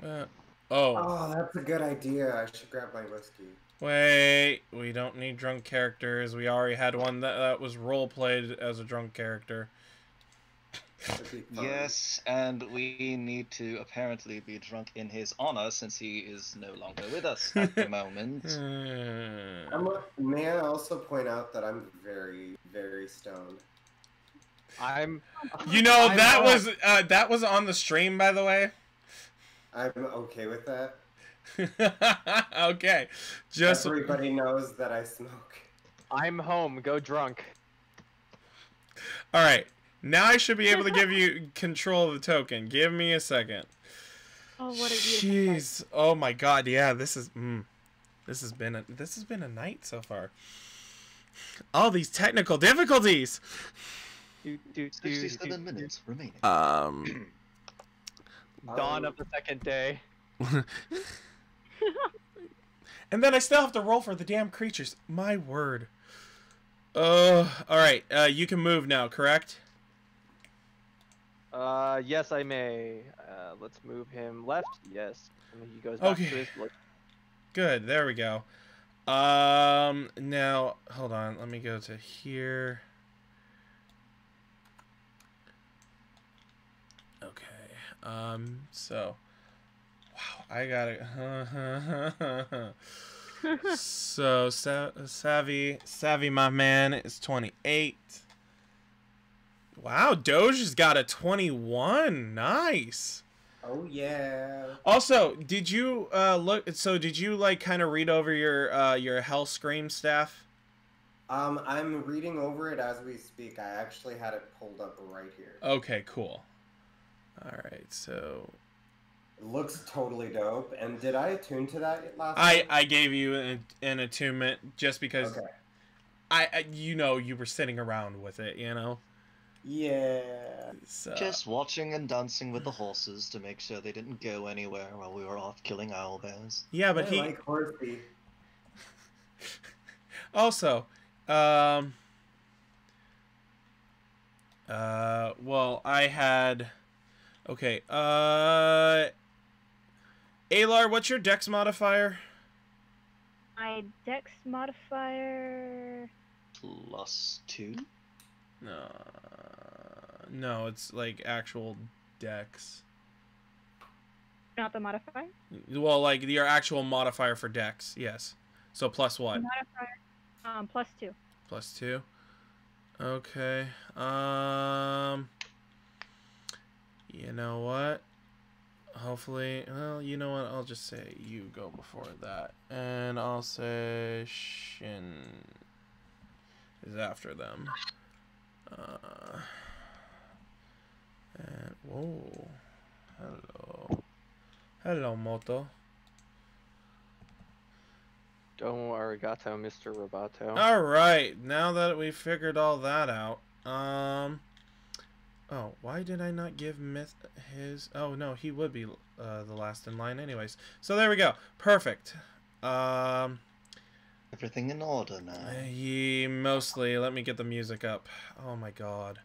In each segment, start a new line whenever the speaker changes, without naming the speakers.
Oh.
Oh, that's a good idea. I should grab my whiskey.
Wait, we don't need drunk characters. We already had one that was role played as a drunk character.
That'd be fun.
Yes, and we need to apparently be drunk in his honor since he is no longer with us at the moment.
May I also point out that I'm very, very stoned.
You know, that was on the stream, by the way.
I'm okay with that.
Okay, just
everybody knows that I smoke.
I'm home. Go drunk.
All right. Now I should be able to give you control of the token. Give me a second.
Oh, what a
jeez! Oh my God! Yeah, this has been a night so far. All these technical difficulties.
67 minutes remaining.
Dawn of the second day.
And then I still have to roll for the damn creatures. My word. All right. You can move now, correct?
Yes, I may. Let's move him left. Yes. And he goes back to his look.
Good. There we go. Now, hold on. Let me go to here. Okay. So, wow, I got it. So, Savvy, my man, is 28. Wow, Doge has got a 21. Nice.
Oh yeah.
Also, did you look? So, did you like kind of read over your Hell Scream staff?
I'm reading over it as we speak. I actually had it pulled up right here.
Okay, cool. All right, so
it looks totally dope. And did I attune to that last
I
time?
I gave you an attunement just because you know you were sitting around with it, you know.
Yeah.
So.
Just watching and dancing with the horses to make sure they didn't go anywhere while we were off killing owlbears.
Yeah, but
I like horsey.
Also, well, I had. Okay, Alar, what's your dex modifier?
My dex modifier...
+2?
No, it's like actual dex.
Not the modifier?
Well, like your actual modifier for dex, yes. So plus what?
Modifier, +2.
+2? Okay, you know what? Hopefully, well, you know what? I'll just say you go before that. And I'll say Shin is after them. And, whoa. Hello. Hello, Moto.
Domo arigato, Mr. Roboto.
Alright, now that we figured all that out, oh, why did I not give Myth his... Oh, no, he would be the last in line anyways. So there we go. Perfect.
Everything in order now.
Mostly. Let me get the music up. Oh, my God.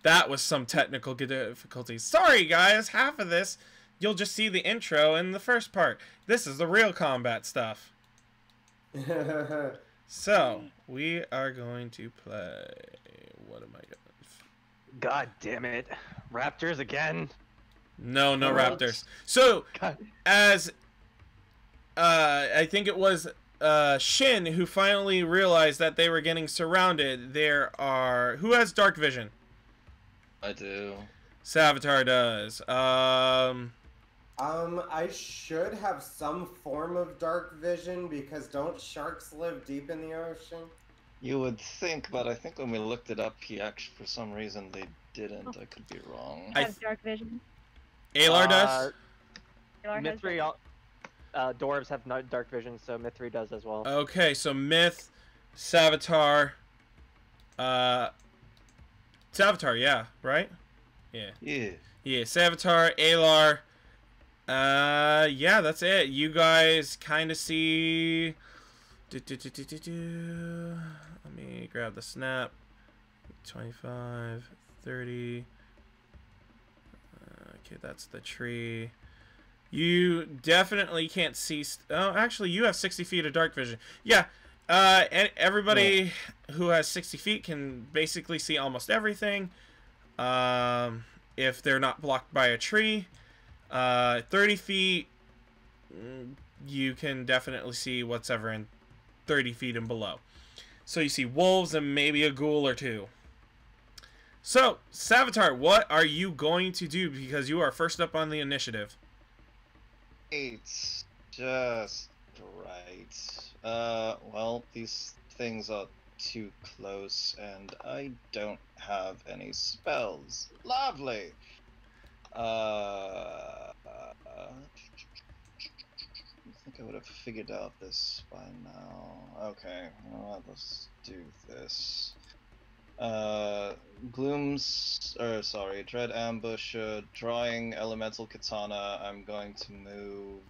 That was some technical difficulties. Sorry, guys. Half of this, you'll just see the intro in the first part. This is the real combat stuff. So, we are going to play... What am I going...
God damn it. Raptors again?
No Raptors. So, as I think it was Shin who finally realized that they were getting surrounded, there are... Who has dark vision?
I do.
Savitar does.
I should have some form of dark vision because don't sharks live deep in the ocean?
You would think, but I think when we looked it up, he actually, for some reason, they didn't. I could be wrong.
I have dark vision.
Alar does?
Mithri, dwarves have no dark vision, so Mithri does as well.
Okay, so Myth, Savitar, Savitar, yeah, right? Yeah.
Yeah.
Yeah, Savitar, Alar. Yeah, that's it. You guys kind of see... Let me grab the snap. 25, 30. Okay, that's the tree. You definitely can't see. Oh, actually, you have 60 feet of dark vision. Yeah. And everybody who has 60 feet can basically see almost everything. If they're not blocked by a tree. 30 feet, you can definitely see what's ever in 30 feet and below. So you see wolves and maybe a ghoul or two. So, Savitar, what are you going to do? Because you are first up on the initiative.
It's just right. Well, these things are too close, and I don't have any spells. Lovely! I think I would have figured out this by now. Okay, well, let's do this. Dread Ambush, drawing Elemental Katana, I'm going to move...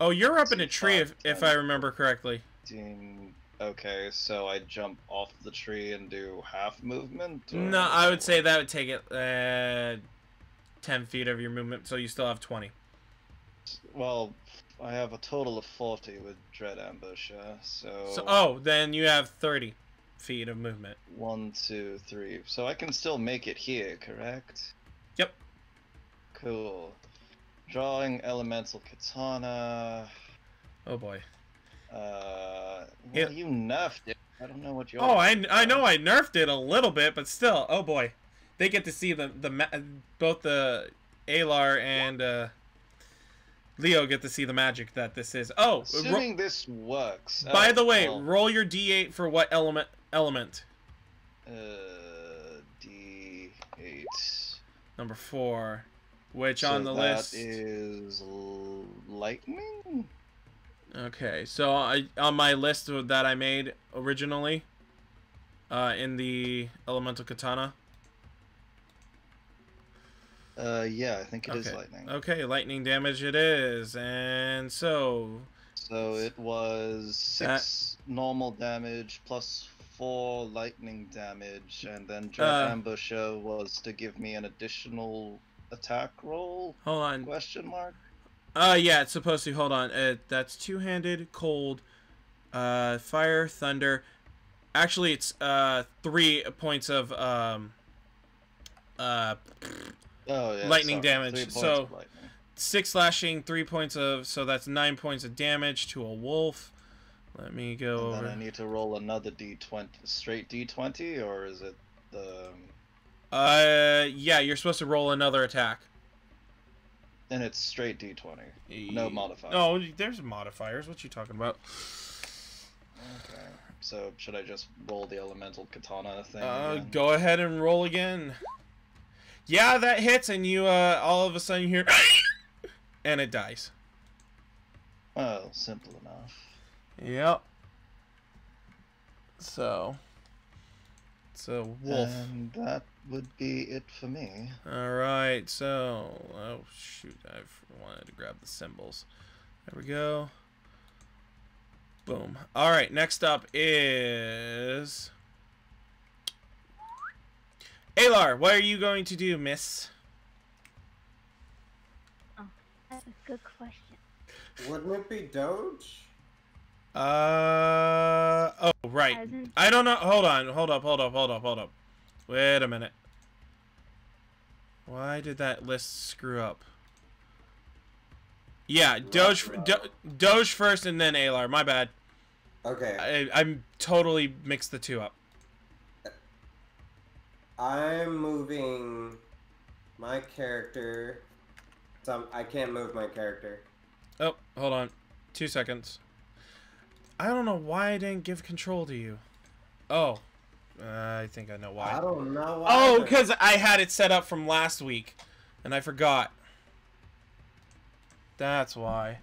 Oh, you're up in a tree if I remember correctly.
Okay, so I jump off the tree and do half movement?
No, I would say that would take it 10 feet of your movement, so you still have 20.
Well, I have a total of 40 with Dread Ambush, so...
Oh, then you have 30 feet of movement.
1, 2, 3. So I can still make it here, correct?
Yep.
Cool. Drawing Elemental Katana.
Oh boy.
Well, you nerfed it. I don't know what you're...
Oh, I know I nerfed it a little bit, but still, oh boy. They get to see both the Alar and Leo get to see the magic that this is. Oh,
assuming this works.
By the way, roll your D8 for what element?
D8.
Number 4, which
So
on the list
is lightning.
Okay, so on my list that I made originally, in the Elemental Katana.
Yeah, I think it is lightning.
Okay, lightning damage it is, and so...
So it was 6 normal damage plus 4 lightning damage, and then Dread Ambush was to give me an additional attack roll?
Hold on.
Question mark?
Yeah, it's supposed to. Hold on. That's two-handed, cold, fire, thunder. Actually, it's 3 points of lightning damage. So 6 slashing, 3 points of. So that's 9 points of damage to a wolf. Let me go over.
Then I need to roll another d20, straight d20, or is it the?
Yeah, you're supposed to roll another attack.
Then it's straight d20. No modifiers.
Oh, there's modifiers. What you talking about?
Okay. So should I just roll the elemental katana thing? Again?
Go ahead and roll again. Yeah, that hits, and you all of a sudden you hear, and it dies.
Well, simple enough.
Yep. So it's a wolf.
And that would be it for me.
Alright, so... Oh, shoot. I wanted to grab the symbols. There we go. Boom. Alright, next up is... Alar, what are you going to do, miss?
Oh, that's a good question.
Wouldn't it be Doge?
Oh, right. I don't know. Hold on. Hold up. Wait a minute. Why did that list screw up? Yeah, Doge first and then Alar. My bad.
Okay.
I'm totally mixed the two up.
I'm moving my character. I can't move my character.
Oh, hold on. 2 seconds. I don't know why I didn't give control to you. Oh. I think I know why.
I don't know why.
Oh, because I had it set up from last week, and I forgot. That's why.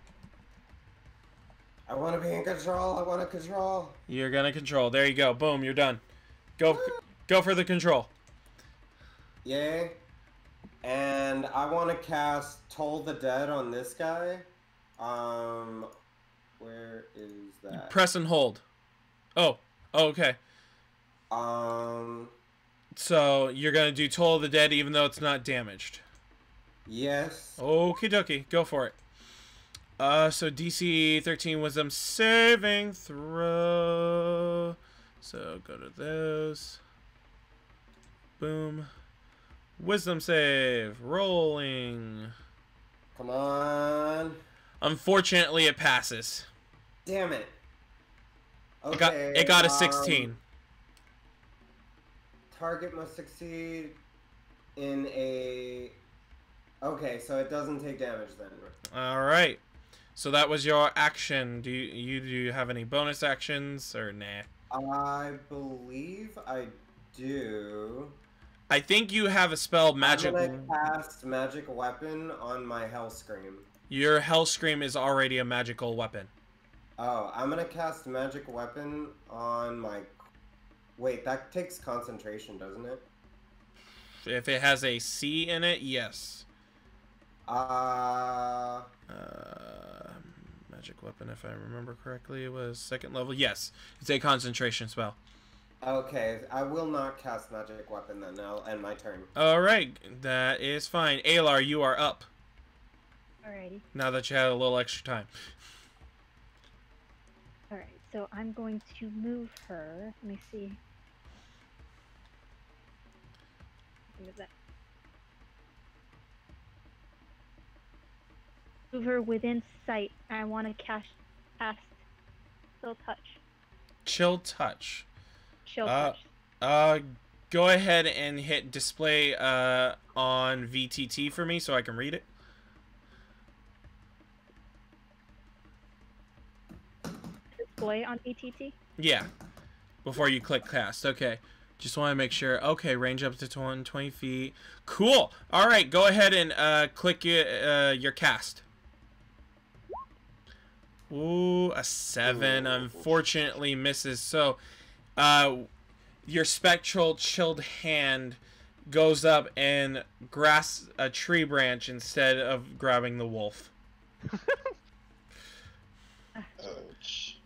I want to be in control. I want to control.
You're gonna control. There you go. Boom. You're done. Go for the control.
Yay. And I want to cast Toll the Dead on this guy. Where is that?
Press and hold. Oh. Okay. So you're gonna do Toll the Dead even though it's not damaged.
Yes.
Okie dokie. Go for it. So DC 13 Wisdom saving throw. So go to those. Boom. Wisdom save. Rolling.
Come on.
Unfortunately, it passes.
Damn it. Okay,
It got a 16.
Target must succeed in a... Okay, so it doesn't take damage then.
Alright. So that was your action. Do you have any bonus actions or nah?
I believe I do.
I think you have a spell magic.
I'm gonna cast magic weapon on my Hell Scream.
Your Hell Scream is already a magical weapon.
Oh, I'm gonna cast magic weapon on my... Wait, that takes concentration, doesn't it?
If it has a C in it, yes. Magic weapon, if I remember correctly, was 2nd level. Yes, it's a concentration spell.
Okay, I will not cast magic weapon then. I'll end my turn.
Alright, that is fine. Alar, you are up.
Alrighty.
Now that you had a little extra time.
Alright, so I'm going to move her. Let me see. What is that? Move her within sight. I want to cast Chill Touch.
Chill Touch.
Chill Touch.
Go ahead and hit display on VTT for me so I can read it.
Display on VTT?
Yeah. Before you click cast. Okay. Just want to make sure. Okay, range up to 20 feet. Cool. All right, go ahead and click your cast. Ooh, a 7. Unfortunately misses. So, your spectral chilled hand goes up and grasps a tree branch instead of grabbing the wolf.
Ouch.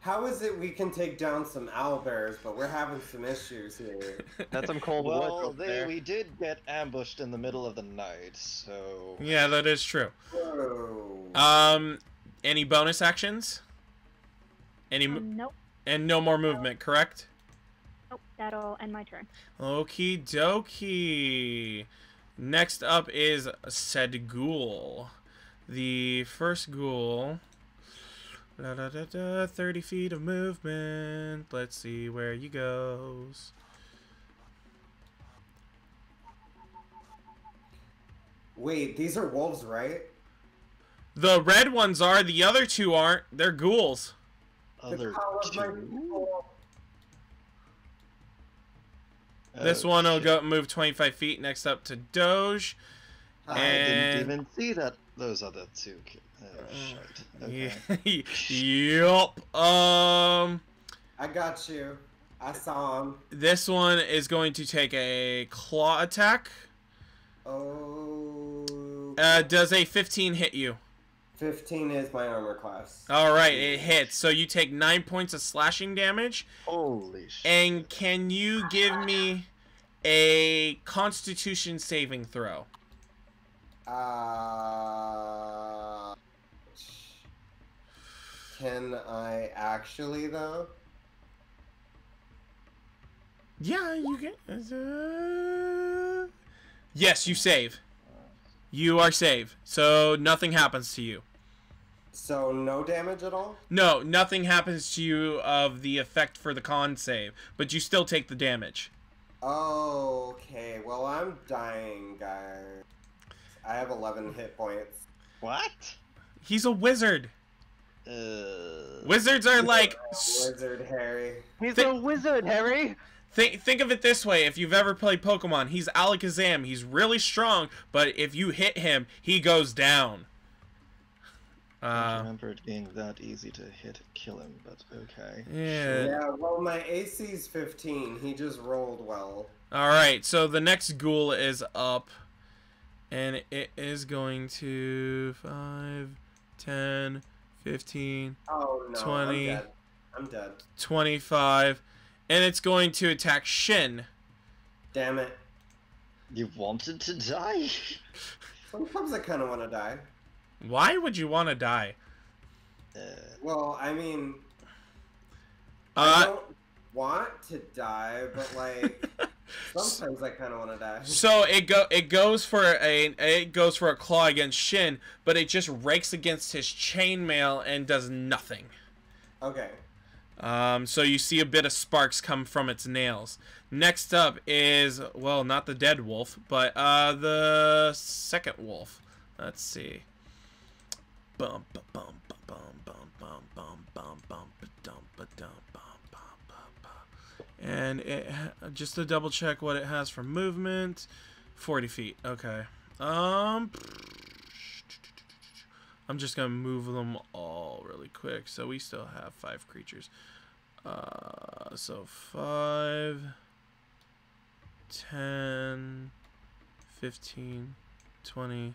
How is it we can take down some owlbears, but we're having some issues here?
That's some cold
Well,
wood there.
we did get ambushed in the middle of the night, so...
Yeah, that is true.
Whoa.
Any bonus actions?
Nope.
And no more movement, correct?
Nope, that'll end my turn.
Okie dokie. Next up is said ghoul. The first ghoul. 30 feet of movement. Let's see where he goes.
Wait, these are wolves, right?
The red ones are, the other two aren't. They're ghouls.
Other two?
This one will go move 25 feet. Next up to Doge.
I didn't even see that. Those other two. Shit. Okay.
Yup.
I got you. I saw him.
This one is going to take a claw attack.
Oh.
Does a 15 hit you?
15 is my armor class.
Alright, it hits. So you take 9 points of slashing damage.
Holy shit.
And can you give me a Constitution saving throw?
Can I actually, though?
Yeah, you can. Yes, you save. You are saved. So nothing happens to you.
So no damage at all?
No, nothing happens to you of the effect for the con save, but you still take the damage.
Okay, well I'm dying, guys. I have 11 hit points.
What?
He's a wizard. Wizards are like...
Wizard Harry.
He's a wizard, Harry!
Think of it this way. If you've ever played Pokemon, he's Alakazam. He's really strong, but if you hit him, he goes down.
I don't remember it being that easy to kill him, but okay.
Yeah.
Yeah, well, my AC's 15. He just rolled well.
Alright, so the next ghoul is up. And it is going to 5, 10, 15,
oh, no,
20,
I'm dead.
25. And it's going to attack Shin.
Damn it.
You wanted to die?
Sometimes I kind of want to die.
Why would you want to die?
Well, I mean, I don't want to die, but like sometimes I kind of want to die.
So it goes for a claw against Shin, but it just rakes against his chainmail and does nothing.
Okay.
So you see a bit of sparks come from its nails. Next up is, well, not the dead wolf, but the second wolf. Let's see. Bum bum bum bum bum bum bum bum bum bum bum bum bum. And it, just to double check what it has for movement, 40 feet. Okay. I'm just gonna move them all really quick. So we still have 5 creatures. So 5, 10, 15, 20,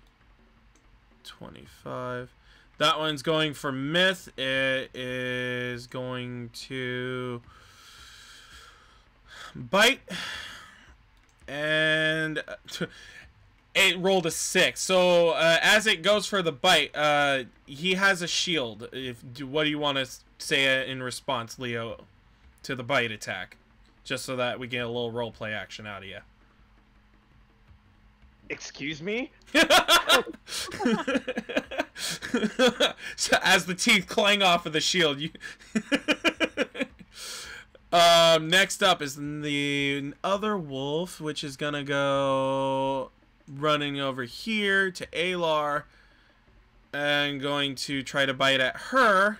25. That one's going for myth. It is going to bite, and it rolled a 6. So as it goes for the bite, he has a shield. What do you want to say in response, Leo, to the bite attack, just so that we get a little role play action out of you?
Excuse me?
So as the teeth clang off of the shield, you next up is the other wolf, which is gonna go running over here to Alar and going to try to bite at her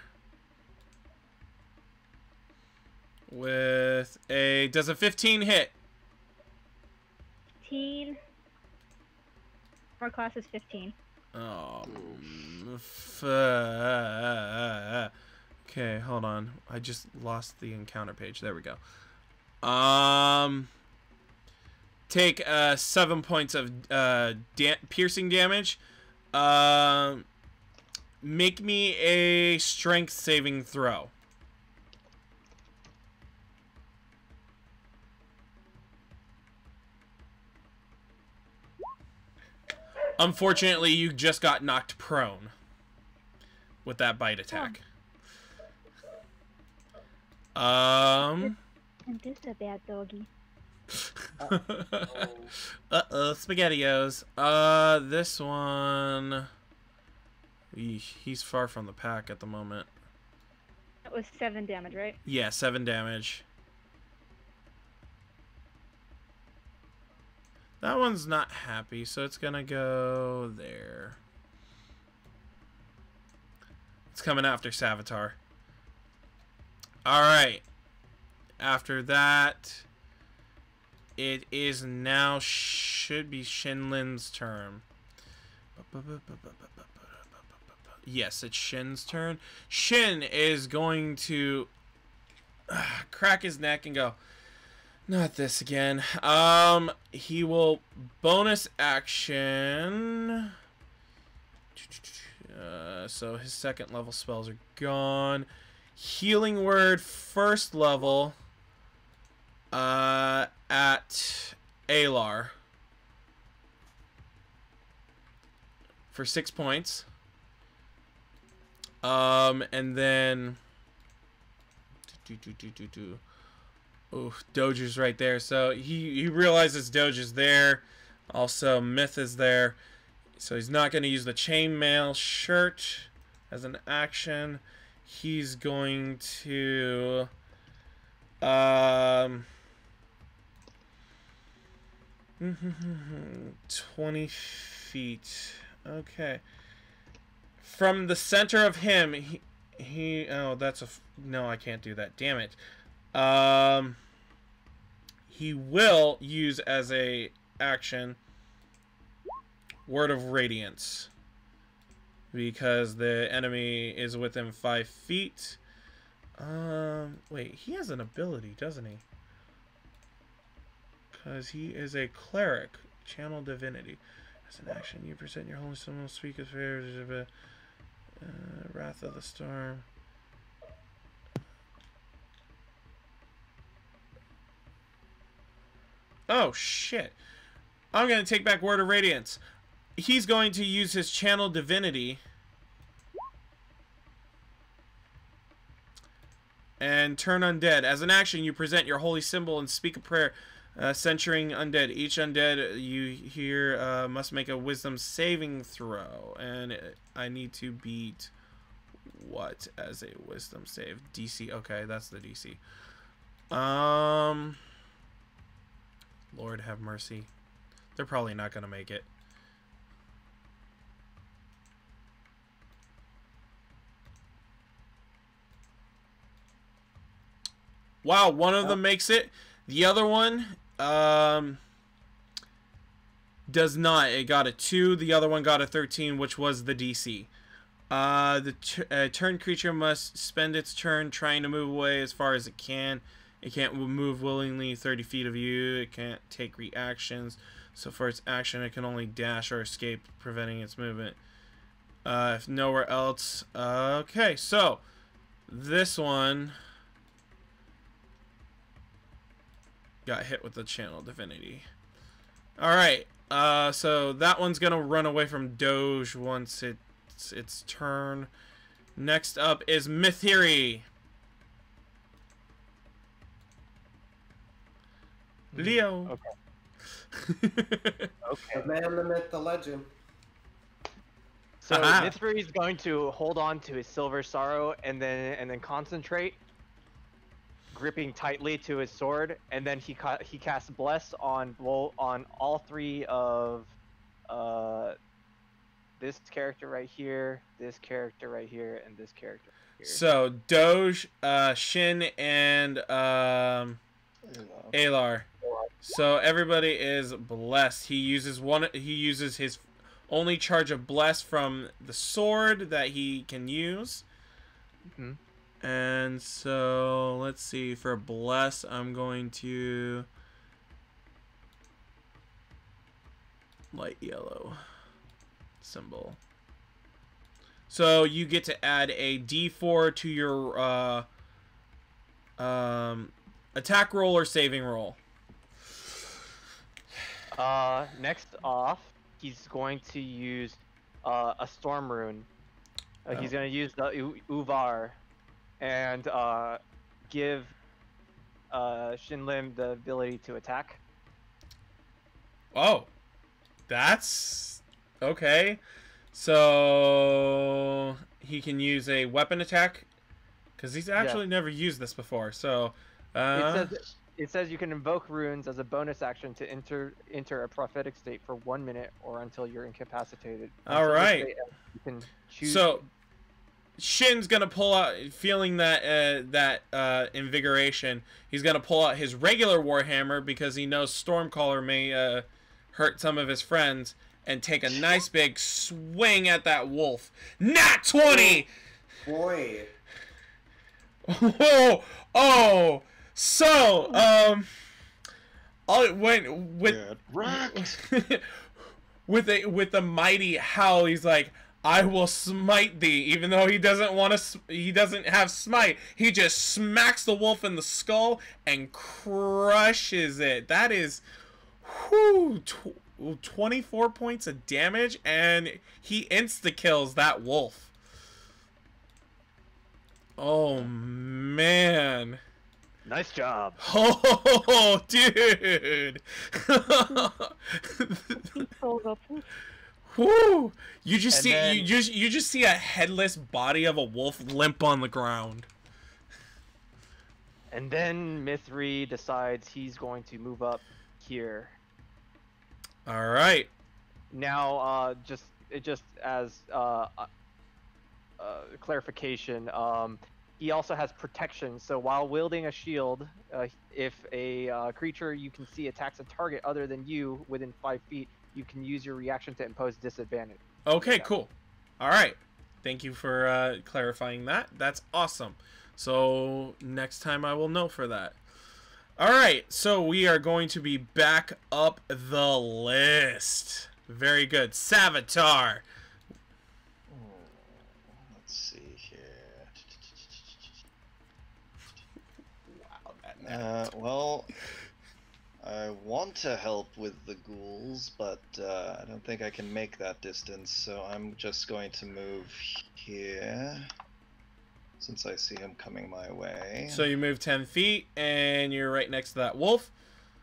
with a, does a 15 hit?
15. Our class is 15.
Oh, okay, hold on. I just lost the encounter page. There we go. Take 7 points of piercing damage. Make me a strength saving throw. Unfortunately, you just got knocked prone with that bite attack.
And this is a bad doggy.
Uh-oh, SpaghettiOs. This one... He's far from the pack at the moment.
That was 7 damage, right?
Yeah, 7 damage. That one's not happy, so it's gonna go there. It's coming after Savitar. Alright. After that, it is now should be Shinlin's turn. Yes, it's Shin's turn. Shin is going to crack his neck and go, not this again. He will bonus action. So his second level spells are gone. Healing word first level at Alar for 6 points. And then oh, Doja's right there. So he realizes Doja's there. Also, Myth is there. So he's not going to use the chainmail shirt as an action. He's going to 20 feet. Okay. From the center of him, he oh, that's a no, I can't do that. Damn it. He will use as a action Word of Radiance, because the enemy is within 5 feet. Wait, he has an ability, doesn't he? Because he is a cleric. Channel Divinity. As an action, you present your holy symbol, speak of favors, Wrath of the Storm. Oh, shit. I'm going to take back Word of Radiance. He's going to use his Channel Divinity and turn undead. As an action, you present your holy symbol and speak a prayer, censuring undead. Each undead you hear must make a wisdom saving throw, and I need to beat what as a wisdom save? DC. Okay, that's the DC. Lord have mercy. They're probably not gonna make it. Wow, one of them makes it. The other one does not. It got a 2. The other one got a 13, which was the DC. The turn creature must spend its turn trying to move away as far as it can. It can't move willingly 30 feet of you. It can't take reactions. So for its action, it can only dash or escape, preventing its movement. If nowhere else. Okay, so this one got hit with the channel divinity. Alright, so that one's gonna run away from Doge once it's its turn. Next up is Mythiri. Leo.
Okay. Okay.
The man, the myth, the legend.
So Mythiri is going to hold on to his Silver Sorrow and then concentrate, gripping tightly to his sword, and then he casts Bless on all 3 of this character right here, this character right here, and this character right here.
So Doge, Shin, and Alar. So everybody is blessed. He uses his only charge of bless from the sword that he can use. Mm-hmm. And so let's see, for bless I'm going to light yellow symbol. So you get to add a D4 to your attack roll or saving roll.
Next off, he's going to use a Storm Rune. He's going to use the Uvar and give Shinlim the ability to attack.
Oh, that's okay. So he can use a weapon attack because he's actually never used this before. So
it says you can invoke runes as a bonus action to enter a prophetic state for 1 minute or until you're incapacitated.
All right.
You can choose.
So Shin's gonna pull out, feeling that invigoration. He's gonna pull out his regular warhammer because he knows Stormcaller may hurt some of his friends, and take a nice big swing at that wolf. Nat 20.
Boy.
Oh. So it went with with a mighty howl. He's like, I will smite thee, even though he doesn't have smite. He just smacks the wolf in the skull and crushes it. That is, 24 points of damage, and he insta-kills that wolf. Oh, man.
Nice job.
Oh, dude. Whoo! You just see a headless body of a wolf limp on the ground.
And then Mythri decides he's going to move up here.
All right.
Now, just as clarification, he also has protection. So while wielding a shield, if a creature you can see attacks a target other than you within 5 feet, you can use your reaction to impose disadvantage.
Okay, cool. All right. Thank you for clarifying that. That's awesome. So next time I will know for that. All right. So we are going to be back up the list. Very good. Savitar.
Let's see here.
Wow.
Well, I want to help with the ghouls, but I don't think I can make that distance, so I'm just going to move here. since I see him coming my way.
So you move 10 feet, and you're right next to that wolf.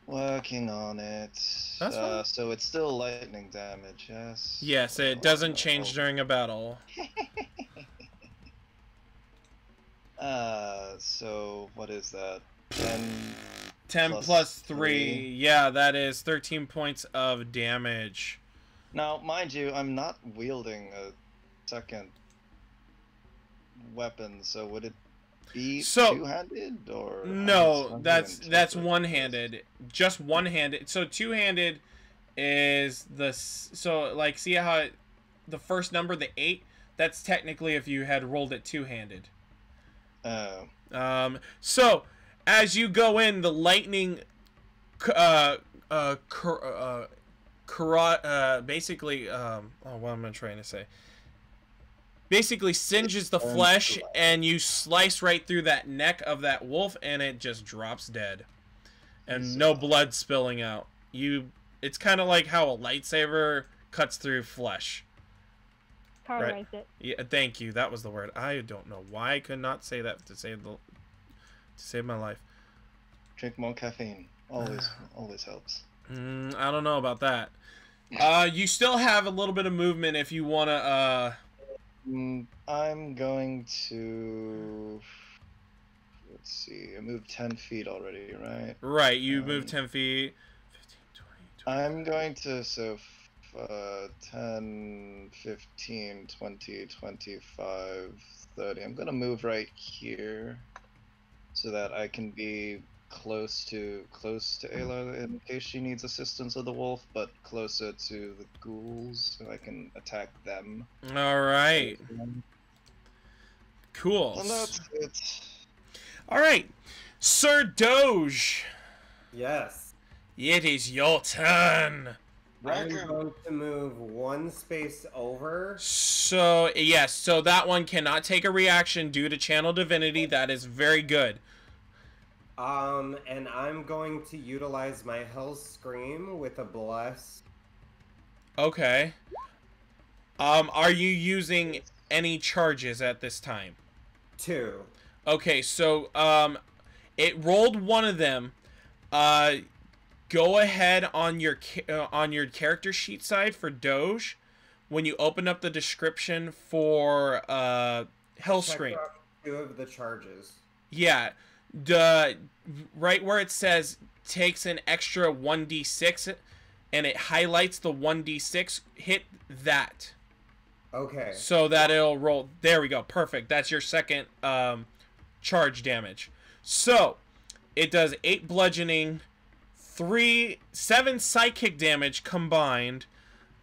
Working on it.
That's fine.
So it's still lightning damage, yes?
Yes, it doesn't change during a battle.
So what is that?
10 plus 3. Yeah, that is 13 points of damage.
Now, mind you, I'm not wielding a second weapon, so would it be two-handed or
no? That's one-handed. Just one-handed. So two-handed is like see how the first number, the 8. That's technically if you had rolled it two-handed.
Oh.
So as you go in, the lightning, basically, what am I trying to say? Basically singes the flesh, and you slice right through that neck of that wolf, and it just drops dead, and no blood spilling out. It's kind of like how a lightsaber cuts through flesh.
Cauterized it.
Yeah, thank you. That was the word. I don't know why I could not say that to save my life.
Drink more caffeine. Always helps.
I don't know about that. You still have a little bit of movement if you want to.
I'm going to. Let's see. I moved 10 feet already, right?
Right. You moved 10 feet. 15, 20.
I'm going to 10, 15, 20, 25, 30. I'm gonna move right here so that I can be close to Ayla in case she needs assistance of the wolf, but closer to the ghouls so I can attack them.
All right. Cool.
And that's it.
All right, Sir Doge.
Yes.
It is your turn.
I'm going to move one space over.
So, yes, so that one cannot take a reaction due to channel divinity. That is very good.
And I'm going to utilize my Hell Scream with a bless.
Okay. Are you using any charges at this time?
2.
Okay, so, it rolled one of them. Go ahead on your character sheet side for Doge. When you open up the description for Hellscream,
2 of the charges.
Yeah, right where it says takes an extra 1d6, and it highlights the 1d6. Hit that.
Okay.
So that it'll roll. There we go. Perfect. That's your second charge damage. So it does 8 bludgeoning. 7 psychic damage combined.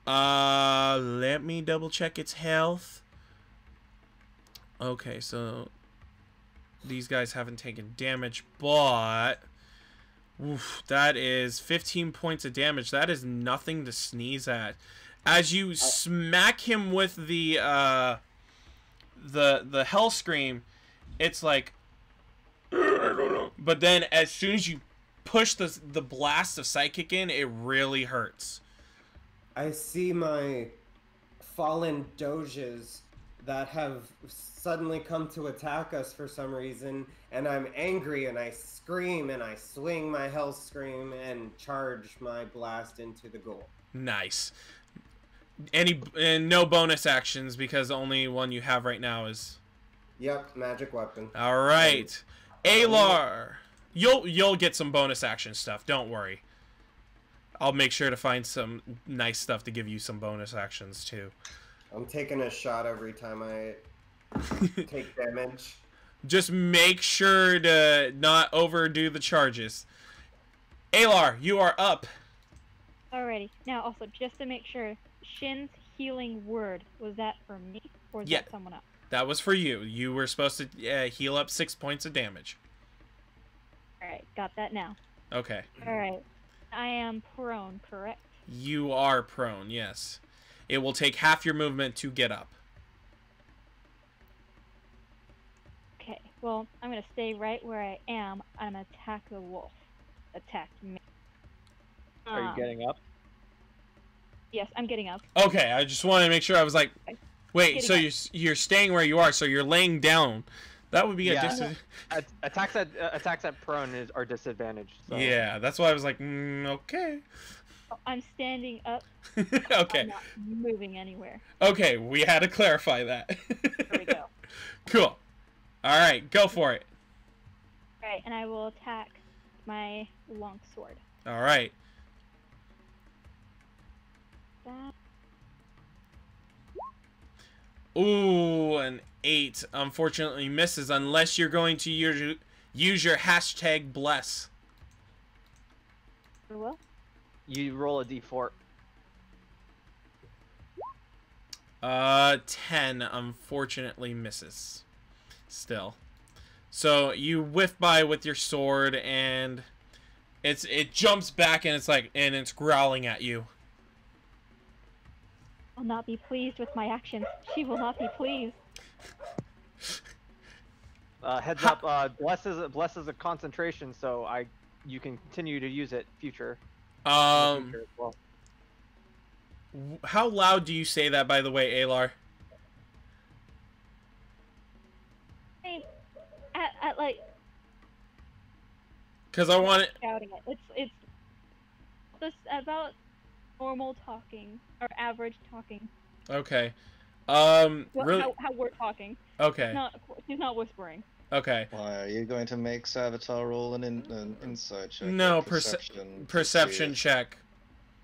Let me double check its health. Okay, so these guys haven't taken damage, but that is 15 points of damage. That is nothing to sneeze at. As you smack him with the Hell Scream, it's like, but then as soon as you push the blast of psychic in, it really hurts.
I see my fallen doges that have suddenly come to attack us for some reason, and I'm angry and I scream and I swing my Hell Scream and charge my blast into the ghoul.
Nice. And no bonus actions because the only one you have right now is.
Yep, magic weapon.
All right, Alar. You'll get some bonus action stuff. Don't worry. I'll make sure to find some nice stuff to give you some bonus actions too.
I'm taking a shot every time I take damage.
Just make sure to not overdo the charges. Alar, you are up.
Alrighty. Now, also, just to make sure, Shin's healing word, was that for me or is that someone else?
That was for you. You were supposed to heal up 6 points of damage.
Alright, got that now.
Okay.
Alright. I am prone, correct?
You are prone, yes. It will take half your movement to get up.
Okay, well, I'm going to stay right where I am. I'm going to attack the wolf. Attack me.
Are you getting up?
Yes, I'm getting up.
Okay, I just wanted to make sure. I was like, wait, so you're staying where you are, so you're laying down. That would be a
Yeah. Attacks at prone are disadvantaged. So.
Yeah, that's why I was like, okay.
I'm standing up.
Okay.
I'm not moving anywhere.
Okay, we had to clarify that.
There we go.
Cool. All right, go for it.
Alright, and I will attack my longsword.
All right.
That...
Ooh, an 8 unfortunately misses unless you're going to use your hashtag bless.
Well,
You roll a d4.
10 unfortunately misses. Still. So you whiff by with your sword and it jumps back and it's growling at you.
I'll not be pleased with my actions. She will not be pleased.
Heads up, bless is a concentration, so you can continue to use it future. In the future as well.
How loud do you say that, by the way, Alar?
Hey, at like
Because I want it.
shouting it. It's just about normal talking or average talking.
Okay.
Well,
Really?
how we're talking.
Okay.
She's not whispering.
Okay.
Why are you going to make Savitar roll an insight check?
No,
or perception.
perception check.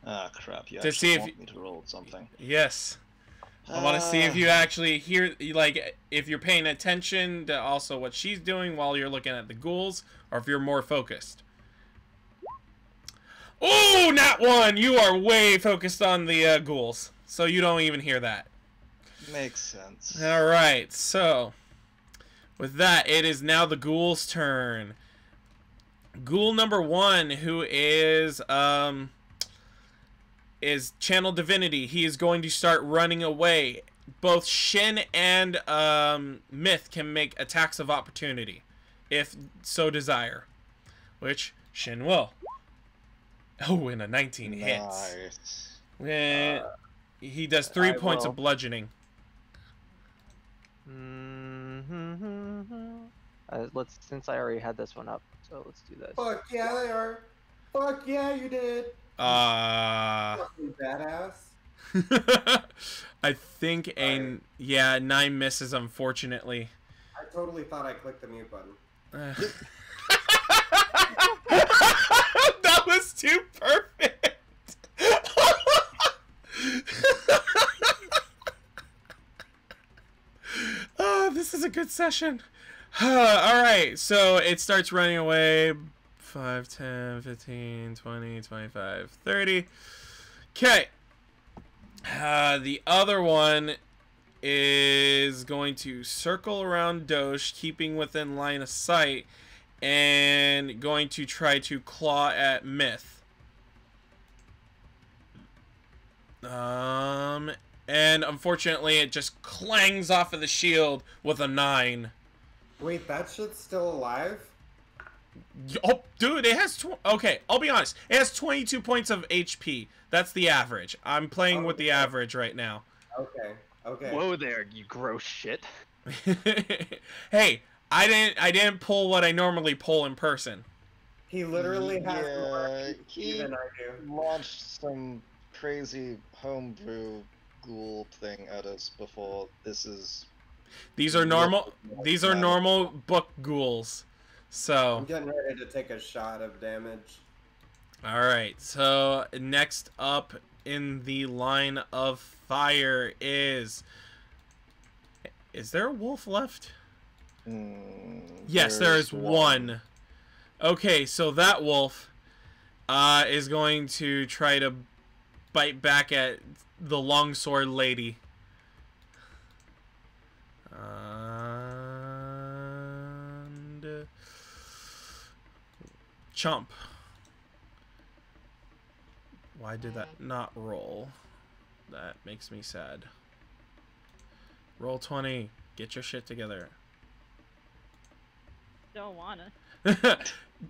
Ah, crap! You
To
actually
see if
want me to roll something.
Yes. I want to see if you actually hear, like, if you're paying attention to also what she's doing while you're looking at the ghouls, or if you're more focused. Oh, not one! You are way focused on the ghouls, so you don't even hear that.
Makes sense.
Alright, so with that, it is now the ghoul's turn. Ghoul number 1, who is Channel Divinity. He is going to start running away. Both Shin and Myth can make attacks of opportunity, if so desire. Which Shin will. Oh, and a 19 hits.
Nice.
He does 3
I
points
will.
of bludgeoning.
Since I already had this one up, so let's do this.
Fuck yeah, they are. Fuck yeah, you did. Fucking badass.
I think yeah, 9 misses, unfortunately.
I totally thought I clicked the mute button.
That was too perfect. Oh, this is a good session. Alright, so it starts running away. 5, 10, 15, 20, 25, 30. Okay. The other one is going to circle around Doge, keeping within line of sight, and going to try to claw at Myth. And unfortunately, it just clangs off of the shield with a 9.
Wait, that shit's still alive?
Oh, dude, it has... Okay, I'll be honest. It has 22 points of HP. That's the average. I'm playing with the average right now.
Okay, okay.
Whoa there, you gross shit.
Hey, I didn't pull what I normally pull in person.
He literally has more
Yeah,
HP than I do.
launched some crazy homebrew ghoul thing at us before.
These are normal book ghouls.
I'm
So,
getting ready to take a shot of damage.
all right. So, next up in the line of fire is there a wolf left? Yes, there is one. Okay, so that wolf is going to try to bite back at the longsword lady. And chomp. Why did that not roll? That makes me sad. Roll 20. Get your shit together.
Don't wanna.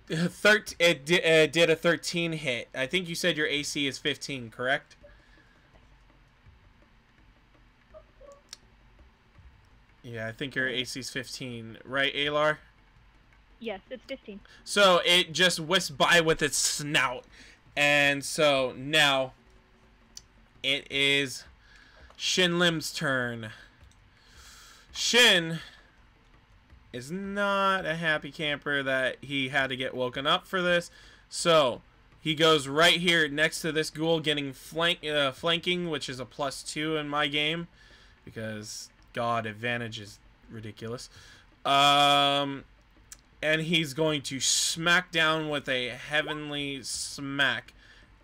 It did a 13 hit. I think you said your AC is 15, correct? Yeah, I think your AC's 15, right, Alar?
Yes, it's 15.
So it just whisks by with its snout. And so now it is Shin Lim's turn. Shin is not a happy camper that he had to get woken up for this. So he goes right here next to this ghoul getting flanking, which is a +2 in my game. Because, God, advantage is ridiculous. And he's going to smack down with a heavenly smack.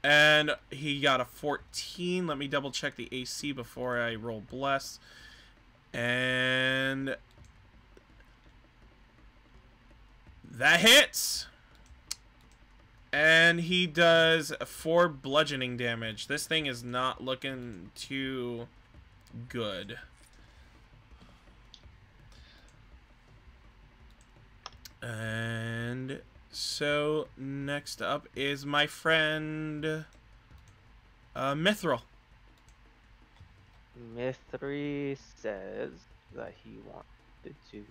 And he got a 14. Let me double check the AC before I roll bless. And that hits. And he does 4 bludgeoning damage. This thing is not looking too good. And so next up is my friend Mithril.
Mithri says that he wanted to.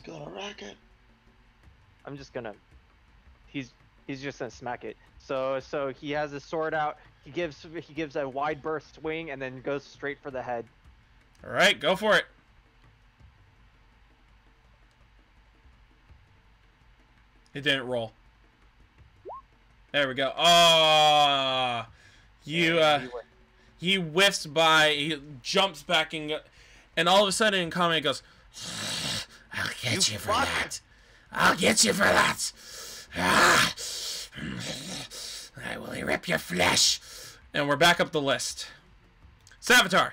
Got a racket.
I'm just gonna. He's just gonna smack it. So he has his sword out. He gives a wide burst swing and then goes straight for the head.
All right, go for it. It didn't roll. There we go. Ah, he whiffs by. He jumps back and all of a sudden in combat goes, "I'll get you for that. I'll get you for that. Ah, I will rip your flesh." And we're back up the list. Savitar.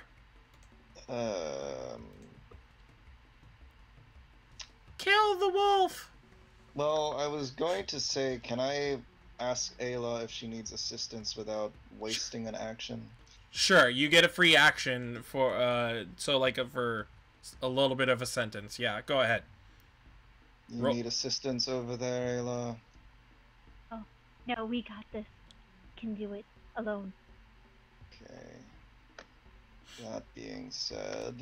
Kill the wolf.
Well, I was going to say, can I ask Ayla if she needs assistance without wasting an action?
Sure, you get a free action for for a little bit of a sentence. Yeah, go ahead.
You need assistance over there, Ayla?
Oh, no, we got this. Can do it alone.
Okay. That being said,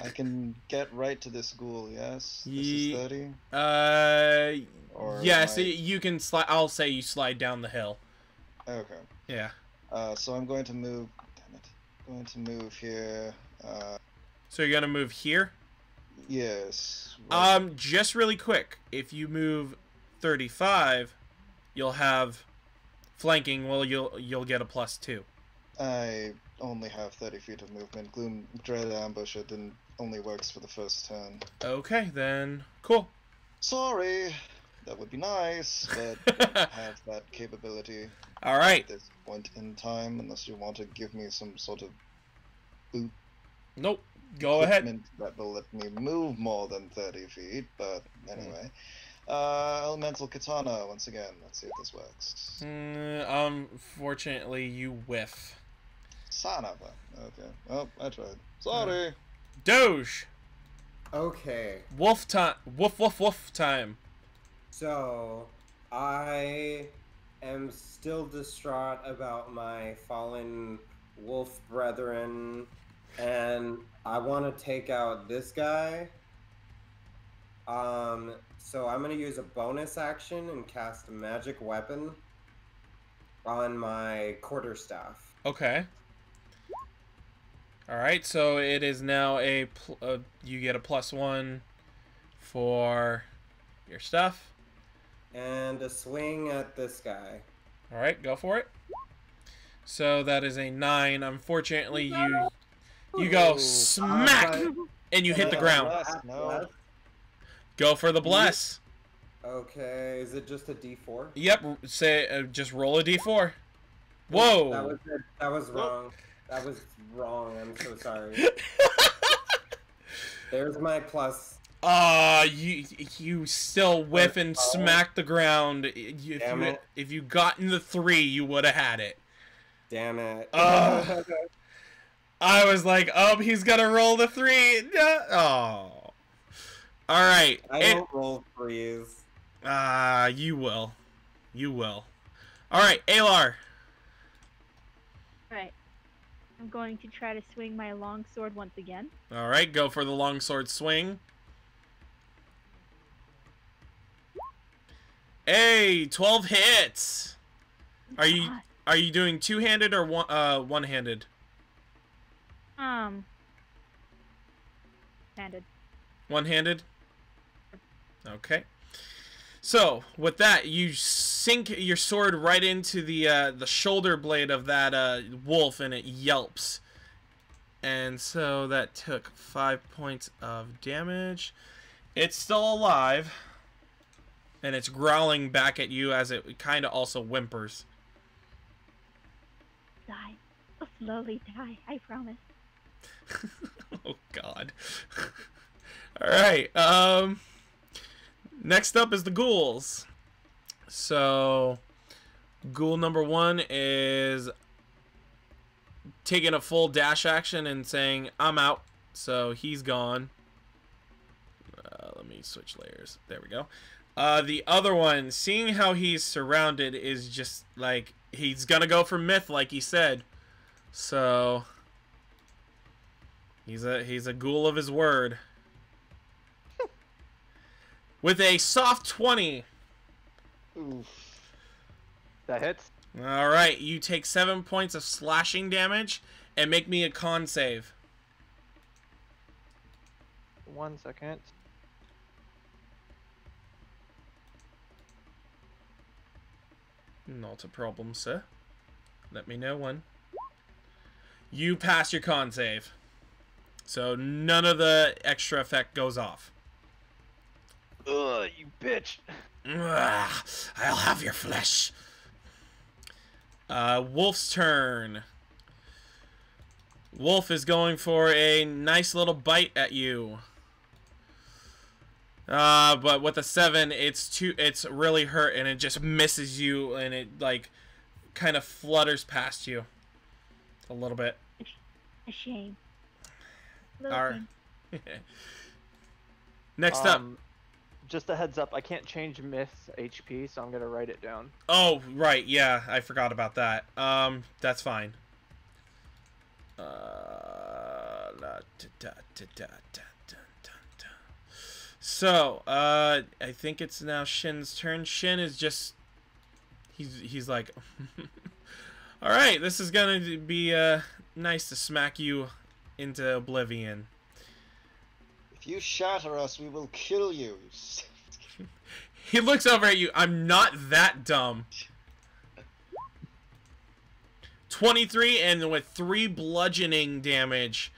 I can get right to this ghoul, yes? This is 30? Or
yes, you can slide. I'll say you slide down the hill.
Okay.
Yeah.
So I'm going to move. Damn it. I'm going to move here.
So you're gonna move here?
Yes.
Right. Just really quick. If you move 35, you'll have flanking. Well, you'll get a +2.
I only have 30 feet of movement. Gloom Dread Ambush only works for the first turn.
Okay, then cool.
Sorry, that would be nice, but I don't have that capability.
All right.
At this point in time, unless you want to give me some sort of boot.
Nope. Go ahead.
That will let me move more than 30 feet, but anyway. Elemental Katana, once again. Let's see if this works.
Unfortunately, you whiff.
Son of a... Okay. Oh, I tried. Sorry.
Doge.
Okay.
Wolf time. Woof time.
So, I am still distraught about my fallen wolf brethren, and I want to take out this guy. So I'm going to use a bonus action and cast a magic weapon on my quarterstaff.
Okay. All right, so it is now you get a +1 for your stuff.
And a swing at this guy.
All right, go for it. So that is a 9. Unfortunately, you go smack and you hit the ground.
No.
Go for the bless.
Okay, is it just a D4?
Yep. Say just roll a D4. Whoa.
That was wrong. That was wrong. I'm so sorry. There's my plus.
You still whiff and smack the ground. If you got in the 3, you would have had it.
Damn it.
I was like, oh, he's gonna roll the 3. No. Oh. All right.
I don't roll 3s.
You will. You will. All right, Alar.
Right. I'm going to try to swing my long sword once again.
All right, go for the longsword swing. Hey, 12 hits. Are you doing two-handed or one-handed?
Handed.
One-handed? Okay. So, with that, you sink your sword right into the shoulder blade of that wolf, and it yelps. And so that took 5 points of damage. It's still alive, and it's growling back at you as it kind of also whimpers.
Die. I'll slowly die, I promise.
Oh, God. All right. Next up is the ghouls. So, ghoul number 1 is taking a full dash action and saying, I'm out. So, he's gone. Let me switch layers. There we go. The other one, seeing how he's surrounded, is just like, he's gonna go for myth, like he said. So, he's a ghoul of his word. With a soft 20.
Oof. That hits.
Alright, you take 7 points of slashing damage and make me a con save.
1 second.
Not a problem, sir. Let me know when. You pass your con save. So none of the extra effect goes off.
Ugh, you bitch.
Ugh, I'll have your flesh. Wolf's turn. Wolf is going for a nice little bite at you. But with a 7, it's really hurt, and it just misses you, and it like kind of flutters past you a little bit.
A shame.
Next up.
Just a heads up, I can't change Myth's HP, so I'm gonna write it down.
Oh, right, yeah, I forgot about that. That's fine. So, I think it's now Shin's turn. Shin is just... He's like... Alright, this is gonna be nice to smack you into oblivion.
If you shatter us, we will kill you.
He looks over at you. I'm not that dumb. 23, and with 3 bludgeoning damage,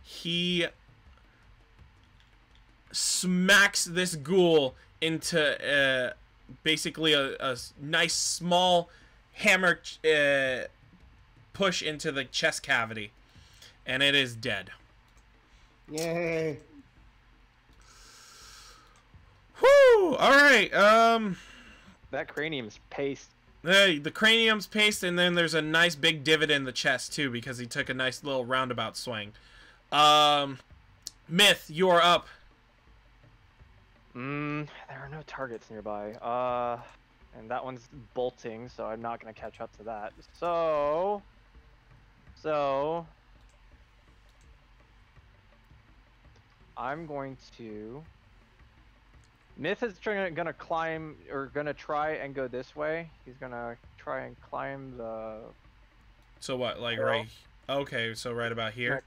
he smacks this ghoul into basically a nice small hammer push into the chest cavity, and it is dead.
Yay.
Whoo! Alright,
That cranium's paste.
the cranium's paste, and then there's a nice big divot in the chest, too, because he took a nice little roundabout swing. Myth, you are up.
There are no targets nearby. And that one's bolting, so I'm not gonna catch up to that. So... I'm going to... Myth is gonna climb, or gonna try and go this way. He's gonna try and climb the...
So what, like right... Okay, so right about here.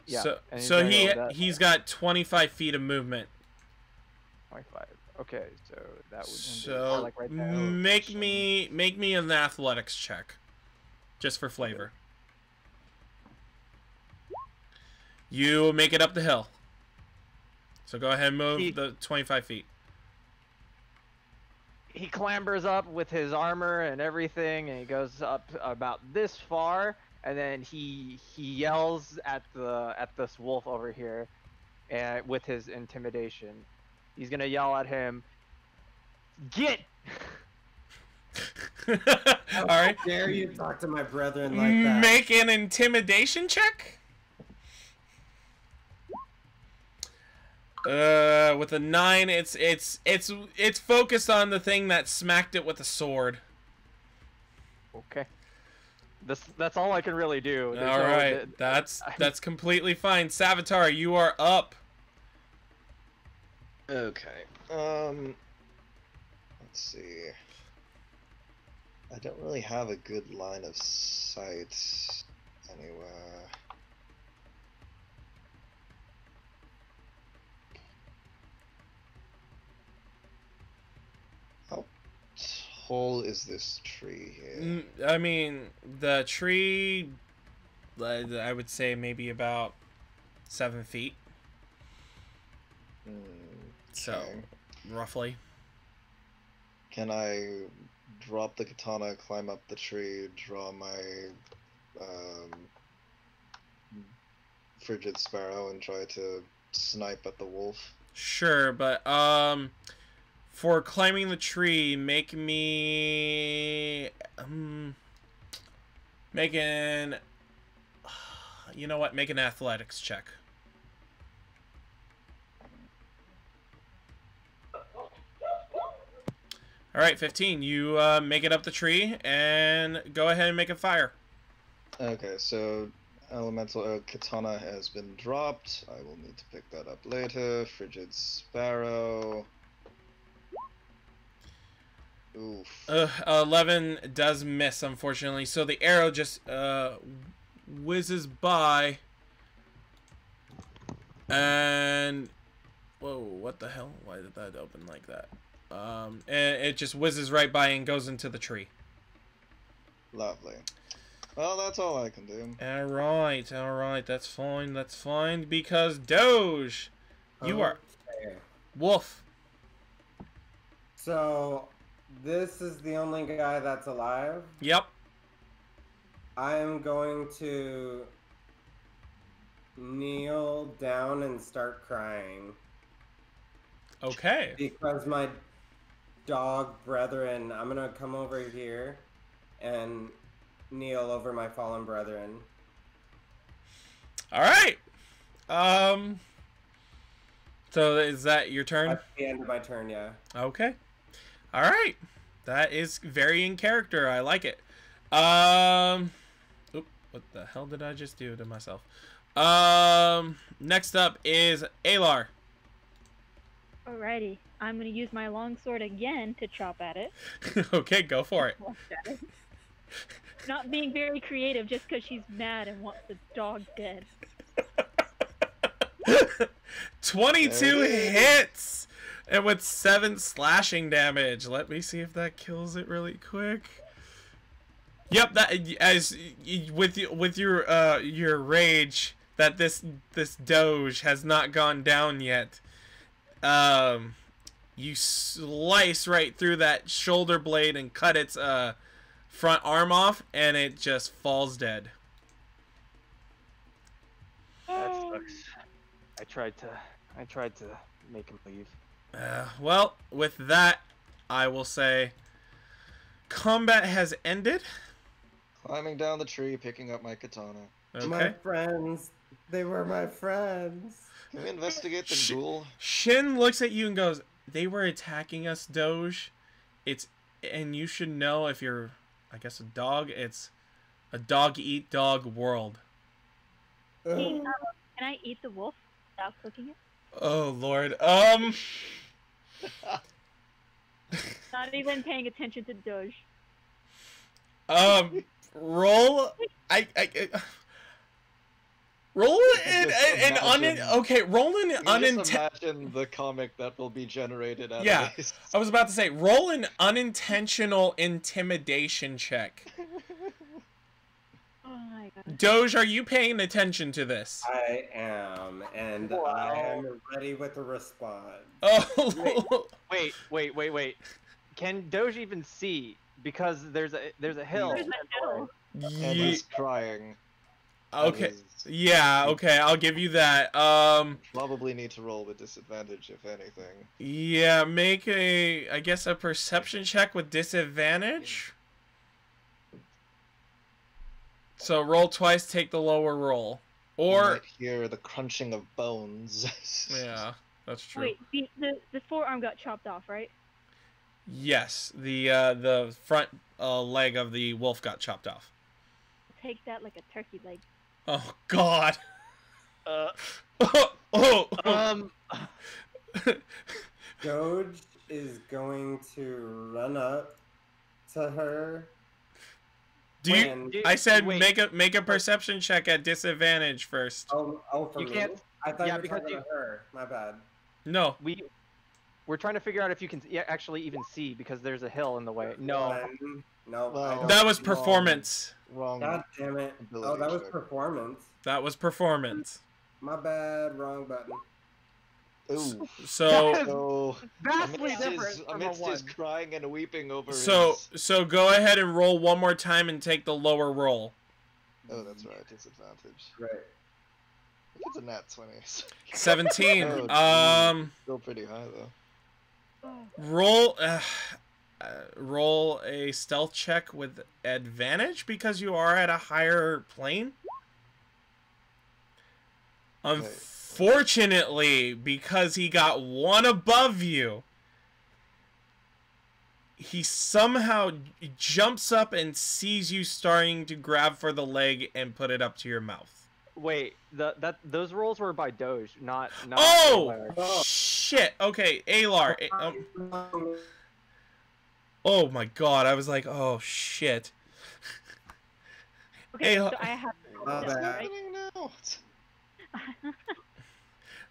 Yeah.
So he's got 25 feet of movement.
25. Okay, so that would...
So
like right there.
make me an athletics check, just for flavor. You make it up the hill. So go ahead and move the 25 feet.
He clambers up with his armor and everything, and he goes up about this far, and then he yells at this wolf over here, and with his intimidation, he's gonna yell at him, "Get!"
All right.
How dare you talk to my brethren like that?
Make an intimidation check. With a 9, it's focused on the thing that smacked it with a sword.
Okay. That's all I can really do. There's
All
no-
right, that's completely fine. Savitar, you are up.
Okay. Let's see. I don't really have a good line of sight anywhere. How tall is this tree here?
I mean, the tree, I would say maybe about 7 feet. So,
Okay.
roughly.
Can I drop the katana, climb up the tree, draw my frigid sparrow, and try to snipe at the wolf?
Sure, but for climbing the tree, make me make an you know what? Make an athletics check. All right, 15. You make it up the tree and go ahead and make a fire.
Okay, so elemental katana has been dropped. I will need to pick that up later. Frigid sparrow. Oof.
11 does miss, unfortunately. So the arrow just whizzes by. And whoa, what the hell? Why did that open like that? And it just whizzes right by and goes into the tree.
Lovely. Well, that's all I can do.
All right, that's fine, because Doge, you are
Okay.
wolf.
So, this is the only guy that's alive.
Yep.
I am going to kneel down and start crying
Okay.
because my dog brethren, I'm gonna come over here and kneel over my fallen brethren.
All right. So is that your turn?
At the end of my turn, yeah.
Okay. All right. That is very in character. I like it. Oop, what the hell did I just do to myself? Next up is Alar.
Alrighty, I'm gonna use my longsword again to chop at it.
Okay, go for it.
Not being very creative just because she's mad and wants the dog dead.
22 hits! And with 7 slashing damage. Let me see if that kills it really quick. Yep, that as with your rage that this Doge has not gone down yet. You slice right through that shoulder blade and cut its front arm off, and it just falls dead.
That sucks. I tried to make him leave.
Well, with that, I will say combat has ended.
Climbing down the tree, picking up my katana.
Okay.
My friends, they were my friends.
Can we investigate the ghoul?
Shin looks at you and goes, "They were attacking us, Doge. And you should know if you're, I guess, a dog. It's a dog-eat-dog world."
Can I eat the wolf without cooking it?
Oh Lord.
Not even paying attention to Doge.
Roll. Roll roll an
Just imagine the comic that will be generated out
Yeah,
of this.
I was about to say, roll an unintentional intimidation check.
Oh my god.
Doge, are you paying attention to this?
I am, and
Wow.
I am ready with a response.
Oh,
Wait. Can Doge even see? Because there's a hill.
There's a hill.
And
Ye-
he's crying.
okay.
That is-
Yeah, okay, I'll give you that.
Probably need to roll with disadvantage, if anything.
Yeah, make I guess a perception check with disadvantage. So roll twice, take the lower roll.
You
Or
might hear the crunching of bones.
yeah, that's true.
Wait, the forearm got chopped off, right?
Yes, the front leg of the wolf got chopped off.
take that like a turkey leg.
Oh God.
Uh,
oh.
Doge is going to run up to her.
Do you?
and-
I said
wait.
make a perception check at disadvantage first.
Oh, for
You
me?
can't-
I thought
yeah,
you were
because
talking to her. My bad.
No.
We're trying to figure out if you can actually even see because there's a hill in the way. No.
No,
Well,
I don't.
That was performance.
Wrong.
God damn it. Oh,
ability
that was
check.
performance.
That was performance.
My bad, wrong button.
Ooh.
So
So
Vastly different
amidst
from a
his
1.
crying and weeping over
so go ahead and roll one more time and take the lower roll.
Oh, that's right. Disadvantage.
Right.
If it's a nat 20.
17.
Oh, Still pretty high though.
Roll a stealth check with advantage because you are at a higher plane. Unfortunately, because he got one above you, he somehow jumps up and sees you starting to grab for the leg and put it up to your mouth.
Wait, those rolls were by Doge, not.
Oh!
Oh.
Shit! Okay, Alar. Oh my god, I was like, oh shit.
Okay,
Hey,
so I have.
My
Stealth,
bad.
right?
now?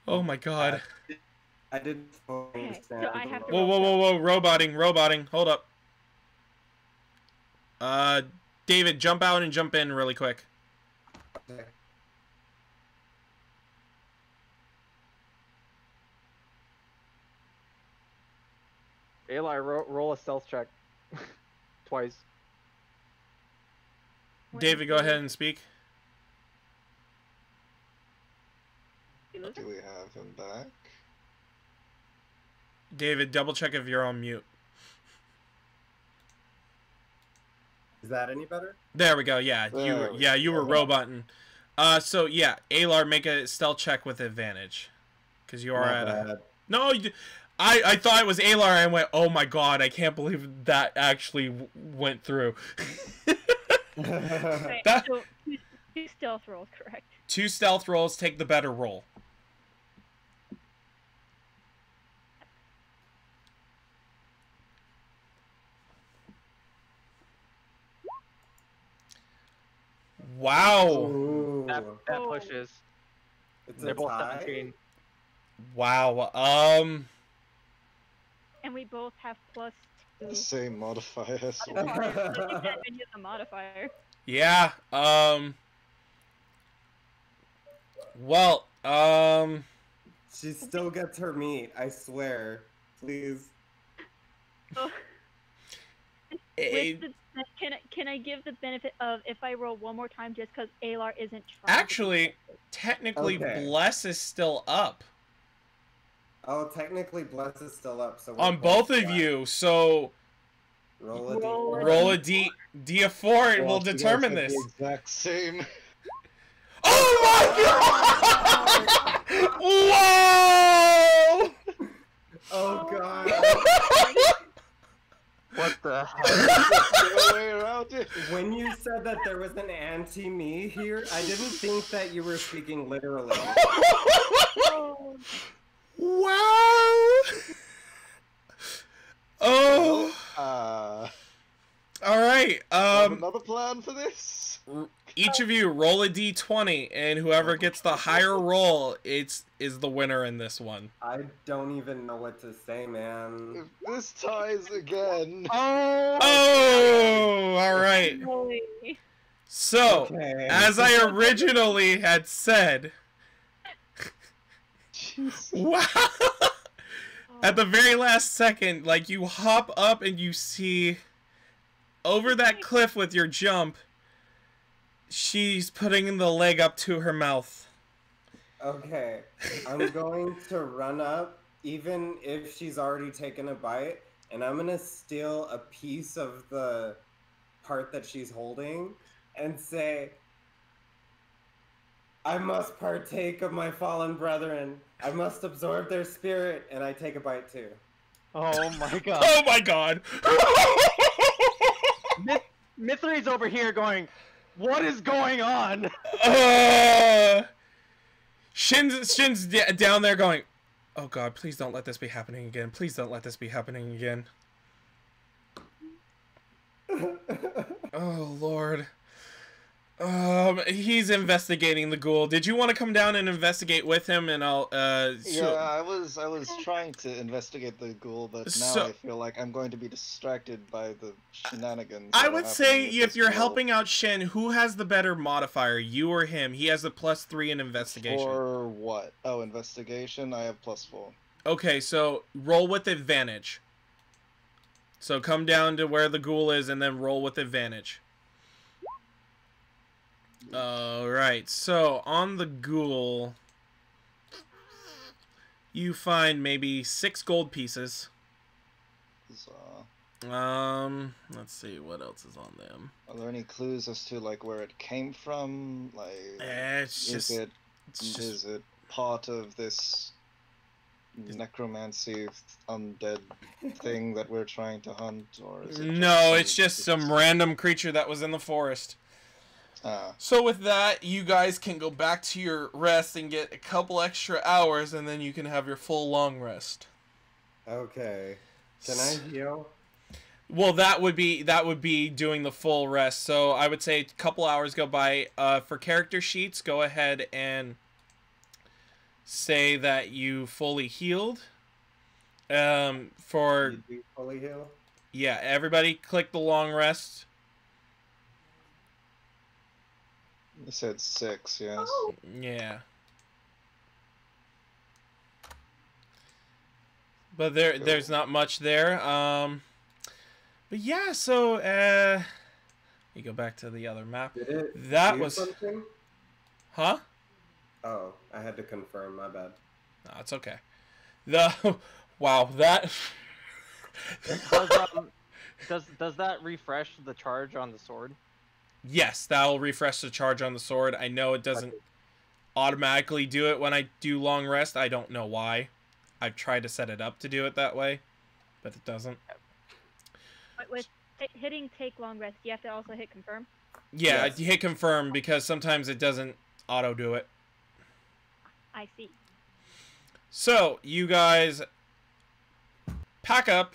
Oh my god.
I didn't fully
Okay,
understand.
so I have to
Whoa, roboting, hold up. David, jump out and jump in really quick.
Okay.
Eli, roll a stealth check. Twice.
David, go ahead and speak.
You lose
Do
it?
we have him back?
David, double check if you're on mute.
Is that any better?
There we go, yeah.
There we
You were
go.
roboting. So yeah, Alar, make a stealth check with advantage. Because you are
My
at a...
bad.
No, I thought it was Alar and went, oh my god, I can't believe that actually went through.
Okay,
That-
so two stealth rolls, correct?
2 stealth rolls, take the better roll. Wow.
Ooh.
That
Oh.
pushes.
It's
They're
a
both
tie?
17.
Wow.
And we both have +2.
The same modifier. So.
Modifier. I think that even use a modifier.
Yeah, well,
She still gets her meat, I swear. Please.
So,
eh,
with the, can I give the benefit of if I roll one more time just because Alar isn't trying?
actually, technically,
Okay.
Bless is still up
Oh, technically Bless is still up, so we're
on both of
flat.
you, so
Roll a
Roll
d4.
roll a D of 4 and we'll
You guys
determine
have
this.
The exact same.
Oh my god! Whoa!
Oh god.
What the hell?
No way around it.
When you said that there was an anti-me here, I didn't think that you were speaking literally.
Oh,
Wow! Oh, all right.
Have another plan for this?
Each of you roll a d20, and whoever gets the higher roll, is the winner in this one.
I don't even know what to say, man.
If this ties again.
Oh, all right.
holy.
So,
Okay.
as I originally had said, wow. At the very last second, like, you hop up and you see over that cliff with your jump, she's putting the leg up to her mouth.
Okay, I'm going to run up, even if she's already taken a bite, and I'm gonna steal a piece of the part that she's holding and say, I must partake of my fallen brethren. I must absorb their spirit, and I take a bite too.
Oh my god.
Oh my god!
Mithri's over here going, What is going on?
Shin's down there going, oh god, please don't let this be happening again. Please don't let this be happening again. Oh lord. He's investigating the ghoul. Did you want to come down and investigate with him, and I'll
Yeah, I was trying to investigate the ghoul, but now I feel like I'm going to be distracted by the shenanigans.
I would say if you're helping out Shin, who has the better modifier, you or him? He has a +3 in investigation.
For what? Oh, investigation. I have +4. Okay,
so roll with advantage. So come down to where the ghoul is, and then roll with advantage. Alright, so on the ghoul, you find maybe 6 gold pieces. Let's see, what else is on them?
Are there any clues as to, like, where it came from? Like, is it part of this necromancy undead thing that we're trying to hunt, or is it
No, it's just some random creature that was in the forest. So with that, you guys can go back to your rest and get a couple extra hours, and then you can have your full long rest.
Okay. Can I heal?
Well, that would be doing the full rest. So I would say a couple hours go by. For character sheets, go ahead and say that you fully healed. For
you fully heal?
Yeah, everybody click the long rest.
You said 6, yes.
Yeah. But there's not much there. But yeah, so you go back to the other map. That was
something?
Huh?
Oh, I had to confirm, my bad.
No, it's okay. Wow, that
does that refresh the charge on the sword?
Yes, that'll refresh the charge on the sword. I know it doesn't automatically do it when I do long rest. I don't know why. I've tried to set it up to do it that way, but it doesn't.
But with hitting take long rest, you have to also hit confirm?
Yeah, yes. You hit confirm because sometimes it doesn't auto do it.
I see.
So, you guys pack up,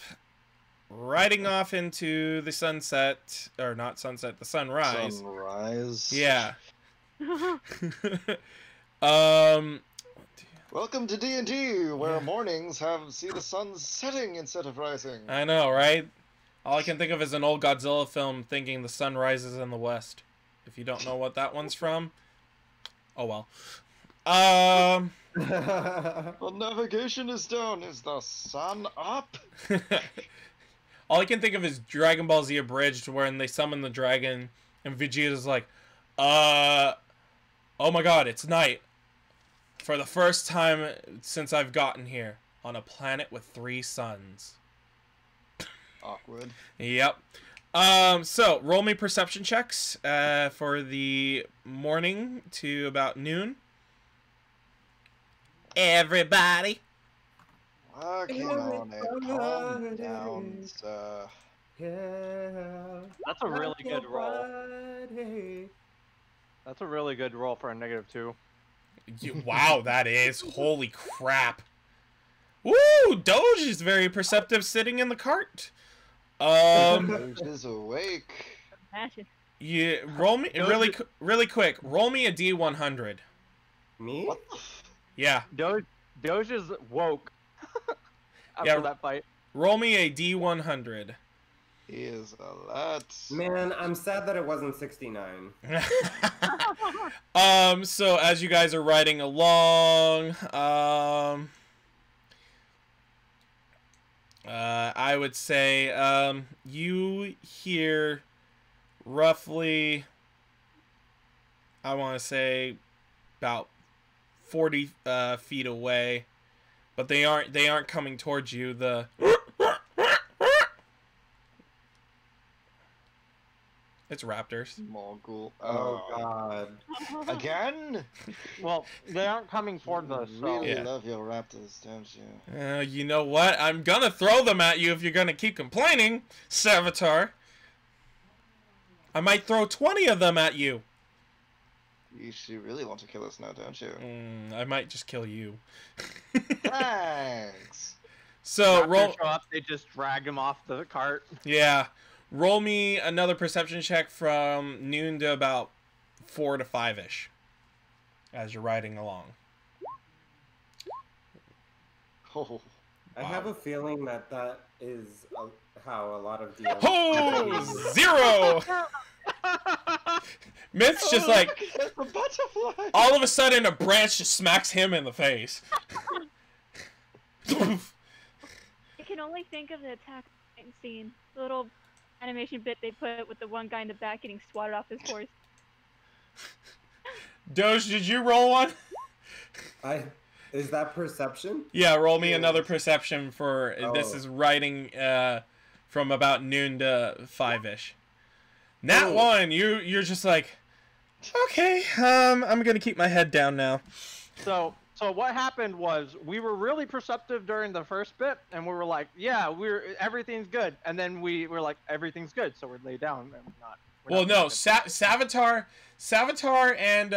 riding off into the sunset, or not sunset, the sunrise.
Sunrise.
Yeah.
Welcome to D&D, where mornings see the sun setting instead of rising.
I know, right? All I can think of is an old Godzilla film thinking the sun rises in the west. If you don't know what that one's from, oh well.
The navigation is down. Is the sun up?
All I can think of is Dragon Ball Z Abridged, when they summon the dragon, and Vegeta's like, oh my god, it's night. For the first time since I've gotten here, on a planet with 3 suns.
Awkward.
Yep. So, roll me perception checks for the morning to about noon. Everybody.
Working on it. Calm down, sir.
That's a really good roll. That's a really good roll for a -2.
Wow, that is. Holy crap. Woo! Doge is very perceptive sitting in the cart.
Doge is awake.
Imagine.
Yeah, roll me really quick. Roll me a D100.
Me?
What?
Yeah.
Doge is woke after that fight.
Roll me a D100.
He is alert.
Man, I'm sad that it wasn't 69.
So as you guys are riding along, I would say, you hear roughly, I want to say, about 40 feet away, but they aren't coming towards you. It's raptors.
Mogul.
Oh god.
Again?
Well, they aren't coming towards us.
You
So.
really love your raptors, don't you?
You know what? I'm gonna throw them at you if you're gonna keep complaining, Savitar. I might throw 20 of them at you.
You really want to kill us now, don't you?
I might just kill you.
Thanks.
So
Raptors
roll.
show up, they just drag him off the cart.
Yeah, roll me another perception check from noon to about 4 to 5-ish, as you're riding along.
Oh.
I have a feeling that that is how a lot of DMs.
Oh, 0! Myth's just like,
It's a butterfly.
all of a sudden, a branch just smacks him in the face.
I can only think of the attack scene. The little animation bit they put with the one guy in the back getting swatted off his horse.
Doge, did you roll one?
Is that perception?
Yeah, roll me another perception for this is riding from about noon to 5-ish. Nat 1, you're just like, okay, I'm gonna keep my head down now.
So what happened was we were really perceptive during the first bit, and we were like, yeah, everything's good, and then we were like, everything's good, so we're laid down and we're not.
Well, no, Savitar and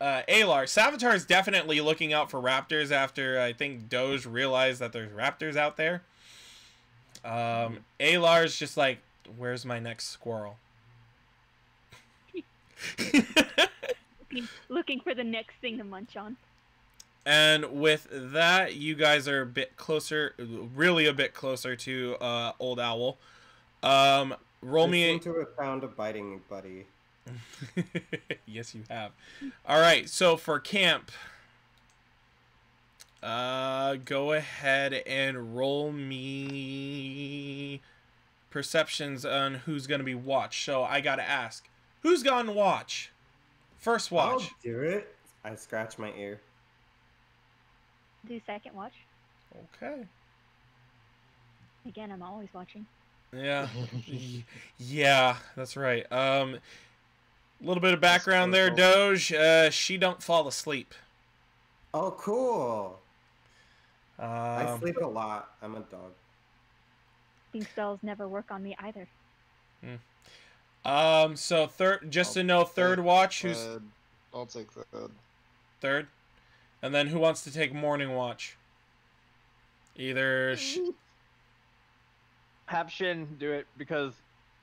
Alar. Savitar is definitely looking out for raptors after I think Doge realized that there's raptors out there. Alar's just like, where's my next squirrel?
Looking for the next thing to munch on.
And with that, you guys are a bit closer, really a bit closer to Old Owl. Roll me.
I seem to have found a biting buddy.
Yes, you have. All right, so for camp, go ahead and roll me perceptions on who's going to be watch. So I got to ask, who's gone watch? First watch.
I'll do it. I scratch my ear.
Do second watch.
Okay.
Again, I'm always watching.
Yeah. Yeah, that's right. Little bit of background there, Doge. She don't fall asleep.
Oh, cool. I
Um,
sleep a lot. I'm a dog.
These spells never work on me either.
so just to know, third watch, who's
I'll take third.
third? And then who wants to take morning watch? Either
Have Shin do it because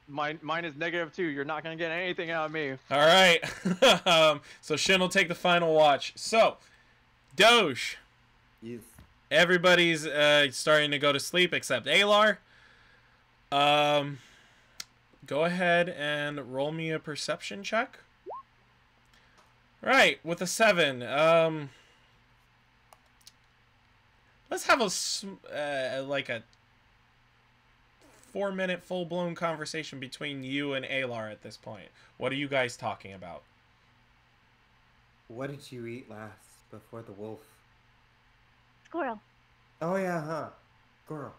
mine is -2. You're not gonna get anything out of me.
All right. So Shin will take the final watch. So, Doge.
Yes.
Everybody's starting to go to sleep except Alar. Go ahead and roll me a perception check. Right, with a 7. Let's have like a 4-minute full-blown conversation between you and Alar at this point. What are you guys talking about?
What did you eat last before the wolf?
Squirrel.
Oh yeah, huh? Squirrel.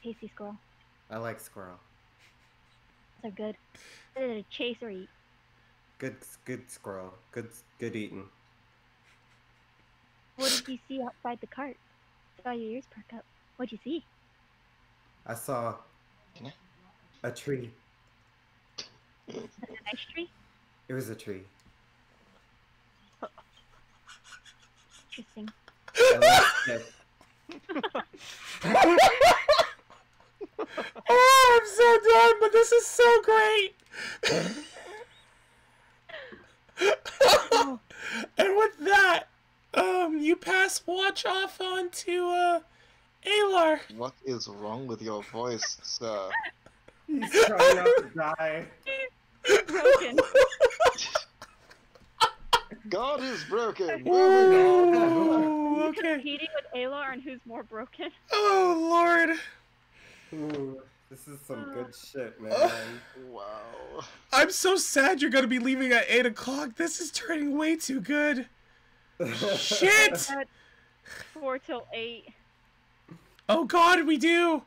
Tasty squirrel.
I like squirrel.
Those are good. Whether to chase or eat.
Good squirrel. Good eating.
What did you see outside the cart? Saw your ears perk up. What'd you see?
I saw a tree.
Was it a nice tree?
It was a tree.
Interesting.
I liked it.
Oh, I'm so done, but this is so great. And with that, you pass watch off on to Alar.
What is wrong with your voice, sir?
He's trying not to die.
Broken.
God is broken.
Ooh,
Are you
okay.
competing with Alar on who's more broken?
Oh, Lord.
Ooh, this is some good shit, man.
Wow.
I'm so sad you're going to be leaving at 8 o'clock. This is turning way too good. Shit.
4 till 8.
Oh, God, we do.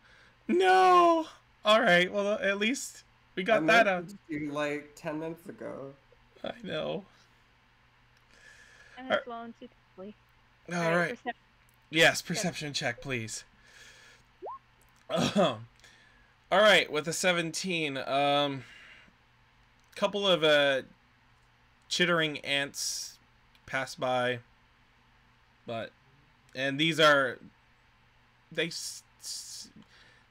No. All right. Well, at least we got that out.
You like 10 minutes ago.
I know.
And it's flown too quickly.
All right.
Perception.
Yes, perception check, please. All right, with a 17, couple of chittering ants pass by, and these are they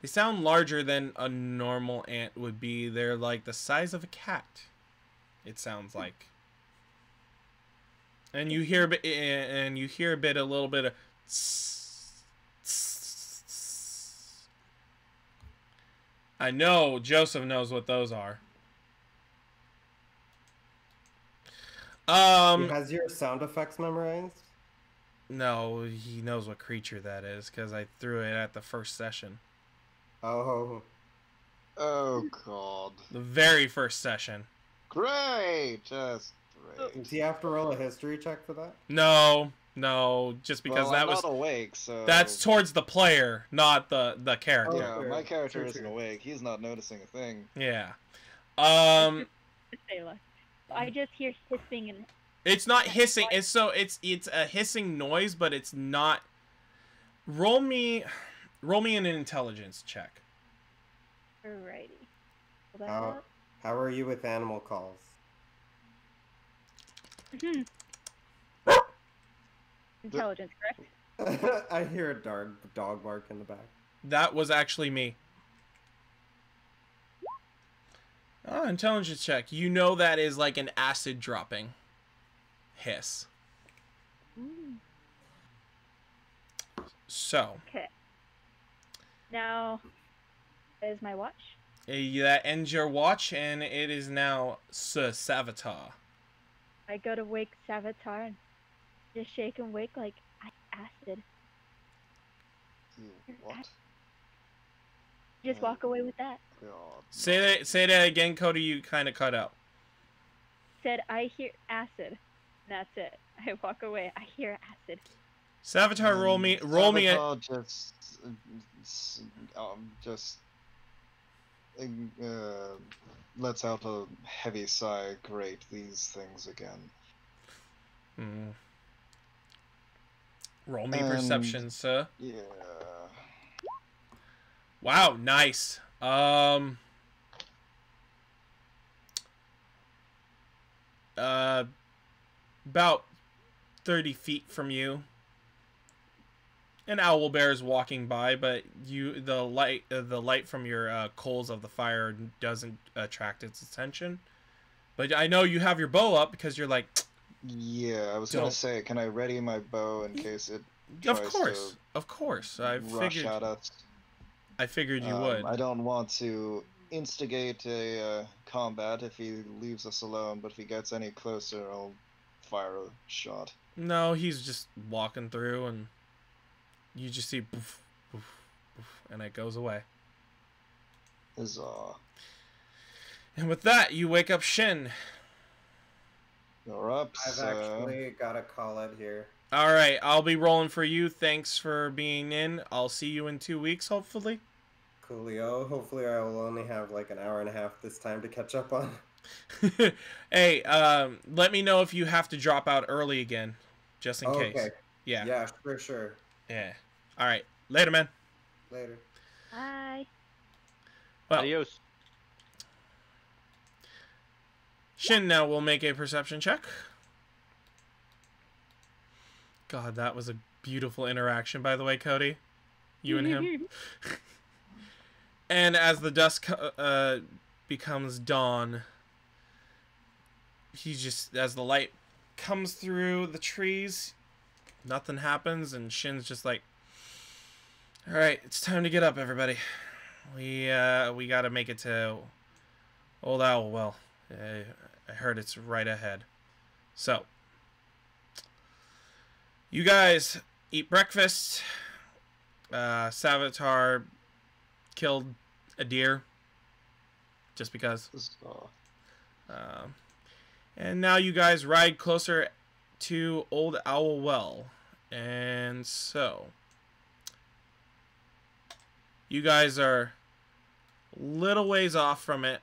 sound larger than a normal ant would be. They're like the size of a cat. It sounds like, and you hear a bit, a little bit of. I know Joseph knows what those are.
He has your sound effects memorized?
No, he knows what creature that is because I threw it at the first session.
Oh.
Oh god.
The very first session.
Great! Just great.
Do you have to roll a history check for that?
No, just because
Well,
that
I'm
was
not awake, so
that's towards the player, not the character.
yeah.
Sure,
My character
sure,
isn't
sure.
awake. He's not noticing a thing.
Yeah.
Sayla. I just hear hissing and
It's not hissing. It's a hissing noise, but it's not. Roll me an intelligence check.
alrighty. Pull that
How,
up.
how are you with animal calls?
Intelligence, correct?
I hear a dog bark in the back.
That was actually me. Oh, intelligence check. You know that is like an acid dropping hiss.
Ooh.
So,
Okay. Now, is my watch?
that ends your watch, and it is now Sir Savitar.
I go to wake Savitar and just shake and wake like acid.
You what?
Just walk away with that.
God.
Say that again, Cody. You kind of cut out.
Said I hear acid. That's it. I walk away. I hear acid.
Savitar, roll me a.
Savitar just lets out a heavy sigh. Great, these things again.
Roll me perception, sir.
Yeah.
Wow, nice. About 30 feet from you, an owlbear is walking by, but the light from your coals of the fire doesn't attract its attention. But I know you have your bow up because you're like.
Yeah, I was gonna say, can I ready my bow in case it tries
Of course.
to rush at us?
I figured you would.
I don't want to instigate a combat if he leaves us alone, but if he gets any closer, I'll fire a shot.
No, he's just walking through, and you just see poof, poof, poof, and it goes away.
Huzzah.
And with that, you wake up Shin.
You're up,
I've actually got to call it here.
All right, I'll be rolling for you. Thanks for being in. I'll see you in 2 weeks, hopefully.
Coolio. Hopefully I will only have like an hour and a half this time to catch up on.
Hey, let me know if you have to drop out early again, just in case.
Okay.
Yeah.
Yeah, for sure.
Yeah. All right. Later, man.
Later.
Bye.
Well,
Adios.
Shin now will make a perception check. God, that was a beautiful interaction, by the way, Cody. You and him. And as the dusk becomes dawn, as the light comes through the trees, nothing happens, and Shin's just like, all right, it's time to get up, everybody. We gotta make it to Old Owl Well. I heard it's right ahead. So, you guys eat breakfast. Savitar killed a deer just because.
Huzzah.
And now you guys ride closer to Old Owl Well. And so, you guys are a little ways off from it.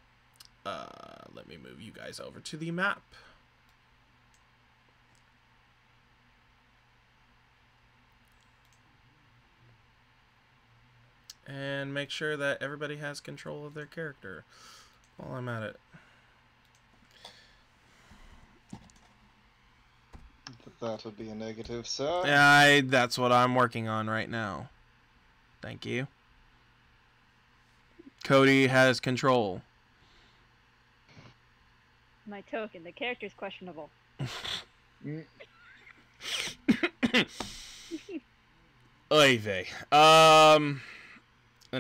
Let me move you guys over to the map. and make sure that everybody has control of their character while I'm at it.
That would be a negative, sir.
That's what I'm working on right now. Thank you. Cody has control.
My token, the character's questionable.
Oy vey. And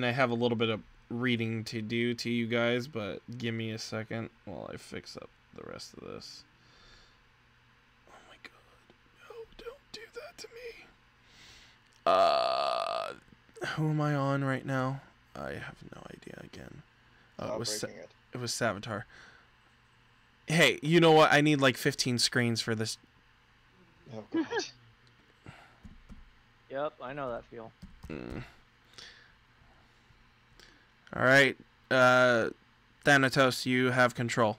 I have a little bit of reading to do to you guys, but give me a second while I fix up the rest of this. Oh my god. No, don't do that to me. Who am I on right now? I have no idea again. It was Savitar. Hey, you know what? I need like 15 screens for this.
Oh god.
Yep, I know that feel.
All right, Thanatos, you have control.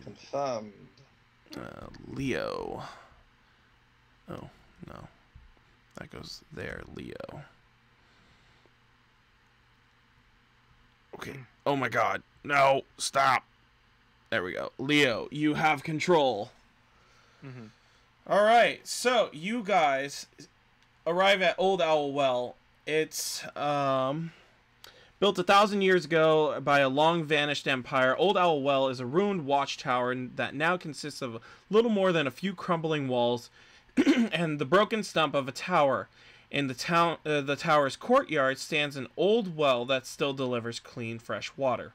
Confirmed.
Leo. Oh no, that goes there, Leo. Okay. Oh my god. No, stop. There we go. Leo, you have control.
Mm-hmm.
All right. So, you guys arrive at Old Owl Well. It's built 1,000 years ago by a long-vanished empire. Old Owl Well is a ruined watchtower that now consists of little more than a few crumbling walls and the broken stump of a tower. In the tower's courtyard stands an old well that still delivers clean, fresh water.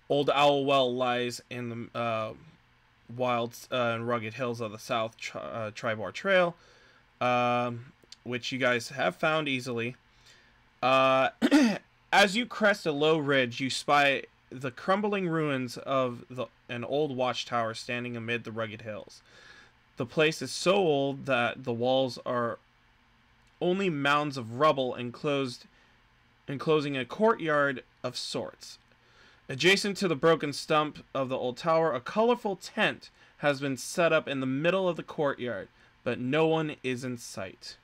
Old Owl Well lies in the wild and rugged hills of the South Tribor Trail, which you guys have found easily. As you crest a low ridge, you spy the crumbling ruins of an old watchtower standing amid the rugged hills. The place is so old that the walls are only mounds of rubble enclosing a courtyard of sorts. Adjacent to the broken stump of the old tower, a colorful tent has been set up in the middle of the courtyard, but no one is in sight.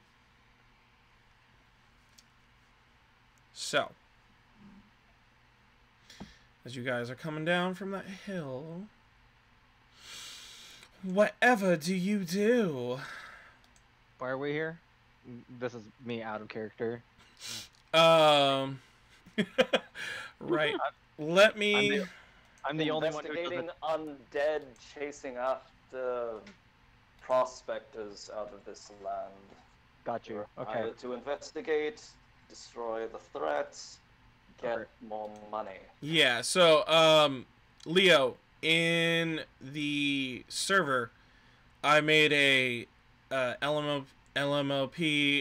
So, as you guys are coming down from that hill, whatever do you do?
Why are we here? This is me out of character.
Right. Let me.
I'm the only one who
investigating
doesn't.
undead chasing after prospectors out of this land.
Got you. Okay.
Either to investigate, destroy the threats, get more money.
Yeah. So, Leo, in the server, I made a LMOP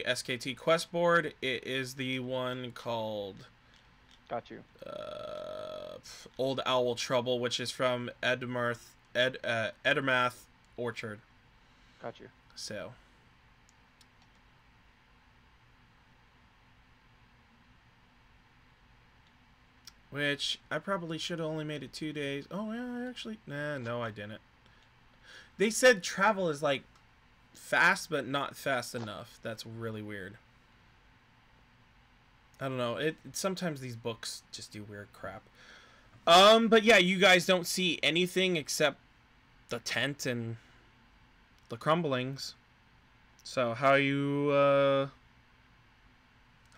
SKT quest board. It is the one called
Got you.
Old Owl Trouble, which is from Edermath Orchard.
Got you.
So, which I probably should have only made it 2 days. Oh yeah, actually, no, I didn't. They said travel is like fast, but not fast enough. That's really weird. I don't know. Sometimes these books just do weird crap. But yeah, you guys don't see anything except the tent and the crumblings. So how you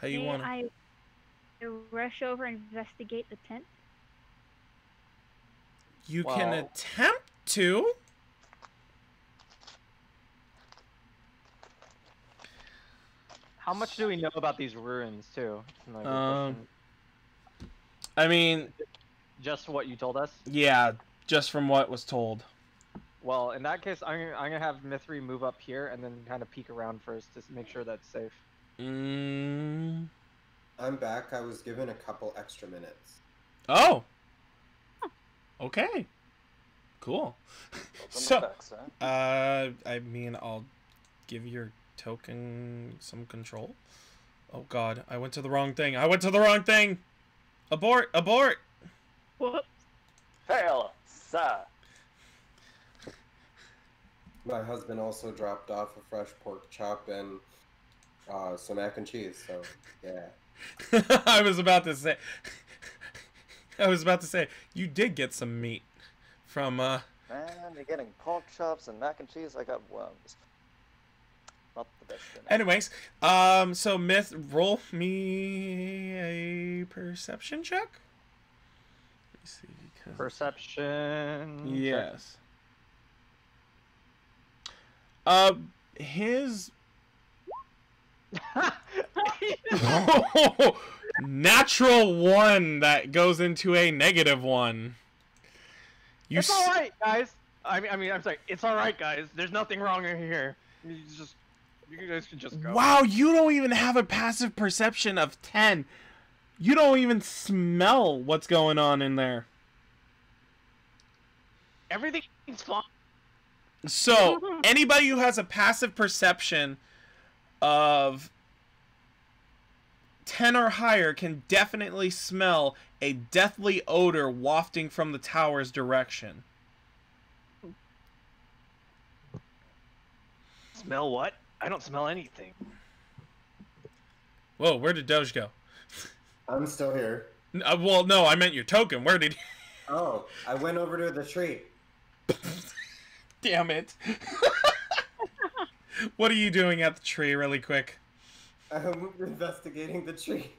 want to?
I rush over and investigate the tent.
You can attempt to.
How much do we know about these ruins, too? Like,
I mean,
just what you told us?
Yeah, just from what was told.
Well, in that case, I'm gonna have Mithri move up here and then kind of peek around first to make sure that's safe.
I'm back. I was given a couple extra minutes.
Oh. Okay. Cool. So, I mean, I'll give your token some control. Oh god, I went to the wrong thing. Abort! Abort!
Whoops.
Fail, sir.
My husband also dropped off a fresh pork chop and So mac and cheese. So yeah.
I was about to say. You did get some meat from.
Man, you're getting pork chops and mac and cheese. I got worms. Not the best.
Anyways, so Myth, roll me a perception check. Let me see.
Perception.
Yes. His natural 1 that goes into a -1.
It's all right, guys. I mean, I'm sorry. It's all right, guys. There's nothing wrong in here. You guys can just go.
Wow, you don't even have a passive perception of 10. You don't even smell what's going on in there.
Everything's fine.
So, anybody who has a passive perception of 10 or higher can definitely smell a deathly odor wafting from the tower's direction.
Smell what? I don't smell anything.
Whoa, where did Doge go?
I'm still here.
Well, no, I meant your token. Where did he...
Oh, I went over to the tree.
Damn it. What are you doing at the tree really quick?
I'm investigating the tree.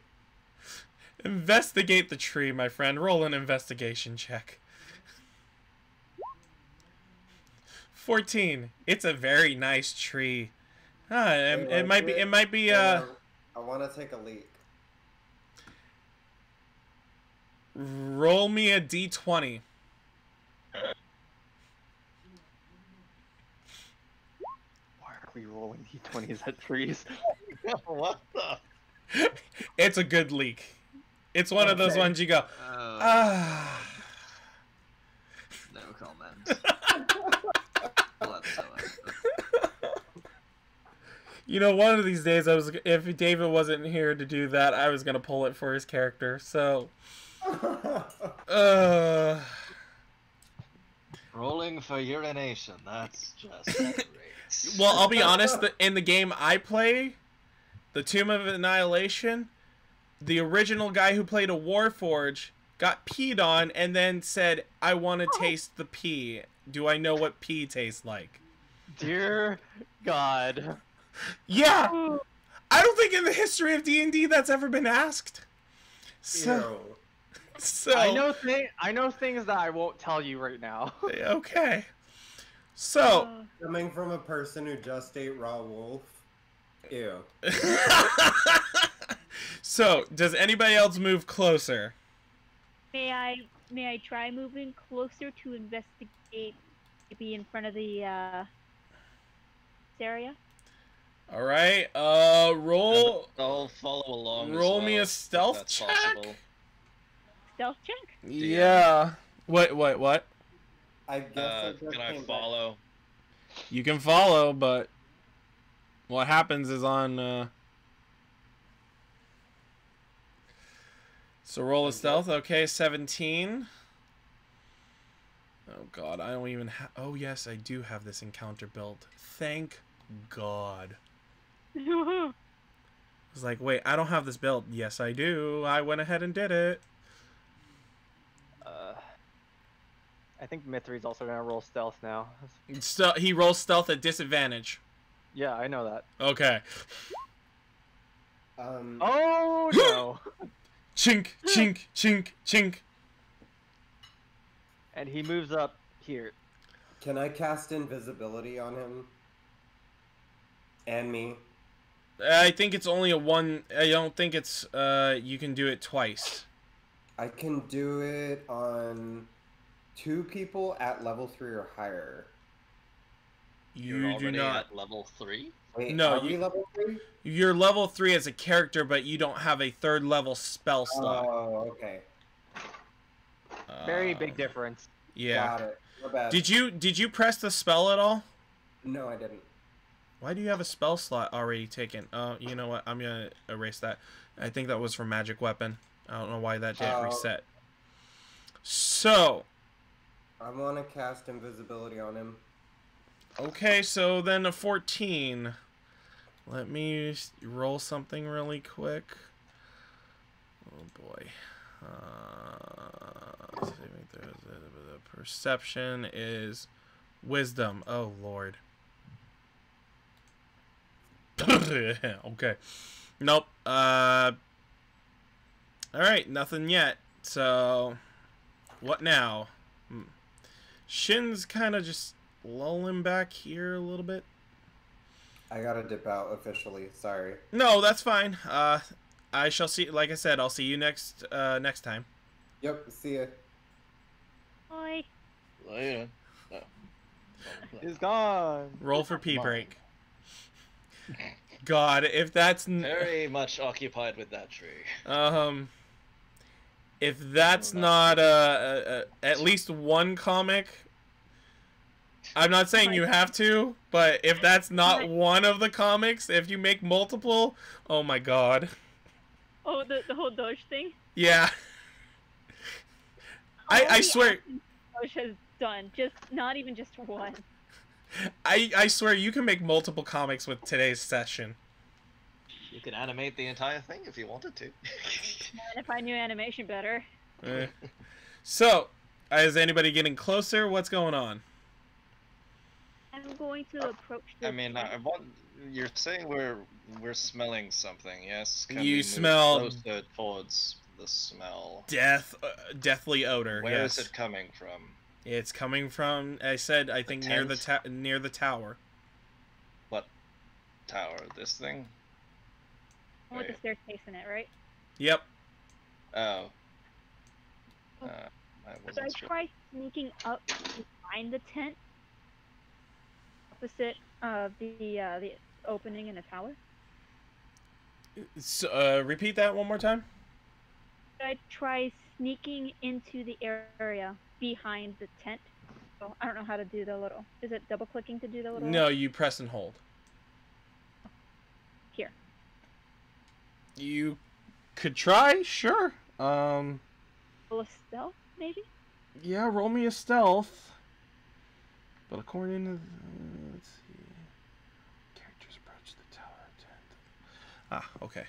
Investigate the tree, my friend. Roll an investigation check. 14. It's a very nice tree. It might be
I want to take a leak.
Roll me a d20.
Why are we rolling d20s at trees?
What the?
It's a good leak. It's one of those ones you go, ah.
No comment. Whatsoever.
You know, one of these days, if David wasn't here to do that, I was gonna pull it for his character. So,
Rolling for urination. That's just great.
well, I'll be honest. In the game I play, the Tomb of Annihilation, the original guy who played a Warforged got peed on and then said, "I want to taste the pee. Do I know what pee tastes like?"
Dear God.
Yeah, I don't think in the history of D&D that's ever been asked. So
I know things that I won't tell you right now.
Okay. So
coming from a person who just ate raw wolf. Ew.
So, does anybody else move closer?
May I try moving closer to investigate, maybe in front of the area?
All right. Roll.
I'll follow along.
Roll
as
me
well,
a stealth
if that's
check.
possible.
Stealth check?
Yeah. What?
I guess
Can I follow?
You can follow, but what happens is on. So roll a stealth. Okay, 17. Oh God, I don't even have. Oh yes, I do have this encounter built. Thank God. I was like, wait, I don't have this built. Yes, I do. I went ahead and did it.
I think Mithri's also gonna roll stealth now.
He rolls stealth at disadvantage.
Yeah, I know that.
Okay.
Oh no!
Chink, chink, chink, chink.
And he moves up here.
Can I cast invisibility on him? And me?
I think it's only a one. I don't think it's. You can do it twice.
I can do it on 2 people at level 3 or higher.
You're
do
already
not.
at level 3?
Wait,
No,
are we level 3?
You're level 3 as a character, but you don't have a 3rd level spell slot.
Oh, okay.
Very big difference.
Yeah.
Got it. My bad.
Did you press the spell at all?
No, I didn't.
Why do you have a spell slot already taken? Oh, you know what? I'm gonna erase that. I think that was for magic weapon. I don't know why that didn't reset. So.
I want to cast invisibility on him.
Okay, so then a 14. Let me roll something really quick. Oh boy. Saving throws. The perception is wisdom. Oh lord. Okay. Nope. All right. Nothing yet. So, what now? Shin's kind of just lulling back here a little bit.
I gotta dip out officially. Sorry.
No, that's fine. I shall see. Like I said, I'll see you next time.
Yep. See ya.
Bye.
Later. Oh.
He's gone.
Roll for pee break. God, if that's
Very much occupied with that tree.
if that's not at least one comic, I'm not saying you have to, but if that's not one of the comics, if you make multiple, oh my god.
Oh, the whole Doge thing?
Yeah. I swear.
Doge has done, just not even just one.
I swear you can make multiple comics with today's session.
You could animate the entire thing if you wanted to.
And if I knew animation better.
So, is anybody getting closer? What's going on?
I'm going to approach the...
I mean, you're saying we're smelling something, yes? Can
You
we
smell-
move closer towards the smell.
Deathly odor.
Where
yes.
is it coming from?
It's coming from, I think near the tower.
What tower? This thing?
With the staircase in it, right?
Yep.
Oh. I
Should
wasn't
I
sure.
try sneaking up behind the tent? Opposite of the opening in the tower?
So, repeat that one more time.
Should I try sneaking into the area behind the tent? Oh, I don't know how to do the little... Is it double-clicking to do the little...
No, you press and hold.
Here.
You could try, sure.
Roll a stealth, maybe?
Yeah, roll me a stealth. But according to... let's see. Characters approach the tower. Ah, okay.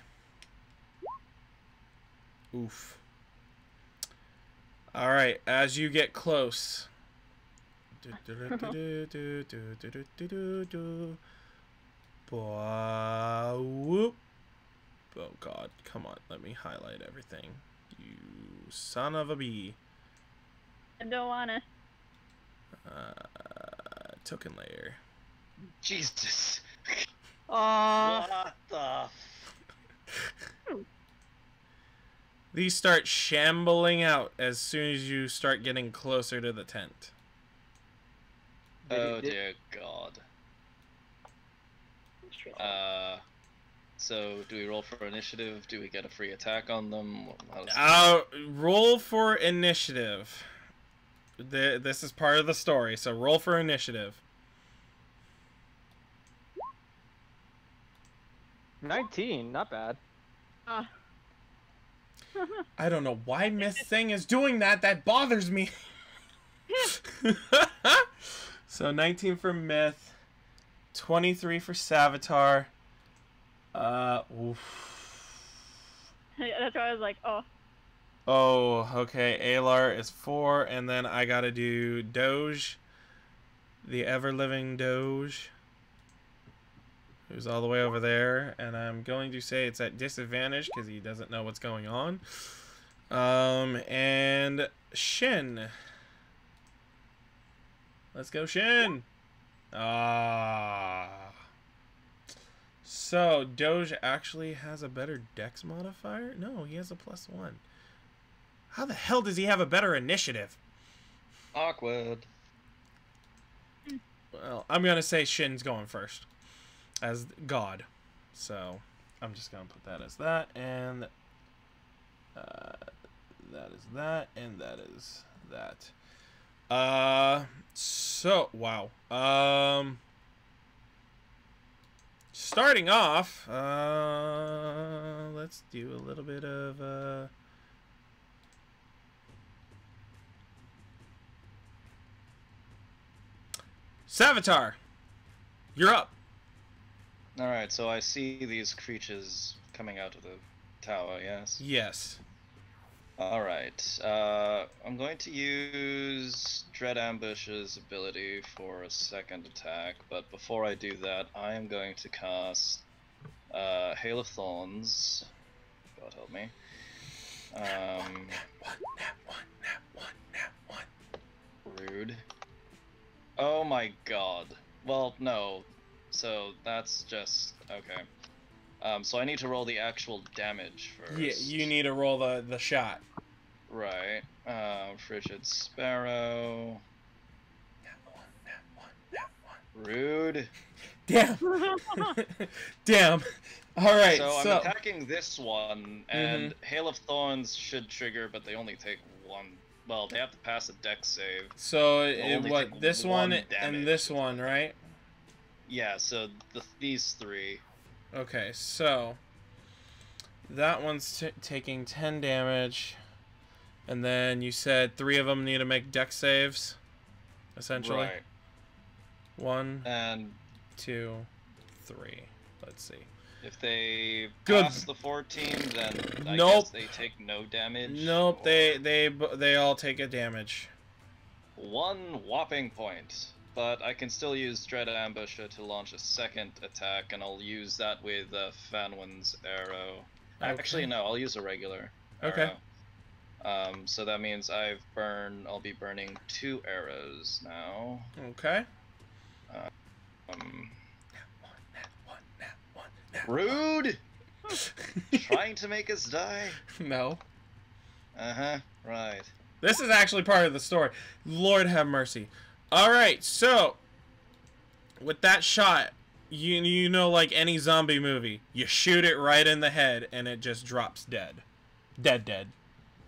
Oof. Alright, as you get close... Whoop. Oh god, come on, let me highlight everything. You son of a bee.
I don't wanna.
Token layer.
Jesus.
Aww.
What the?
These start shambling out as soon as you start getting closer to the tent.
Oh dear God. So do we roll for initiative? Do we get a free attack on them?
Roll for initiative. This is part of the story, so roll for initiative.
19, not bad.
I don't know why Miss Thing is doing that. That bothers me. So 19 for Myth, 23 for Savitar. Oof.
That's why I was like, oh.
Oh, okay. Alar is 4, and then I gotta do Doge, the ever-living Doge, who's all the way over there, and I'm going to say it's at disadvantage because he doesn't know what's going on. And Shin. Let's go, Shin! So, Doge actually has a better dex modifier? No, he has a +1. How the hell does he have a better initiative?
Awkward.
Well, I'm going to say Shin's going first. As God. So, I'm just going to put that as that, and that is that, and that is that. So, wow. Starting off, let's do a little bit of, Savitar, you're up.
Alright, so I see these creatures coming out of the tower, yes?
Yes.
Alright, I'm going to use Dread Ambush's ability for a second attack, but before I do that, I am going to cast Hail of Thorns. God help me.
Nat one.
Rude. Oh my god. Well, no. So that's just okay. So I need to roll the actual damage first.
Yeah, you need to roll the shot.
Right. Frigid Sparrow.
Nat one.
Rude.
Damn. Damn. All right.
So
So
I'm attacking this one, and Hail of Thorns should trigger, but they only take one. Well, they have to pass a dex save.
So
only
what?
take
This
one
one
damage.
and this one, right?
Yeah. So these three.
Okay. So that one's taking 10 damage, and then you said 3 of them need to make dex saves, essentially.
Right.
1,
And
2, 3. Let's see.
if they
Good.
pass the 14, then I
Nope.
guess they take no damage.
Nope.
or
They all take a damage.
1 whopping point. But I can still use Dread Ambusher to launch a second attack, and I'll use that with Fanwin's arrow.
Okay.
Actually, no, I'll use a regular
Okay.
arrow. So that means I'll be burning 2 arrows now.
Okay.
Rude! Trying to make us die?
No.
Uh-huh, right.
This is actually part of the story. Lord have mercy. Alright, so with that shot, you know, like any zombie movie, you shoot it right in the head and it just drops dead. Dead.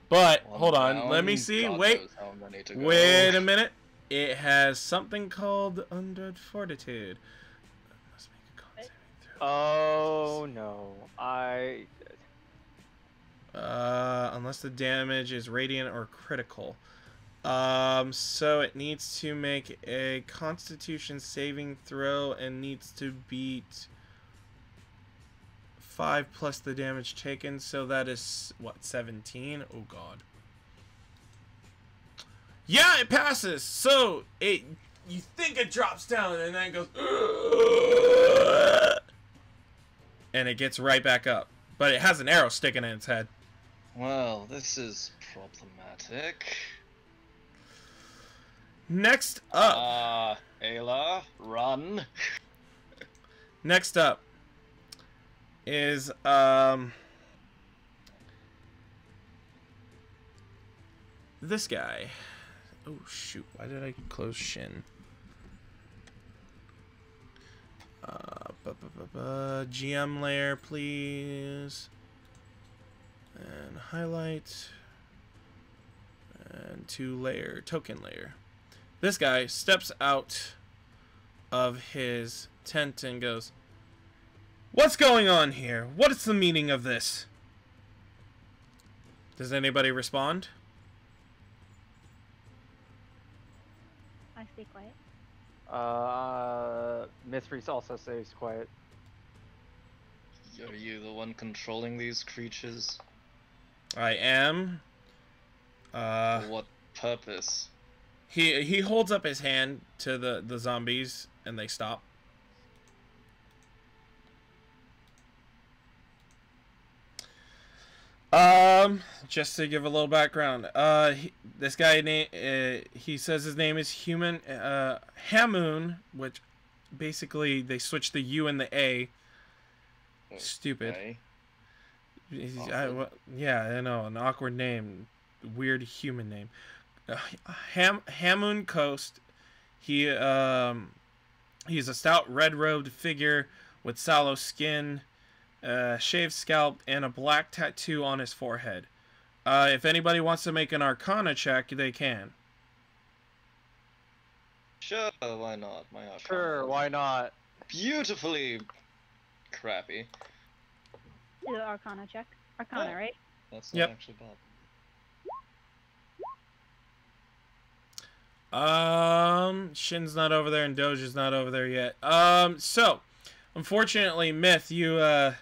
But
One
hold on,
down,
let me see.
God
Wait.
knows how many to go.
Wait a minute. It has something called Undead Fortitude. Must make a con saving throw.
Oh no,
Unless the damage is radiant or critical. So it needs to make a Constitution saving throw and needs to beat 5 plus the damage taken. So that is what, 17? Oh god. Yeah, it passes. So you think it drops down and then it goes, and it gets right back up, but it has an arrow sticking in its head.
Well, this is problematic.
Next up.
Ayla, run.
Next up is this guy. Oh shoot! Why did I close Shin? GM layer, please, and highlight, and token layer. This guy steps out of his tent and goes, "What's going on here? What is the meaning of this?" Does anybody respond?
I stay quiet.
Mysteries also stays quiet.
Are you the one controlling these creatures?
I am.
For what purpose?
He holds up his hand to the zombies and they stop. Just to give a little background, this guy he says his name is Hamoon, which basically they switched the U and the A. Stupid.
Okay.
Yeah, I know, an awkward name, weird human name. Hamoon Coast. He's a stout red-robed figure with sallow skin, shaved scalp, and a black tattoo on his forehead. If anybody wants to make an Arcana check, they can.
Sure, why not? My Arcana.
Sure, why not?
Beautifully crappy.
Do the Arcana check. Arcana,
Oh.
right?
That's not
Yep.
actually bad.
Shin's not over there and Doge is not over there yet. So Unfortunately, Myth, you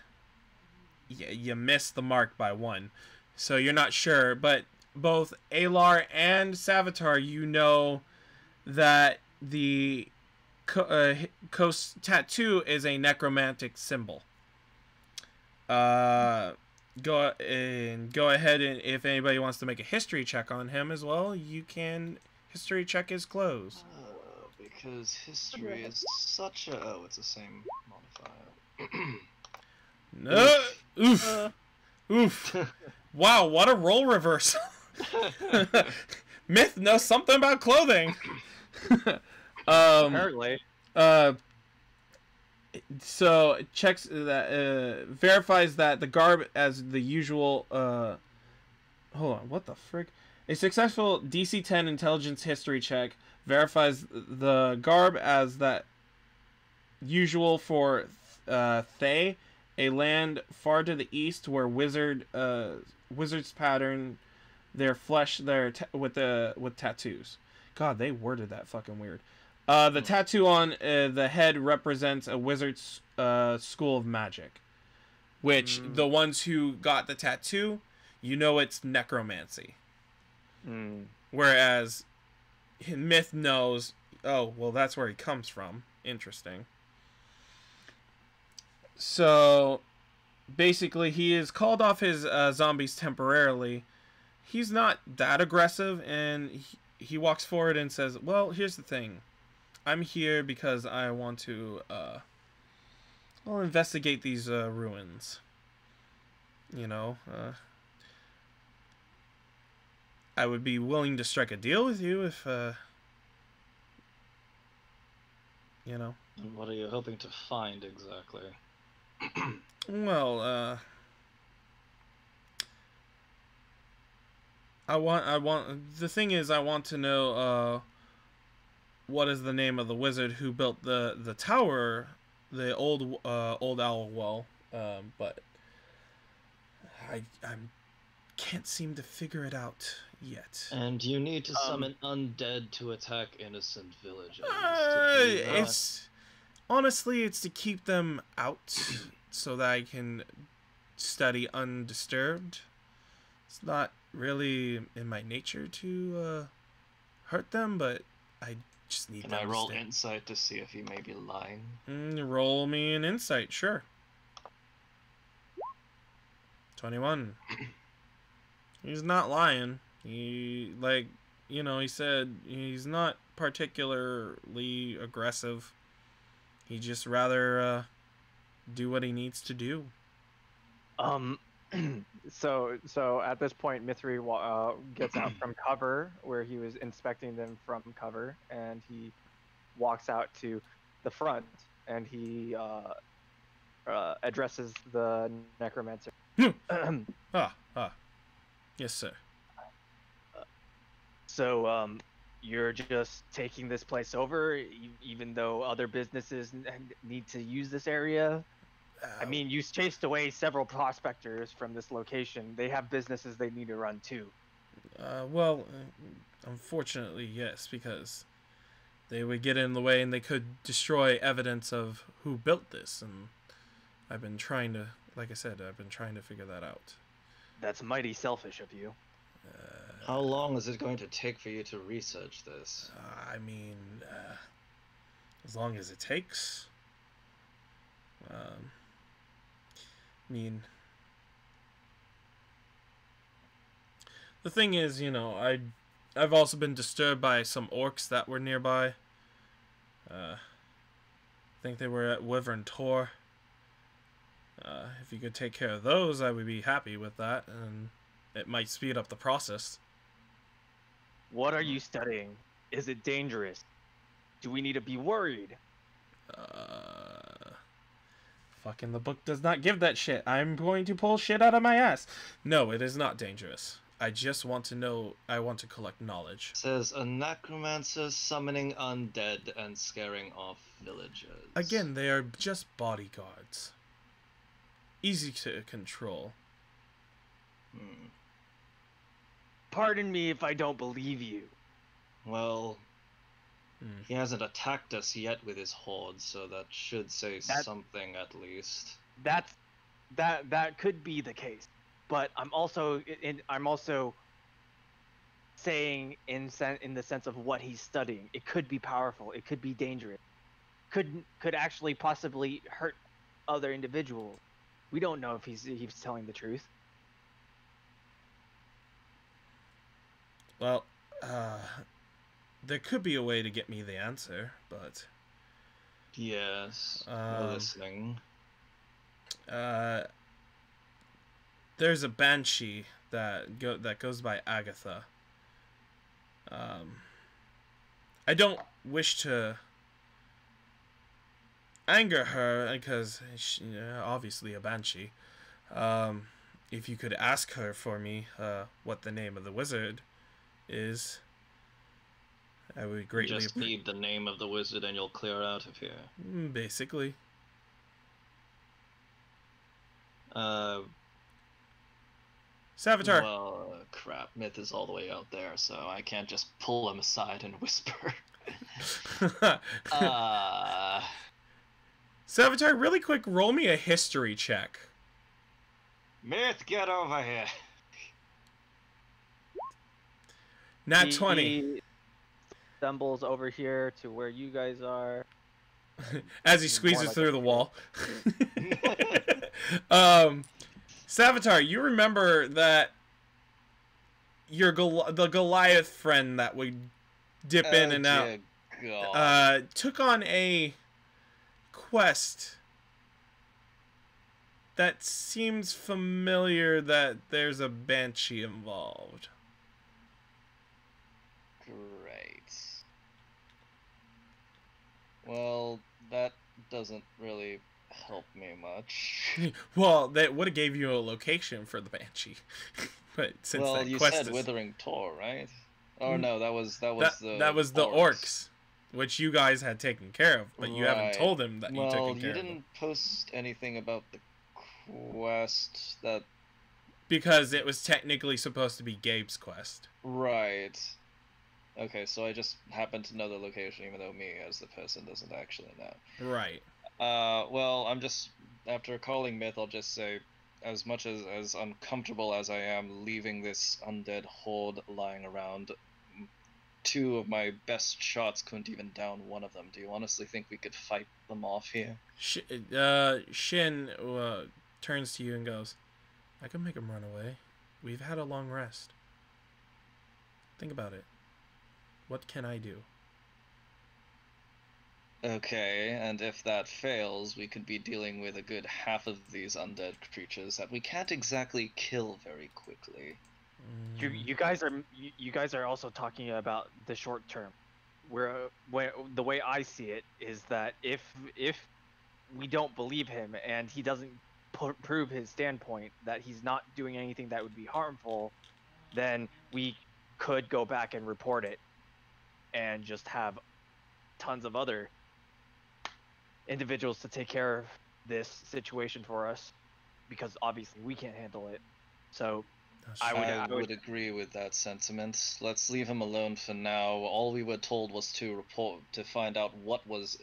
missed the mark by 1, so you're not sure. But both Alar and Savitar, you know that the Coast tattoo is a necromantic symbol. Go ahead, and if anybody wants to make a history check on him as well, you can history check his clothes.
Because history is such a... Oh, it's the same modifier.
No. Oof. Oof. Wow, what a role reversal. Myth knows something about clothing.
Apparently.
So it checks that verifies that the garb as the usual hold on, what the frick? A successful DC 10 intelligence history check verifies the garb as that usual for Thay, a land far to the east where wizards pattern their flesh with tattoos. God, they worded that fucking weird. The tattoo on the head represents a wizard's school of magic, which the ones who got the tattoo, you know it's necromancy. Whereas Myth knows, oh, well, that's where he comes from. Interesting. So, basically, he is called off his zombies temporarily. He's not that aggressive, and he walks forward and says, well, here's the thing. I'm here because I want to, investigate these ruins. You know, I would be willing to strike a deal with you if, you know.
And what are you hoping to find exactly?
Well, the thing is, I want to know, what is the name of the wizard who built the tower, the old owl well, but I can't seem to figure it out yet.
And you need to summon undead to attack innocent villagers.
Honestly, it's to keep them out so that I can study undisturbed. It's not really in my nature to hurt them, but I just need.
Can I roll insight to see if he may be lying?
Roll me an insight, sure. 21. He's not lying. He, he said he's not particularly aggressive. He just rather do what he needs to do.
So at this point, Mithri gets out from cover where he was inspecting them from cover, and he walks out to the front, and he addresses the necromancer.
Yes, sir.
So you're just taking this place over, even though other businesses need to use this area? I mean, you chased away several prospectors from this location. They have businesses they need to run too.
Unfortunately, yes, because they would get in the way and they could destroy evidence of who built this. And I've been trying to, like I said, figure that out.
That's mighty selfish of you.
How long is it going to take for you to research this?
As long as it takes. The thing is, I've also been disturbed by some orcs that were nearby. I think they were at Wyvern Tor. If you could take care of those, I would be happy with that, and it might speed up the process.
What are you studying? Is it dangerous? Do we need to be worried?
Fucking the book does not give that shit. I'm going to pull shit out of my ass. No, it is not dangerous. I just want to know. I want to collect knowledge.
It says a necromancer summoning undead and scaring off villagers.
Again, they are just bodyguards. Easy to control.
Pardon me if I don't believe you.
Well,
He hasn't attacked us yet with his horde, so that should say something at least.
That could be the case, but I'm also saying in the sense of what he's studying. It could be powerful. It could be dangerous. Could actually possibly hurt other individuals. We don't know if he's telling the truth.
Well, there could be a way to get me the answer, but
yes, we're listening.
There's a banshee that goes by Agatha. I don't wish to anger her because she's obviously a banshee. If you could ask her for me what the name of the wizard is, I would greatly
Just need the name of the wizard and you'll clear out of here.
Basically. Savitar.
Well, crap. Myth is all the way out there, so I can't just pull him aside and whisper.
Savitar, really quick, roll me a history check.
Myth, get over here.
Nat 20.
He stumbles over here to where you guys are.
As he squeezes through the wall. Savitar, you remember that the Goliath friend that would dip in and out took on a quest that seems familiar, that there's a banshee involved.
Great. Well, that doesn't really help me much.
Well, that would have gave you a location for the banshee. But since that
you
quest
said
is...
Withering Tor, right? Oh no, that was the
orcs, which you guys had taken care of, but you haven't told him that you took care of them.
Well, you didn't post anything about the quest that...
Because it was technically supposed to be Gabe's quest.
Right. Okay, so I just happen to know the location, even though me, as the person, doesn't actually know.
Right.
Well, I'm just... After calling Myth, I'll just say, as much as uncomfortable as I am leaving this undead horde lying around, 2 of my best shots couldn't even down one of them. Do you honestly think we could fight them off here?
Shin turns to you and goes, I can make him run away. We've had a long rest. Think about it. What can I do?
Okay, and if that fails, we could be dealing with a good half of these undead creatures that we can't exactly kill very quickly.
You guys are also talking about the short term. Where the way I see it is that if we don't believe him and he doesn't prove his standpoint that he's not doing anything that would be harmful, then we could go back and report it and just have tons of other individuals to take care of this situation for us, because obviously we can't handle it. So I would
agree with that sentiment. Let's leave him alone for now. All we were told was to find out what was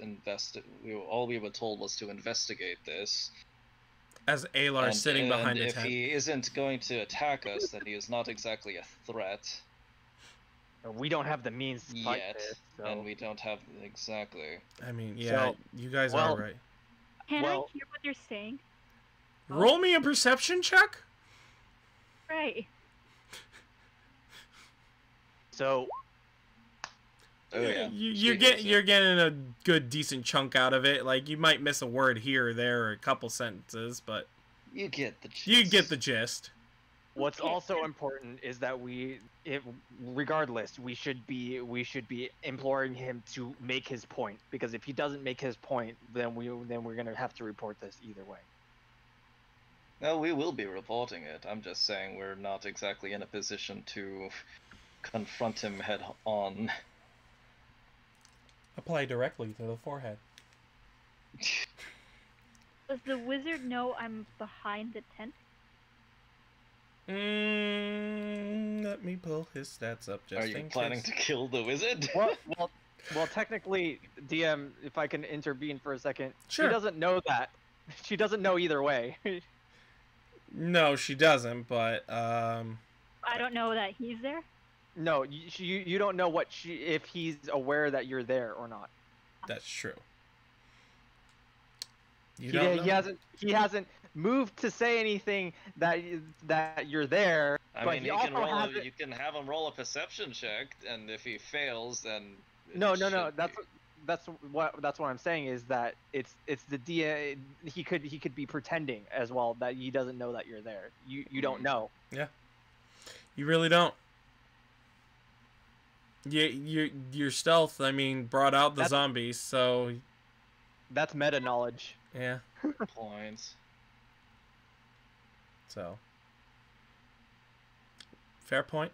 all we were told was to investigate this.
As Alar sitting behind a tent.
If he isn't going to attack us, then he is not exactly a threat.
We don't have the means to fight this, so.
And we don't have exactly.
I mean, yeah, you guys are right.
Can I hear what you're saying?
Roll me a perception check.
Right.
So.
Oh yeah.
You're getting a good decent chunk out of it. Like, you might miss a word here or there or a couple sentences, but
you get the gist.
You get the gist.
What's also important is that regardless, we should be imploring him to make his point, because if he doesn't make his point, then we're gonna have to report this either way.
No, we will be reporting it. I'm just saying we're not exactly in a position to confront him head on.
Apply directly to the forehead.
Does the wizard know I'm behind the tent?
Let me pull his stats up just in case.
Are you planning to kill the wizard?
Well, Well, technically, DM, if I can intervene for a second,
Sure.
she doesn't know that. She doesn't know either way.
No, she doesn't, but
I don't know that he's there.
No, you don't know if he's aware that you're there or not.
that's true. You
He,
don't
he
know?
hasn't moved to say anything that you're there.
I
but
mean,
he
you can
also
roll.
hasn't-
You can have him roll a perception check, and if he fails, then it
No.
should
That's what I'm saying is that it's the DA. He could be pretending as well that he doesn't know that you're there. You don't know.
Yeah. You really don't. Your stealth, I mean, brought out the zombies, so
That's meta knowledge.
yeah.
points.
So fair point.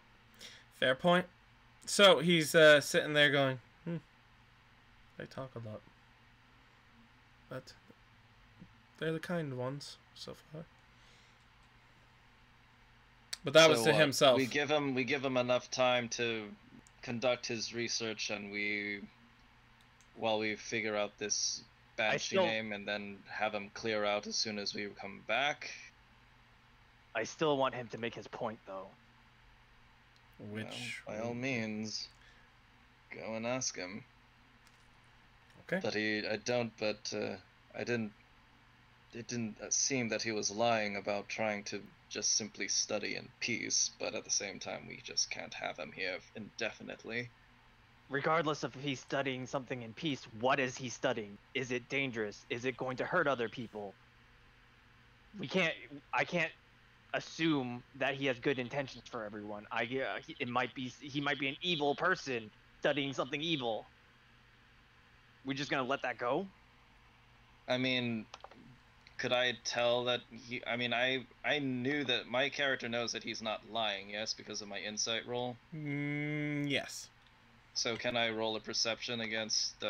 Fair point. So he's sitting there going, they talk a lot. But they're the kind ones so far. But that was to himself.
We give him enough time to conduct his research, and while we figure out this banshee name, and then have him clear out as soon as we come back.
I still want him to make his point, though.
Which,
by all means, go and ask him.
Okay.
But it didn't seem that he was lying about trying to just simply study in peace, but at the same time, we just can't have him here indefinitely.
Regardless of if he's studying something in peace, what is he studying? Is it dangerous? Is it going to hurt other people? I can't assume that he has good intentions for everyone. He might be an evil person studying something evil. We're just gonna let that go?
I mean, could I tell that I knew that my character knows that he's not lying, yes, because of my insight roll?
Yes.
So can I roll a perception against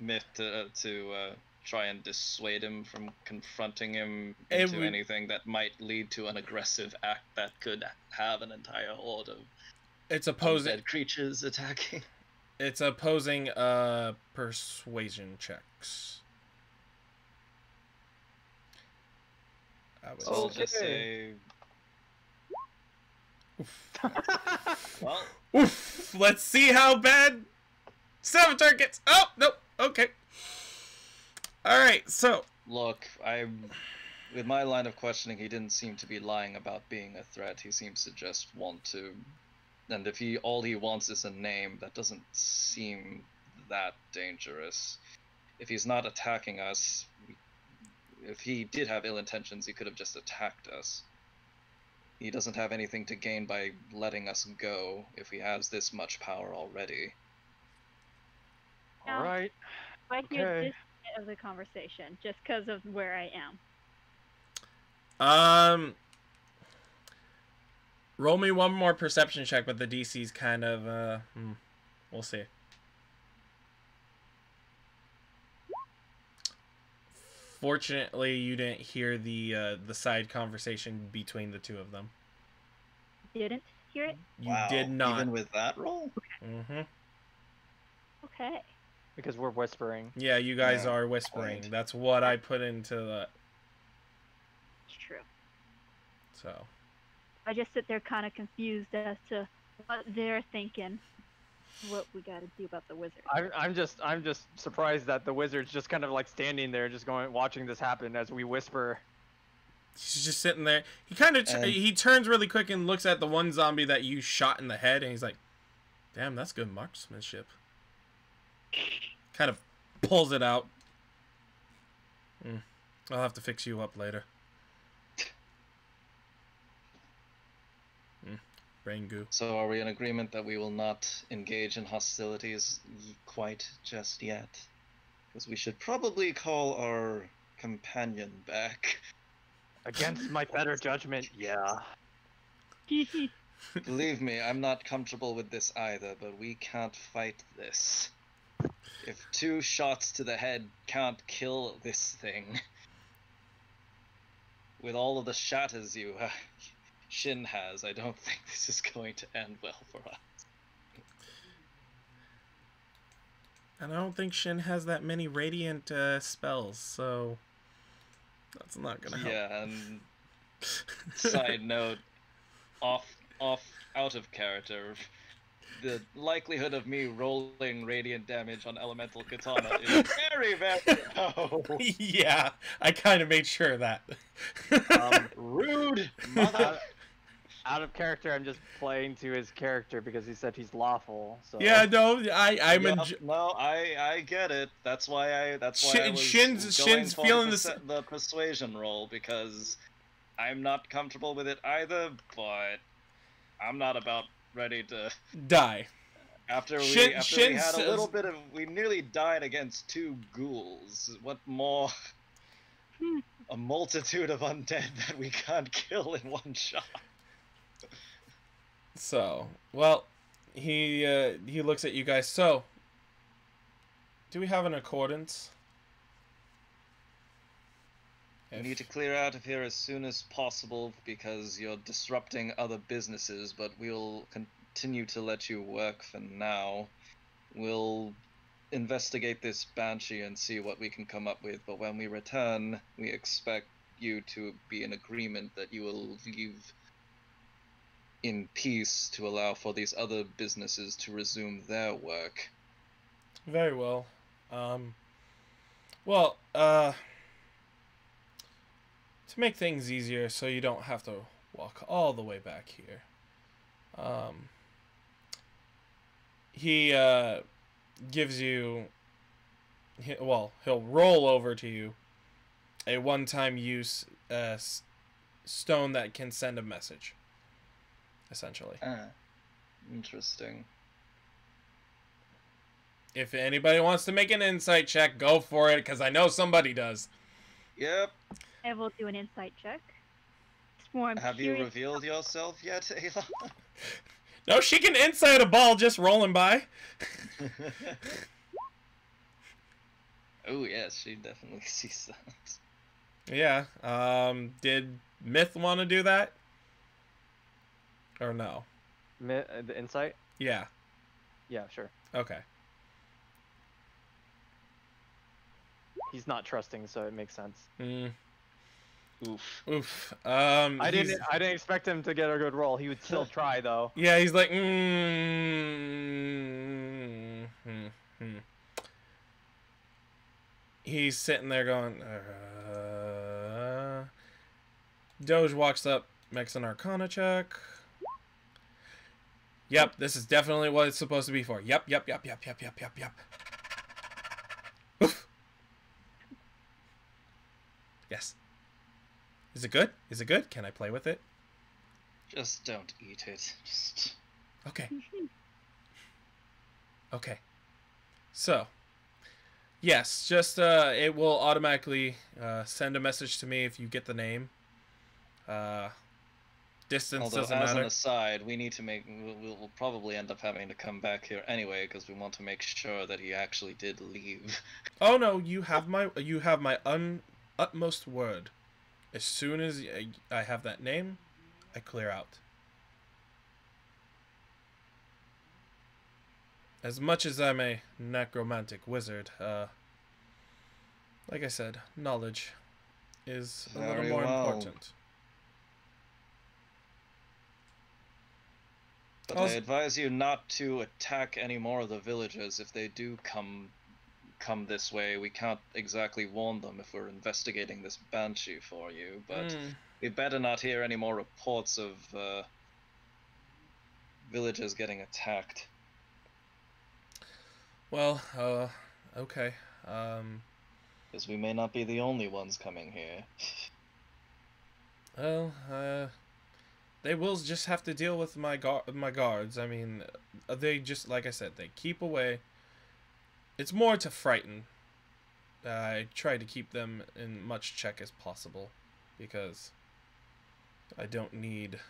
Myth to try and dissuade him from confronting him into anything that might lead to an aggressive act that could have an entire horde of undead creatures attacking?
It's opposing persuasion checks.
I'll just say. Well.
Oof! Let's see how bad Savitar gets. Oh nope. Okay. All right. So
look, with my line of questioning, he didn't seem to be lying about being a threat. He seems to just want to. And if all he wants is a name, that doesn't seem that dangerous. If he's not attacking us, if he did have ill intentions, he could have just attacked us. He doesn't have anything to gain by letting us go if he has this much power already.
All right.
I hear this bit of the conversation just because of where I am.
Roll me one more perception check, but the DC's kind of, we'll see. Fortunately, you didn't hear the side conversation between the two of them.
Didn't hear it?
You did not.
Even with that roll?
Mm-hmm.
Okay.
Because we're whispering.
Yeah, you guys are whispering.
Point.
That's what I put into the...
It's true.
So...
I just sit there kind of confused as to what they're thinking, what we got to do about the wizard.
I'm just surprised that the wizard's just kind of like standing there, just watching this happen as we whisper.
He's just sitting there. He kind of he turns really quick and looks at the one zombie that you shot in the head, and he's like, "Damn, that's good marksmanship." Kind of pulls it out. I'll have to fix you up later. Brain goo.
So are we in agreement that we will not engage in hostilities quite just yet? Because we should probably call our companion back.
Against my better judgment, yeah.
Believe me, I'm not comfortable with this either, but we can't fight this. If 2 shots to the head can't kill this thing, with all of the shatters Shin has, I don't think this is going to end well for us.
And I don't think Shin has that many radiant spells, so that's not gonna help.
Yeah, and side note, out of character, the likelihood of me rolling radiant damage on elemental katana is very, very low.
Yeah, I kind of made sure of that.
Rude mother.
Out of character, I'm just playing to his character because he said he's lawful. So
Yeah, no, I'm
Yep, no, I get it. That's why I was
Shin's
going for
feeling
the persuasion roll, because I'm not comfortable with it either, but I'm not about ready to
die.
After we
Shin
had
says...
a little bit of, we nearly died against 2 ghouls. What more? A multitude of undead that we can't kill in one shot.
So, well, he looks at you guys. So, do we have an accordance?
We need to clear out of here as soon as possible because you're disrupting other businesses, but we'll continue to let you work for now. We'll investigate this Banshee and see what we can come up with, but when we return, we expect you to be in agreement that you will leave in peace to allow for these other businesses to resume their work.
Very well. To make things easier so you don't have to walk all the way back here, he gives you, well, he'll roll over to you a one-time use stone that can send a message, essentially.
Interesting.
If anybody wants to make an insight check, go for it, because I know somebody does.
Yep.
I will do an insight check. It's more
Have you revealed yourself yet, Ayla?
No, she can insight a ball just rolling by.
Oh yes, she definitely sees that.
Yeah. Did Myth want to do that? Or no?
The insight?
Yeah.
Yeah, sure.
Okay.
He's not trusting, so it makes sense.
Oof.
Oof.
I didn't expect him to get a good roll. He would still try though.
Yeah, he's like, He's sitting there going, Doge walks up, makes an Arcana check. Yep, this is definitely what it's supposed to be for. Yep. Oof. Yes. Is it good? Is it good? Can I play with it?
Just don't eat it. Just...
Okay. Okay. So, yes, just it will automatically send a message to me if you get the name. Distance
Although,
doesn't
as
matter.
an aside, we need to make. We'll probably end up having to come back here anyway because we want to make sure that he actually did leave.
Oh no, you have my utmost word. As soon as I have that name, I clear out. As much as I'm a necromantic wizard, like I said, knowledge is a little
Very
more
well.
important.
But I advise you not to attack any more of the villagers if they do come this way. We can't exactly warn them if we're investigating this Banshee for you, but we better not hear any more reports of villagers getting attacked.
Well, okay.
Because we may not be the only ones coming here.
Well, they will just have to deal with my guards. I mean, they just, like I said, they keep away. It's more to frighten. I try to keep them in much check as possible, because I don't need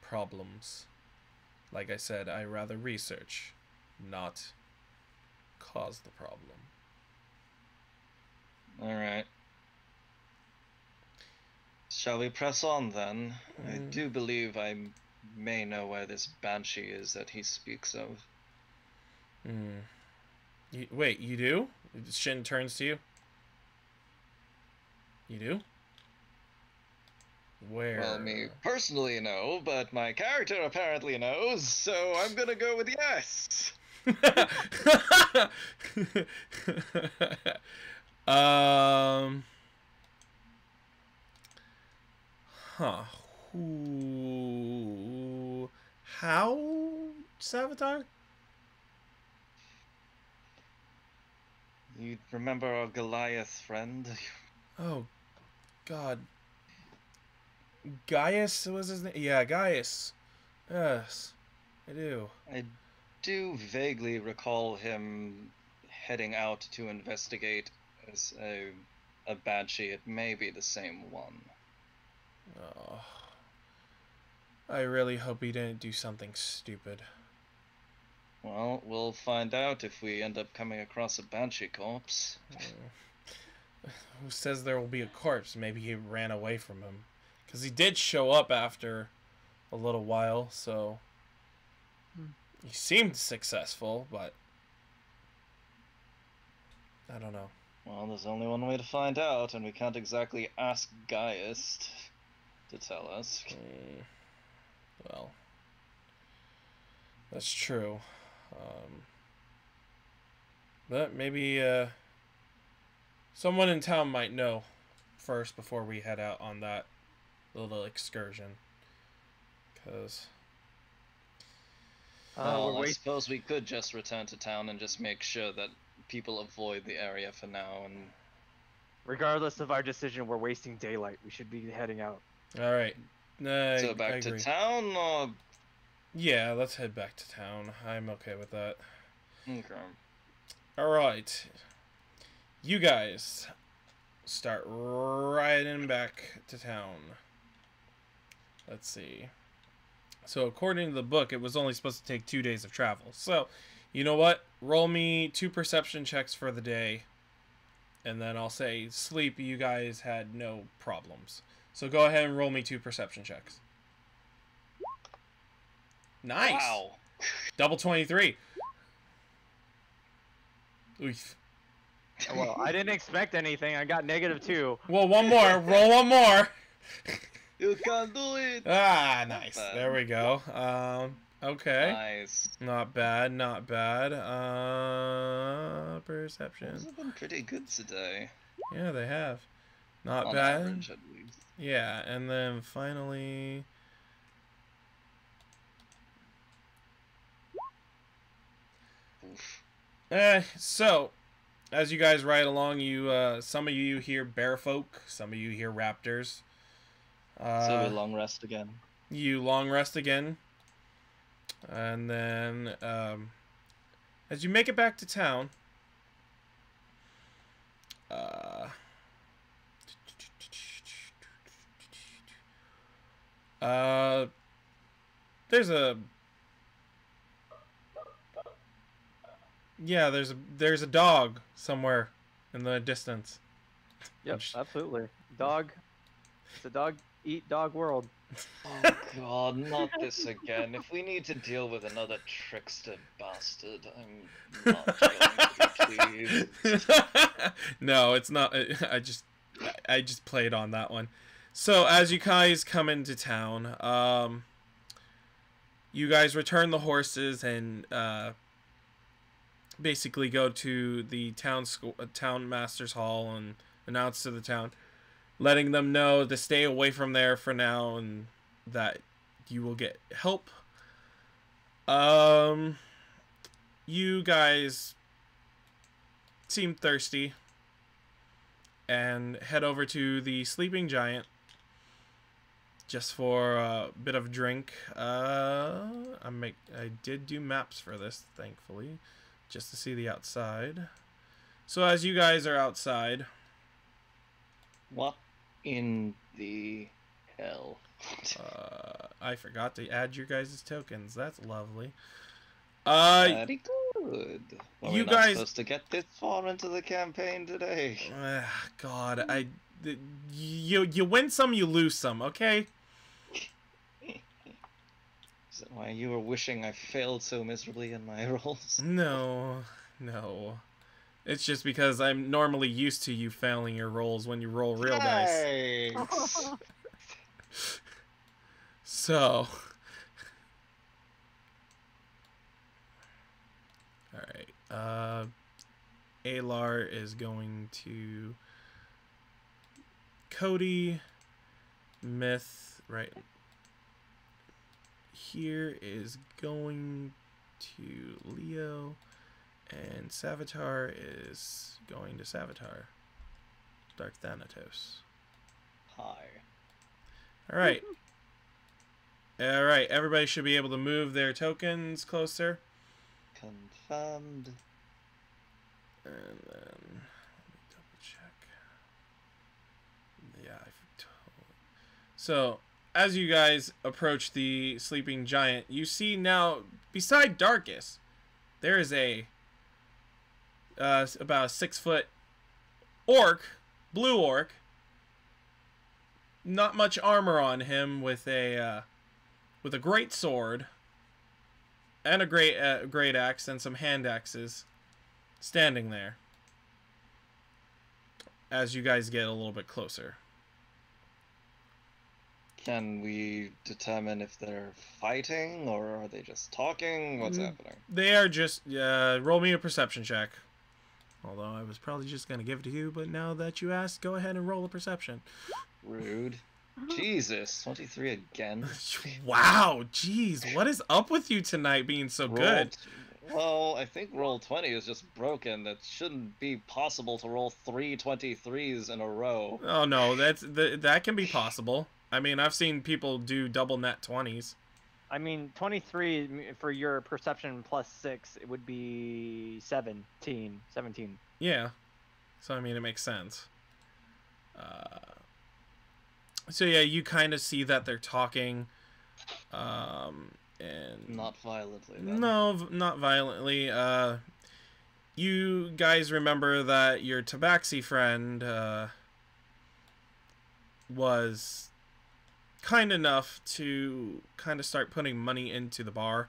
problems. Like I said, I rather research, not cause the problem.
Alright. Shall we press on then? I do believe I may know where this Banshee is that he speaks of.
Wait, you do? Shin turns to you. You do? Where?
Well, me personally no, but my character apparently knows, so I'm gonna go with yes.
Huh. Who? How? Savitar?
You remember our Goliath friend?
Oh, God. Gaius was his name? Yeah, Gaius. Yes, I do.
I do vaguely recall him heading out to investigate as a banshee. It may be the same one.
Oh. I really hope he didn't do something stupid.
Well, we'll find out if we end up coming across a banshee corpse.
Who says there will be a corpse? Maybe he ran away from him. Because he did show up after a little while, so... He seemed successful, but... I don't know.
Well, there's only one way to find out, and we can't exactly ask Gaius to tell us.
Well... That's true. But maybe, someone in town might know first before we head out on that little excursion. Because...
Well, I suppose we could just return to town and just make sure that people avoid the area for now, and...
Regardless of our decision, we're wasting daylight. We should be heading out.
Alright.
So back to town, or...
Yeah, let's head back to town. I'm okay with that.
Okay.
Alright. You guys start riding back to town. Let's see. So according to the book, it was only supposed to take 2 days of travel. So, you know what? Roll me 2 perception checks for the day. And then I'll say, sleep, you guys had no problems. So go ahead and roll me 2 perception checks. Nice.
Wow.
Double 23. Oof.
Well, I didn't expect anything. I got -2.
Well, one more. Roll one more.
You can do it!
Ah, nice. There we go. Okay.
Nice.
Not bad, not bad. Perception.
Those have been pretty good today.
Yeah, they have. Not
On
bad.
average, at least.
Yeah, and then finally...
Oof.
So, as you guys ride along, you some of you hear bear folk, some of you hear raptors.
So we long rest again.
You long rest again. And then, as you make it back to town, there's a... Yeah, there's a dog somewhere in the distance.
Yep, absolutely. Dog. It's a dog eat dog world.
Oh god, not this again. If we need to deal with another trickster bastard, I'm not going to be pleased.
No, it's not. I just played on that one. So as you guys come into town, you guys return the horses and basically go to the town master's hall and announce to the town, letting them know to stay away from there for now and that you will get help. You guys seem thirsty and head over to the Sleeping Giant just for a bit of drink. I did do maps for this, thankfully, just to see the outside. So as you guys are outside...
What in the hell?
I forgot to add your guys' tokens. That's lovely.
Very good. Well,
you
we're not
guys
supposed to get this far into the campaign today.
God, you win some, you lose some, okay?
Is that why you were wishing I failed so miserably in my rolls?
No, No. It's just because I'm normally used to you failing your rolls when you roll real dice.
Thanks.
So. Alright. Alar is going to Cody. Myth right here is going to Leo. And Savitar is going to Savitar. Dark Thanatos.
Hi.
Alright. Alright, everybody should be able to move their tokens closer.
Confirmed.
And then, let me double check. Yeah, so, as you guys approach the sleeping giant, you see now, beside Darkus, there is a about a 6-foot orc, blue orc. Not much armor on him, with a great sword and a great axe and some hand axes, standing there. As you guys get a little bit closer,
Can we determine if they're fighting or are they just talking? What's happening?
they are just roll me a perception check. Although I was probably just going to give it to you, but now that you asked, go ahead and roll a perception.
Rude. Jesus, 23 again.
Wow, jeez, what is up with you tonight being so good?
Well, I think roll 20 is just broken. That shouldn't be possible to roll 3 23s in a row.
Oh no, that can be possible. I mean, I've seen people do double net 20s.
I mean, 23 for your perception plus 6, it would be 17.
Yeah. So, I mean, it makes sense. So, yeah, you kind of see that they're talking. And
Not violently, then.
no, not violently. You guys remember that your Tabaxi friend was kind enough to kind of start putting money into the bar.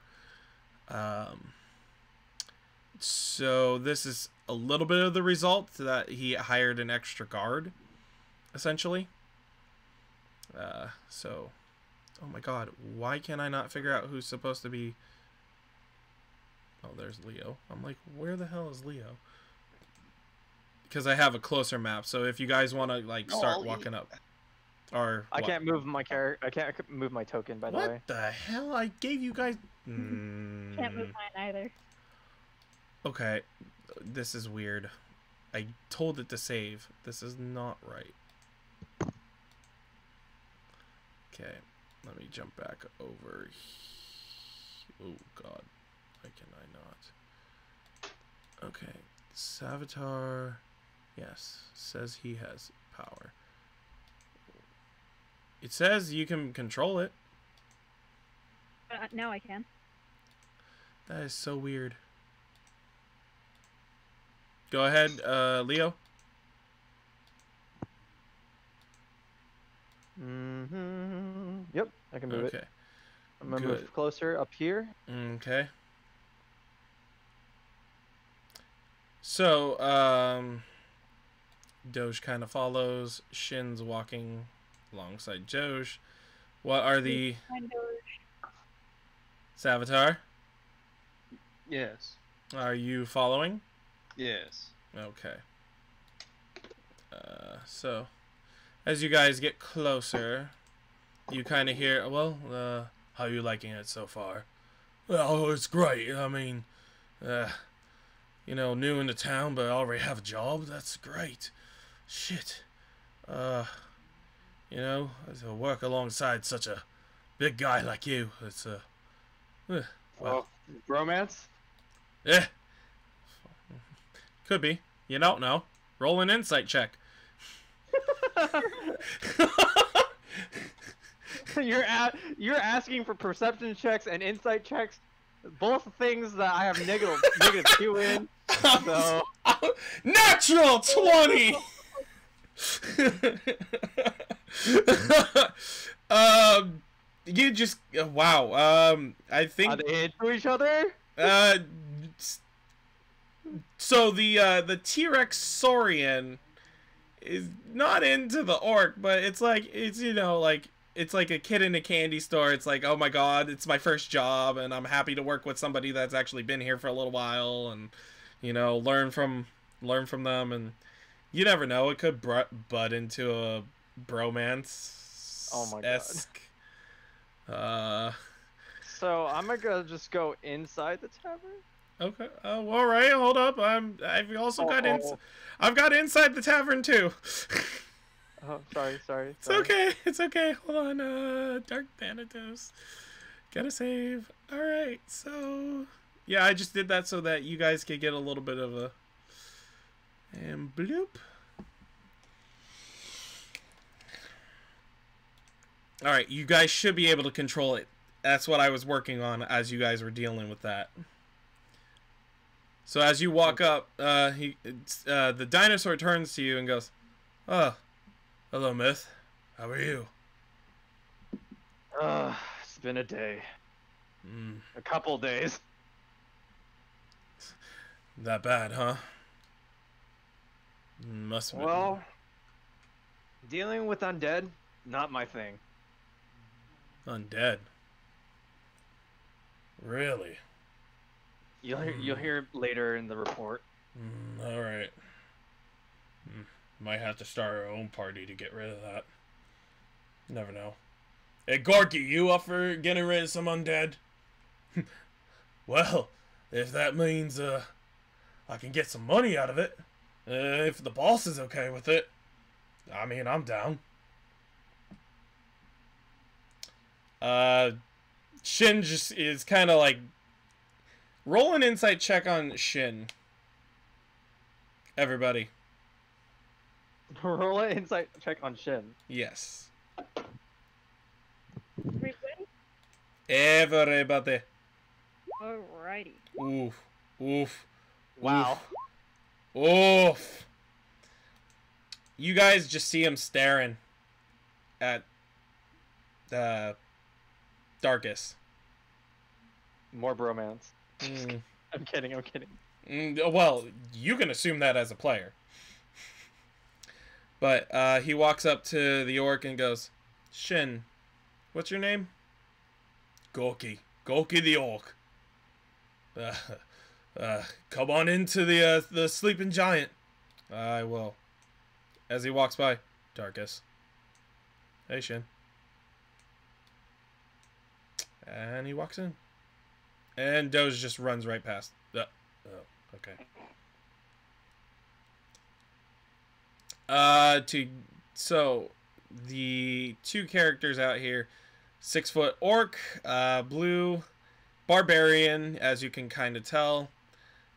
So this is a little bit of the result, that he hired an extra guard, essentially. So, oh my god, why can I not figure out who's supposed to be... Oh, there's Leo. I'm like, where the hell is Leo? Because I have a closer map, so if you guys want to, like, start walking up. Or
I can't move my character. I can't move my token, by the way.
What the hell? I gave you guys...
Can't move mine either.
Okay, this is weird. I told it to save. This is not right. Okay, let me jump back over. Oh god, why can I not? Okay, Savitar, yes, says he has power. It says you can control it.
Now I can.
That is so weird. Go ahead, Leo.
Yep, I can move it.
Okay.
I'm gonna
Good.
move closer up here.
Okay. So, Doge kind of follows. Shin's walking alongside Doge. What are the... Savitar?
Yes.
Are you following?
Yes.
Okay. So, as you guys get closer, you kind of hear, well, how are you liking it so far? Well, it's great. I mean, you know, new in the town, but I already have a job. That's great. Shit. You know, to work alongside such a big guy like you, it's, well,
Romance?
eh. Could be. You don't know. Roll an insight check.
You're asking for perception checks and insight checks, both things that I have negative 2 in. So
Natural 20. You just wow. I think
are they into each other?
So the T-Rex Saurian is not into the orc, but it's like it's it's like a kid in a candy store. It's like, oh my god, it's my first job, and I'm happy to work with somebody that's actually been here for a little while, and learn from them, and you never know, it could bud into a bromance.
Oh my god. So I'm gonna just go inside the tavern.
Okay. Oh, all right. Hold up. I've also got I've got inside the tavern too.
Oh, sorry.
It's okay. It's okay. Hold on. Dark Thanatos. Gotta save. All right. So yeah, I just did that so that you guys could get a little bit of a. And bloop. All right. You guys should be able to control it. That's what I was working on as you guys were dealing with that. So as you walk up, the dinosaur turns to you and goes, "Oh, hello, Myth. How are you?"
It's been a day. A couple days.
That bad, huh? Must have been.
Well, dealing with undead, not my thing.
Undead. Really?
You'll hear later in the report.
All right. Might have to start our own party to get rid of that. Never know. Hey, Gorky, you up for getting rid of some undead? Well, if that means I can get some money out of it, if the boss is okay with it, I mean, I'm down. Shin just is kind of like, roll an insight check on Shin. Everybody.
Roll an insight check on Shin.
Yes.
Everybody?
Everybody.
Alrighty.
Oof. Oof.
Wow.
Oof. You guys just see him staring at Darkus.
More bromance. I'm kidding.
Well, you can assume that as a player. But he walks up to the orc and goes, "Shin, what's your name?" "Gorky. Gorky the orc. Come on into the sleeping giant." "I will." As he walks by, Darkus. "Hey, Shin." And he walks in. And Doge just runs right past. Oh, okay. So the two characters out here, 6-foot orc, blue, barbarian, as you can kind of tell,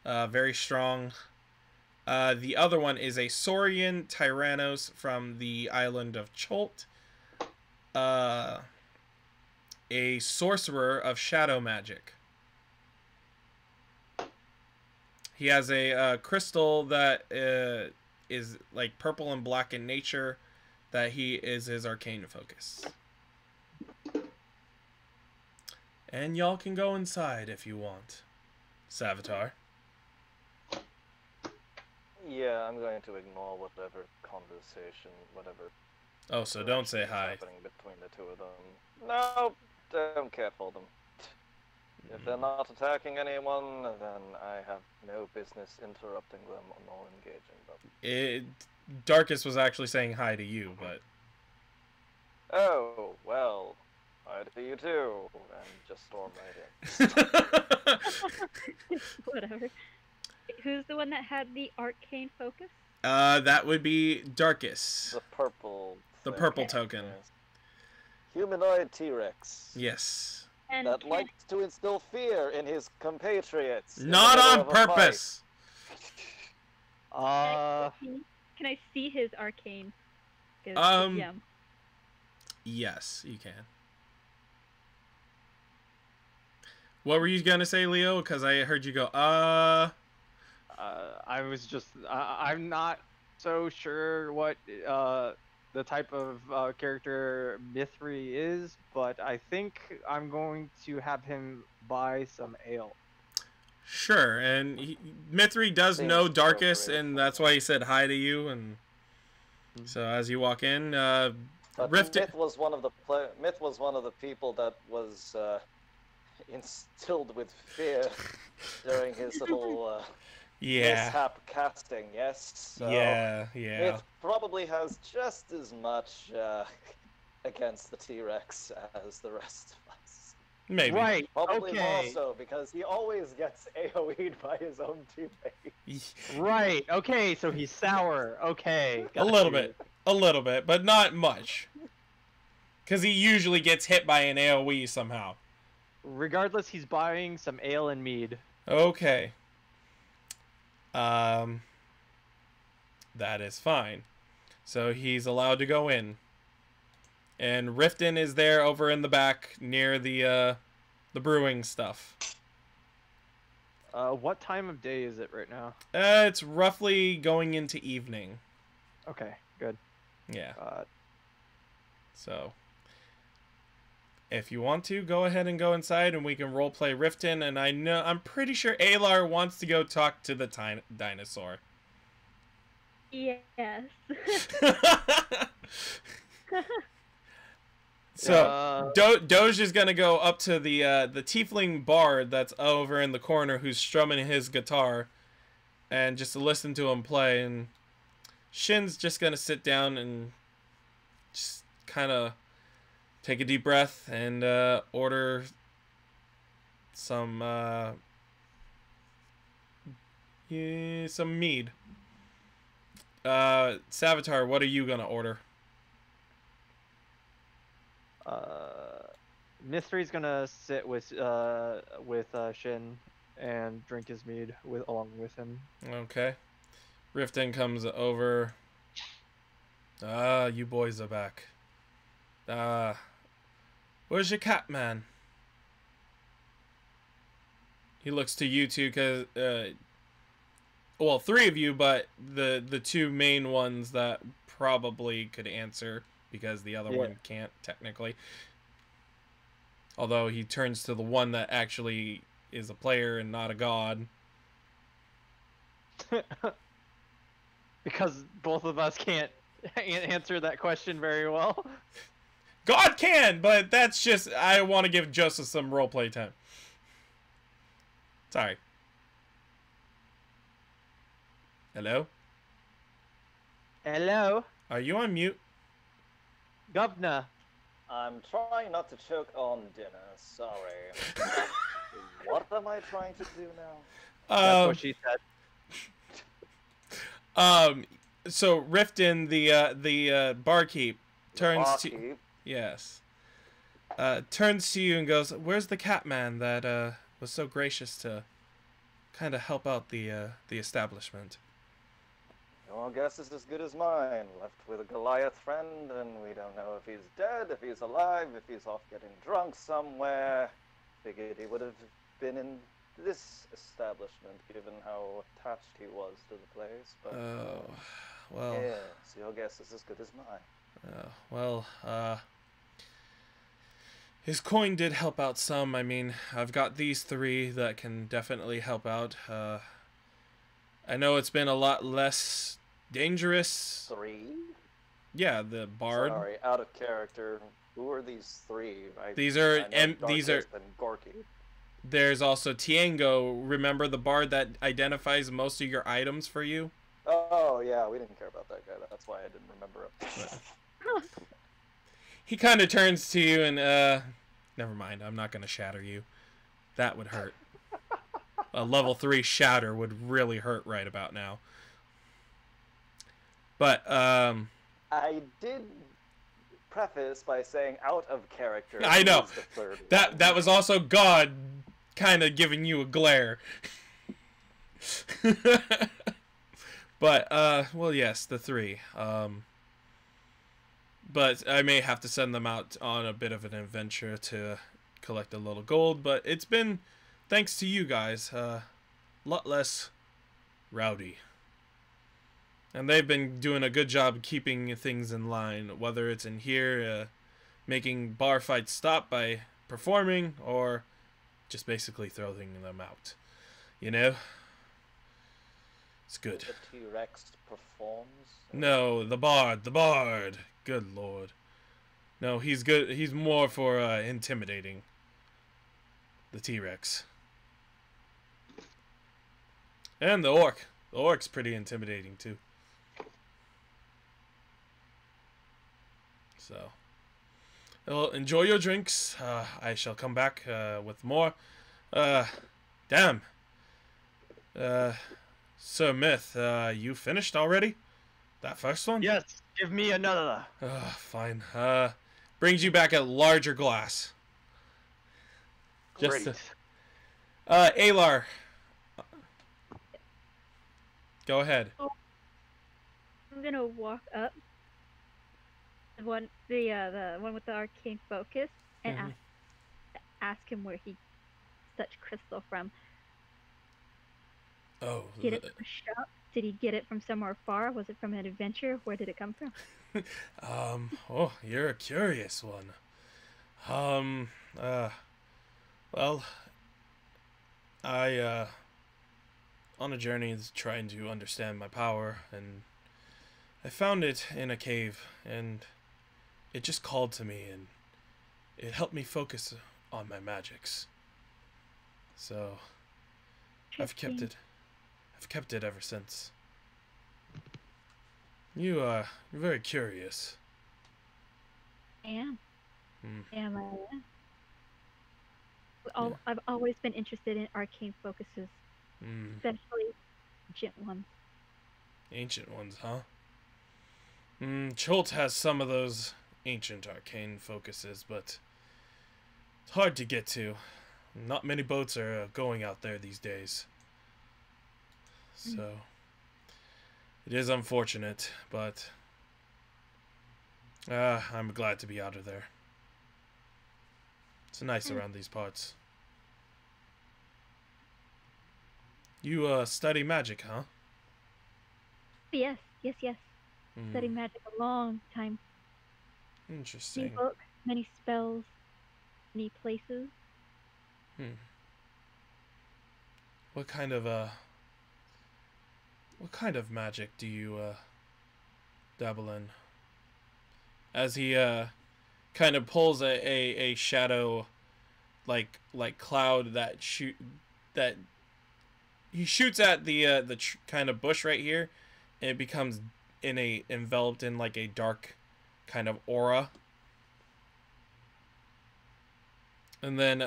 very strong. The other one is a Saurian Tyrannos from the island of Cholt, a sorcerer of shadow magic. He has a crystal that is like purple and black in nature, that he is his arcane focus. And y'all can go inside if you want. Savitar.
Yeah, I'm going to ignore whatever conversation, whatever.
Oh, so don't say hi.
Happening between the two of them. No, don't care for them. If they're not attacking anyone, then I have no business interrupting them or engaging them.
Darkus was actually saying hi to you, but...
Oh, well, hi to you too, and just storm right in.
Whatever. Who's the one that had the arcane focus?
That would be Darkus.
The purple.
The purple token.
Yes. Humanoid T-Rex.
Yes.
And
That likes to instill fear in his compatriots.
Not on purpose.
Can I see his arcane? Yeah.
Yes, you can. What were you gonna say, Leo? Because I heard you go,
I was just, I'm not so sure what the type of character Mithri is, but I think I'm going to have him buy some ale.
Sure, and Mithri does
Seems
know Darkus,
appropriate.
and that's why he said hi to you. And so as you walk in,
But
Rift.
Myth was one of the people that was instilled with fear during his little
Yeah.
mishap casting. Yes. So
Yeah.
Myth probably has just as much against the T-Rex as the rest of us.
Maybe.
Right.
Probably more
Okay.
so because he always gets AoE'd by his own teammates.
Right. Okay. So he's sour. Okay.
A
got
little
you.
bit, but not much. Because he usually gets hit by an AoE somehow.
Regardless, he's buying some ale and mead.
Okay. That is fine. So he's allowed to go in. And Riften is there over in the back near the brewing stuff.
What time of day is it right now?
It's roughly going into evening.
Okay. Good.
Yeah.
Uh,
So if you want to, go ahead and go inside and we can roleplay Riften. And I'm pretty sure Alar wants to go talk to the dinosaur.
Yes.
So Doge is gonna go up to the tiefling bard that's over in the corner who's strumming his guitar, and just to listen to him play. And Shin's just gonna sit down and just kind of take a deep breath and order some mead. Savitar, what are you gonna order?
Mystery's gonna sit with Shin and drink his mead along with him.
Okay. Riften comes over. Ah, you boys are back. Where's your cat, man? He looks to you two, cause well, three of you, but the two main ones that probably could answer, because the other one can't technically. Although he turns to the one that actually is a player and not a god.
Because both of us can't answer that question very well.
God can, but that's just, I want to give Joseph some roleplay time. Sorry. Hello?
Hello,
Are you on mute?
Governor.
I'm trying not to choke on dinner. Sorry. What am I trying to do now?
That's what she said.
So Riften, the barkeep, turns to
Barkeep.
yes, turns to you and goes, "Where's the cat man that was so gracious to kind of help out the establishment?"
Your guess is as good as mine. Left with a Goliath friend, and we don't know if he's dead, if he's alive, if he's off getting drunk somewhere. Figured he would have been in this establishment, given how attached he was to the place. But
Oh, well.
yes, your guess is as good as mine.
Well, his coin did help out some. I mean, I've got these three that can definitely help out. I know it's been a lot less dangerous.
3?
Yeah, the bard.
Sorry, out of character. Who are these 3?
These are
I know
these are.
Darkus and Gorky.
There's also Tiango. Remember the bard that identifies most of your items for you?
Oh yeah, we didn't care about that guy. That's why I didn't remember him.
He kind of turns to you and never mind. I'm not gonna shatter you. That would hurt. A level 3 shatter would really hurt right about now. But
I did preface by saying out of character.
I know.
is the third one.
that was also God kind of giving you a glare. But well, yes, the 3. But I may have to send them out on a bit of an adventure to collect a little gold. But it's been, thanks to you guys, a lot less rowdy. And they've been doing a good job keeping things in line, whether it's in here, making bar fights stop by performing, or just basically throwing them out. You know? It's good.
The T-Rex performs.
No, the bard, the bard. Good lord. No, he's good. He's more for intimidating. The T-Rex. And the orc. The orc's pretty intimidating too. So, well, enjoy your drinks. I shall come back with more. Damn. Sir Myth, you finished already? That first one?
Yes, give me another.
Fine. Brings you back a larger glass.
Great.
Alar. Go ahead.
I'm gonna walk up the one with the arcane focus and ask him where he such crystal from.
Oh.
Get it from a shop? Did he get it from somewhere far? Was it from an adventure? Where did it come from?
Oh, you're a curious one. Well, I, on a journey trying to understand my power, and I found it in a cave, and it just called to me, and it helped me focus on my magics. So, I've kept it. I've kept it ever since. You're very curious.
I am.
Hmm.
I am. I've always been interested in arcane focuses, especially ancient ones.
Ancient ones, huh? Cholt has some of those ancient arcane focuses, but it's hard to get to. Not many boats are going out there these days. So, it is unfortunate, but I'm glad to be out of there. It's nice around these parts. You study magic, huh?
Yes. Studied magic a long time.
Interesting.
Many books, many spells, many places.
What kind of magic do you dabble in? As he kind of pulls a shadow like cloud that he shoots at the kind of bush right here, and it becomes enveloped in like a dark kind of aura. And then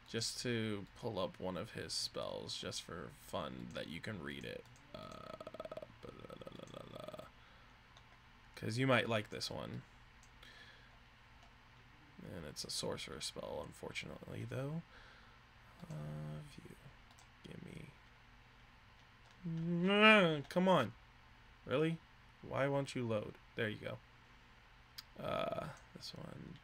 just to pull up one of his spells just for fun that you can read it. Because you might like this one. And it's a sorcerer spell, unfortunately, though. View. Gimme. Come on. Really? Why won't you load? There you go. This one.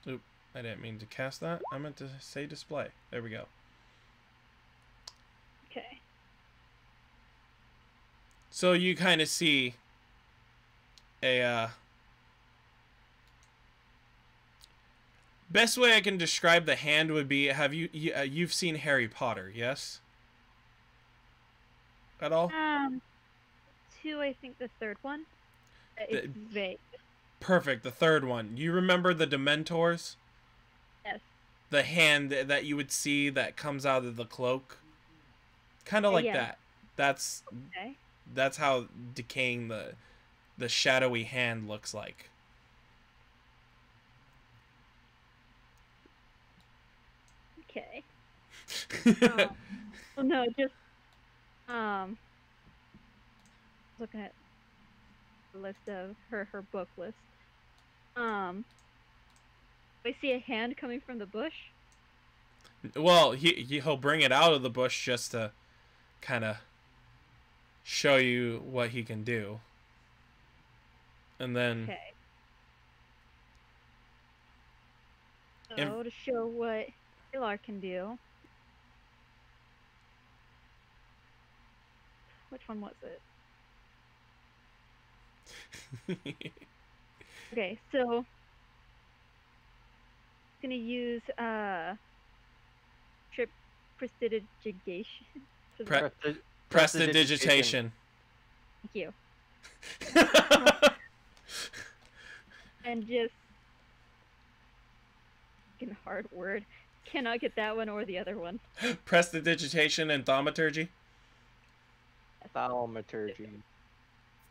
Oop, I didn't mean to cast that. I meant to say display. There we go.
Okay.
So you kind of see a best way I can describe the hand would be, you've seen Harry Potter, yes? At all?
2, I think the third one. It's vague.
Perfect, the third one. You remember the Dementors?
Yes.
The hand that you would see that comes out of the cloak? Kind of like that. That's how decaying the shadowy hand looks like.
Okay. Well, no, just looking at the list of her book list. I see a hand coming from the bush.
Well, he'll bring it out of the bush just to kind of show you what he can do. And then
Okay. So to show what Ilar can do. Which one was it? Okay, so gonna use trip prestidigitation. for the-
Prestidigitation.
Thank you. And just fucking hard word. Cannot get that one or the other one.
Prestidigitation and thaumaturgy.
Thaumaturgy.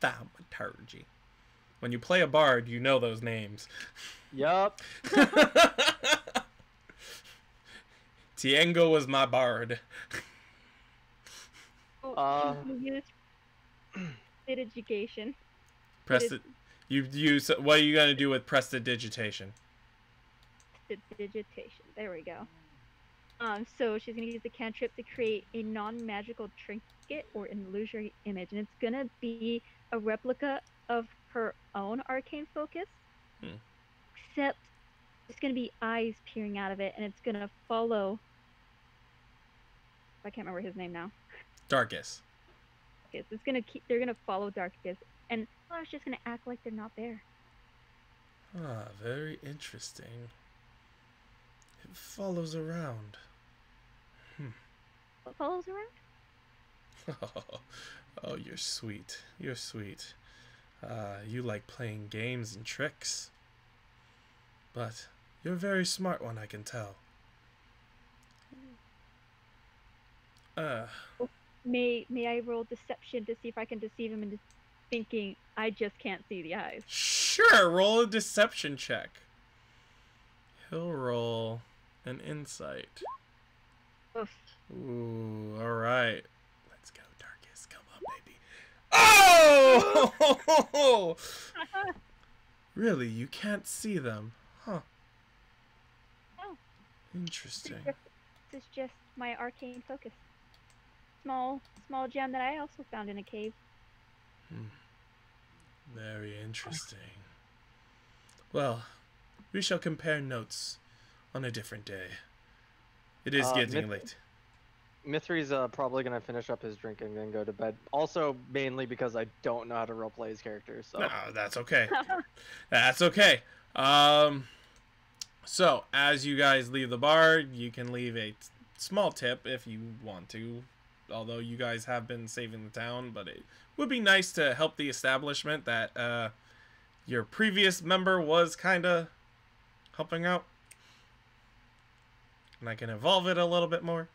Thaumaturgy. When you play a bard, you know those names.
Yup.
Tiengo was my bard.
Use prestidigitation.
What are you gonna do with prestidigitation?
Prestidigitation. There we go. So she's gonna use the cantrip to create a non-magical trinket or an illusory image, and it's gonna be a replica of her own arcane focus. Except it's gonna be eyes peering out of it, and it's gonna follow. I can't remember his name now.
Darkus.
Okay, so it's gonna they're gonna follow Darkus, and it's just gonna act like they're not there.
Ah, very interesting. It follows around.
What follows around?
Oh, you're sweet. You're sweet. You like playing games and tricks. But you're a very smart one, I can tell.
May I roll deception to see if I can deceive him into thinking I just can't see the eyes?
Sure, roll a deception check. He'll roll an insight.
Oof.
Ooh, alright. Let's go, Darkus. Come on, baby. Oh! Really, you can't see them? Huh.
No.
Interesting.
This is just my arcane focus. Small gem that I also found in a cave.
Very interesting. Well, we shall compare notes on a different day. It is getting late.
Mithri's probably gonna finish up his drink and then go to bed. Also, mainly because I don't know how to roleplay his character. So
no, that's okay. That's okay. So as you guys leave the bar, you can leave a small tip if you want to. Although you guys have been saving the town, but it would be nice to help the establishment that your previous member was kind of helping out. And I can evolve it a little bit more.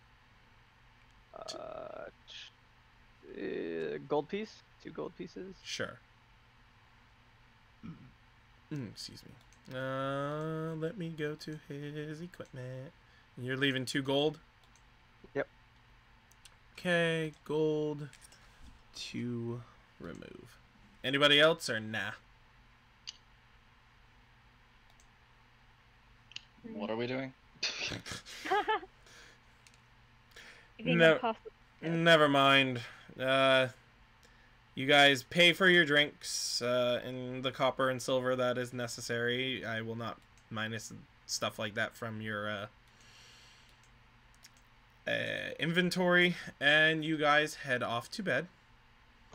Gold piece? 2 gold pieces?
Sure. Excuse me. Let me go to his equipment. You're leaving 2 gold?
Yep.
Okay, gold to remove. Anybody else or nah?
What are we doing?
Never mind. You guys pay for your drinks in the copper and silver that is necessary. I will not minus stuff like that from your inventory, and you guys head off to bed.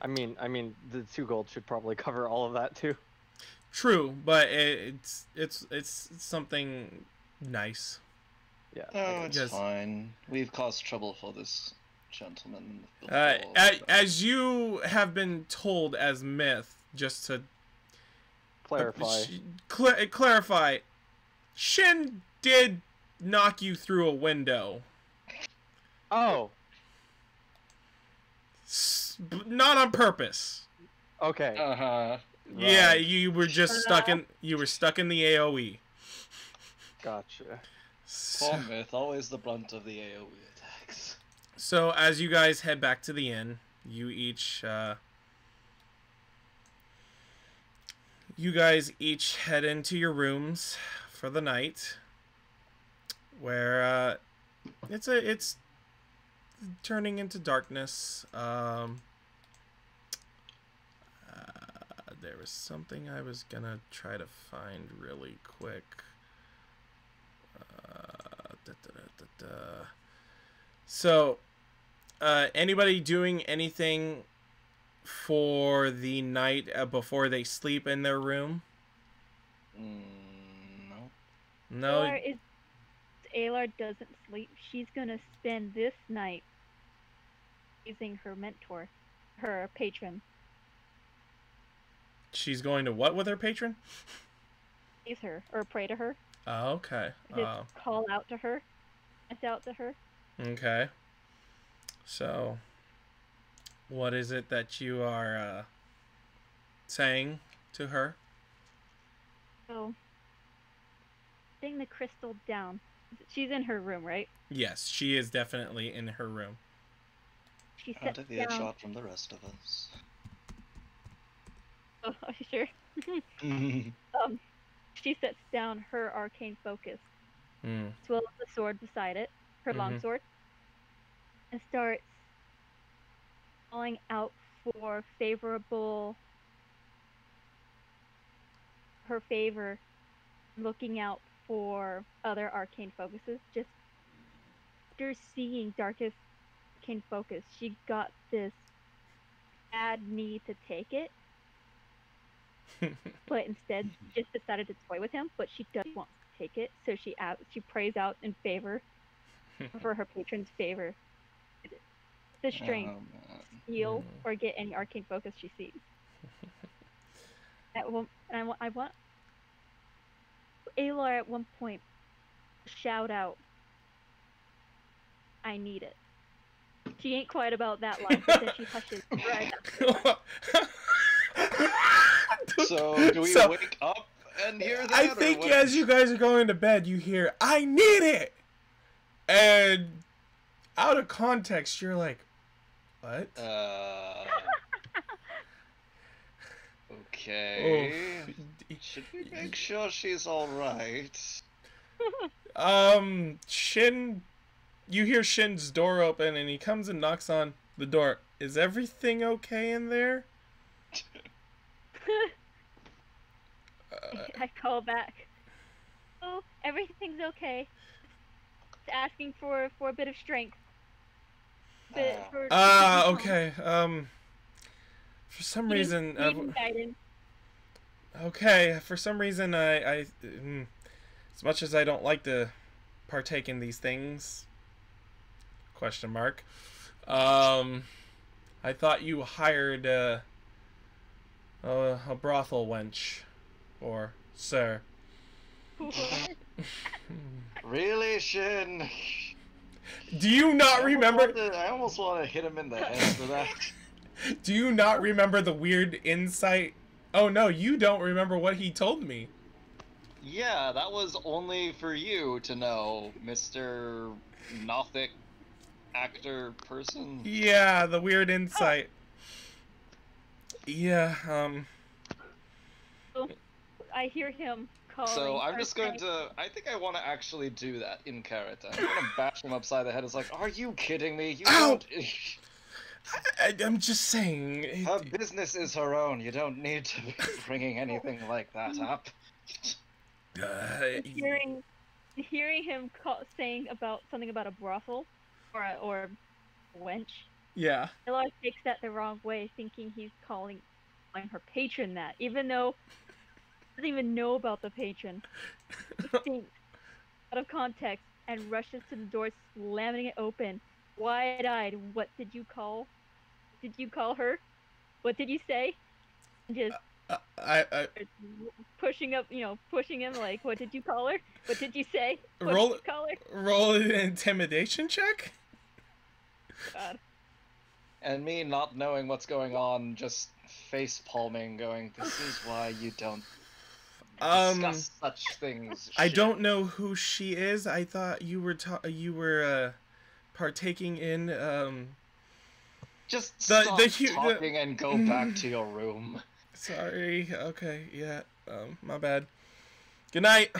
I mean, the 2 gold should probably cover all of that too.
True, but it's something nice.
Yeah.
Oh, it's fine. We've caused trouble for this gentleman before.
As you have been told as myth, just to clarify, Shin did knock you through a window.
Oh.
Not on purpose.
Okay.
Uh-huh.
Yeah, you were just stuck in the AoE.
Gotcha.
Poor myth, always the brunt of the AoE attacks.
So as you guys head back to the inn, you guys each head into your rooms for the night, where it's turning into darkness. There was something I was gonna try to find really quick. So, anybody doing anything for the night before they sleep in their room?
No.
No.
Or Alar doesn't sleep, she's gonna spend this night using her mentor, her patron.
She's going to what with her patron?
Praise her or pray to her.
Oh, okay.
Just call out to her. Vent out to her.
Okay. So, what is it that you are saying to her?
So, putting the crystal down. She's in her room, right?
Yes, she is definitely in her room.
She
Out
sets
of
down.
earshot from the rest of us.
Oh, are you sure? She sets down her arcane focus, as well as the sword beside it, her longsword, and starts calling out for her favor, looking out for other arcane focuses. Just after seeing Darkest arcane focus, she got this bad need to take it. But instead, she just decided to toy with him. But she does want to take it, so she prays out in favor for her patron's favor. The strength to heal or get any arcane focus she sees. I want Alar at one point shout out, "I need it." She ain't quite about that line, but then she hushes right after.
So, do we wake up and hear that?
I think as you guys are going to bed, you hear, "I need it!" And out of context, you're like, what?
Okay. Should we make sure she's alright?
Shin... You hear Shin's door open, and he comes and knocks on the door. Is everything okay in there?
I call back. Oh, everything's okay. Just asking for a bit of strength.
Okay. For some reason... okay, for some reason, as much as I don't like to partake in these things... Question mark. I thought you hired a brothel wench, or sir.
Really, Shin?
Do you not remember?
I almost want to hit him in the head for that.
Do you not remember the weird insight? Oh no, you don't remember what he told me.
Yeah, that was only for you to know, Mr. Nothic actor person.
Yeah, the weird insight. Yeah,
I hear him calling.
So I'm just going to... I think I want to actually do that in character. I'm going to bash him upside the head. It's like, are you kidding me? You don't...
I'm just saying...
Her business is her own. You don't need to be bringing anything like that up.
Hearing him saying about something about a brothel or a wench.
Yeah.
Alar takes that the wrong way, thinking he's calling her patron that, even though he doesn't even know about the patron. He thinks out of context and rushes to the door, slamming it open, wide-eyed. What did you call? Did you call her? What did you say? And just pushing him like, what did you call her? What did you say? What did you call her?
Roll an intimidation check.
God.
And me not knowing what's going on, just face palming, going, "This is why you don't discuss such things."
I don't know who she is. I thought you were partaking in
just stop talking and go back to your room.
Sorry. Okay. Yeah. My bad. Good night.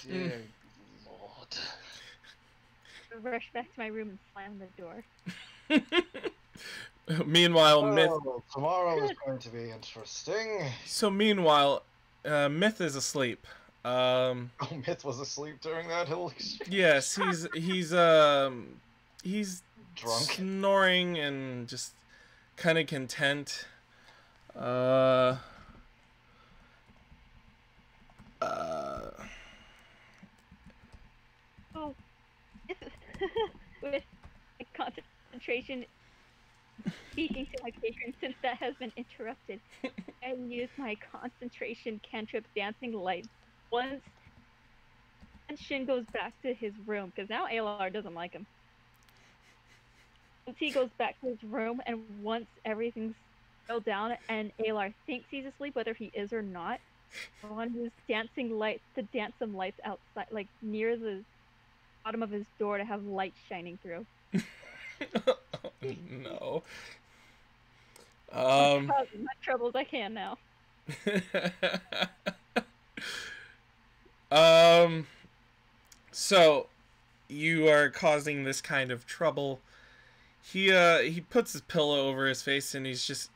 Dear Lord.
I rush back to my room and slam the door.
Meanwhile, Myth.
Tomorrow is going to be interesting.
So meanwhile, Myth is asleep.
Myth was asleep during that hill.
Yes, he's
drunk,
snoring, and just kind of content.
Oh, with my concentration speaking to my patron, since that has been interrupted, I use my concentration cantrip dancing light. Once Shin goes back to his room, because now ALR doesn't like him. Once he goes back to his room, and once everything's settled down, and ALR thinks he's asleep, whether he is or not, I want to use dancing lights to dance some lights outside, like near the bottom of his door, to have light shining through.
No.
Cause as much trouble as I can now.
So you are causing this kind of trouble. He puts his pillow over his face and he's just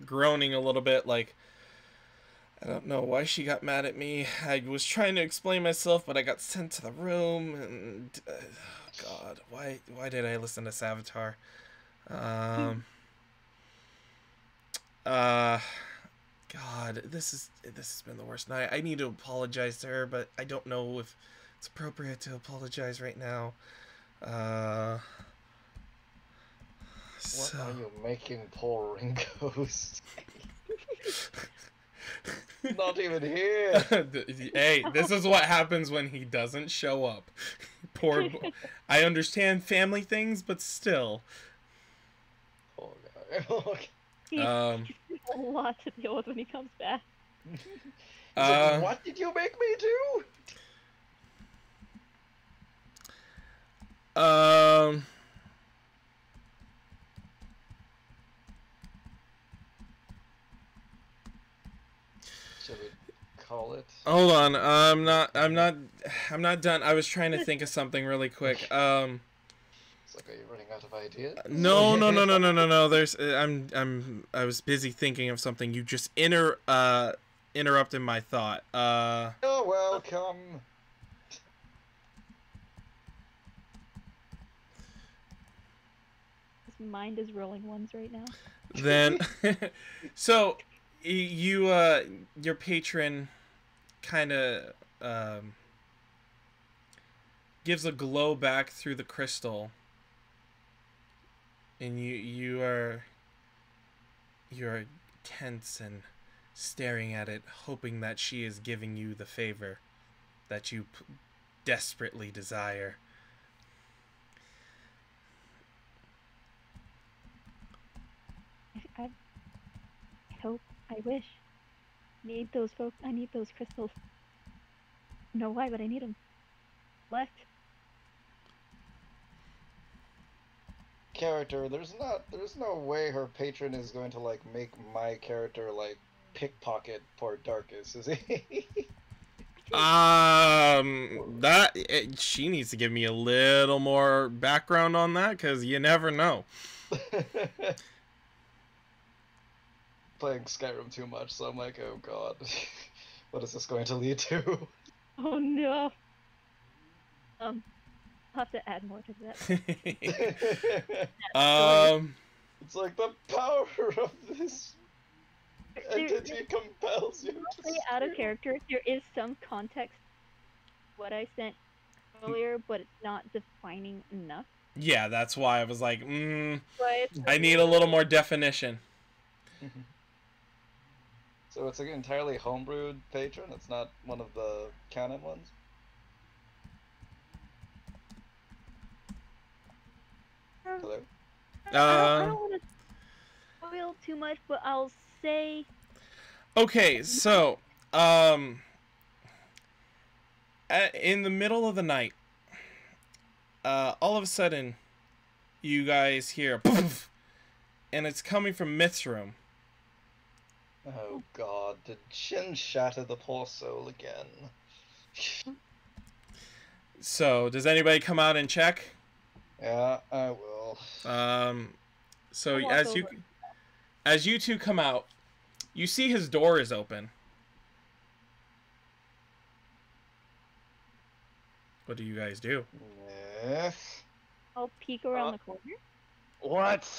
groaning a little bit, like, I don't know why she got mad at me. I was trying to explain myself, but I got sent to the room, and God, why did I listen to Savitar? God, this has been the worst night. I need to apologize to her, but I don't know if it's appropriate to apologize right now.
What are you making poor Ringo's? Not even here.
Hey, this is what happens when he doesn't show up. Poor I understand family things, but still.
Poor guy.
He's a lot to deal with when he comes back.
Like, what did you make me do? Should we call it?
Hold on. I'm not done. I was trying to think of something really quick.
It's like, are you running out of ideas?
No. There's I was busy thinking of something. You just interrupted my thought.
You're welcome.
His mind is rolling ones right now.
Then so you your patron kind of gives a glow back through the crystal, and you are tense and staring at it, hoping that she is giving you the favor that you desperately desire.
I hope, I wish. I need those crystals. I don't know why, but I need them. Left.
Character, there's no way her patron is going to like make my character like pickpocket poor Darkus, is he?
She needs to give me a little more background on that, because you never know.
Playing Skyrim too much, so I'm like, oh god, what is this going to lead to?
Oh no. I'll have to add more to that.
It's like the power of this entity compels you to
say out of character. There is some context to what I sent earlier, but it's not defining enough.
Yeah, that's why I was like, I need a little more definition.
So it's an entirely homebrewed patron? It's not one of the canon ones? Hello?
I don't want to spoil too much, but I'll say...
Okay, so, in the middle of the night, all of a sudden, you guys hear poof, and it's coming from Myth's room.
Oh god, did Shin shatter the poor soul again?
So, does anybody come out and check?
Yeah, I will.
So as you two come out, you see his door is open. What do you guys do?
Yes.
I'll peek around the corner.
What?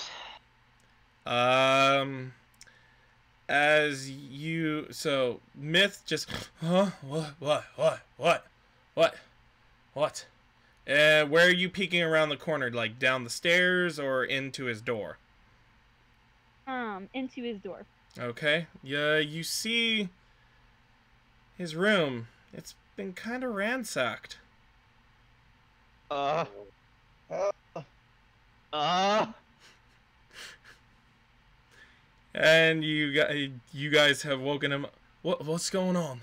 As you, so Myth just, huh? What? What? Where are you peeking around the corner? Like down the stairs or into his door?
Into his door.
Okay. Yeah, you see his room. It's been kind of ransacked.
Uh,
And you guys have woken him up. What's going on?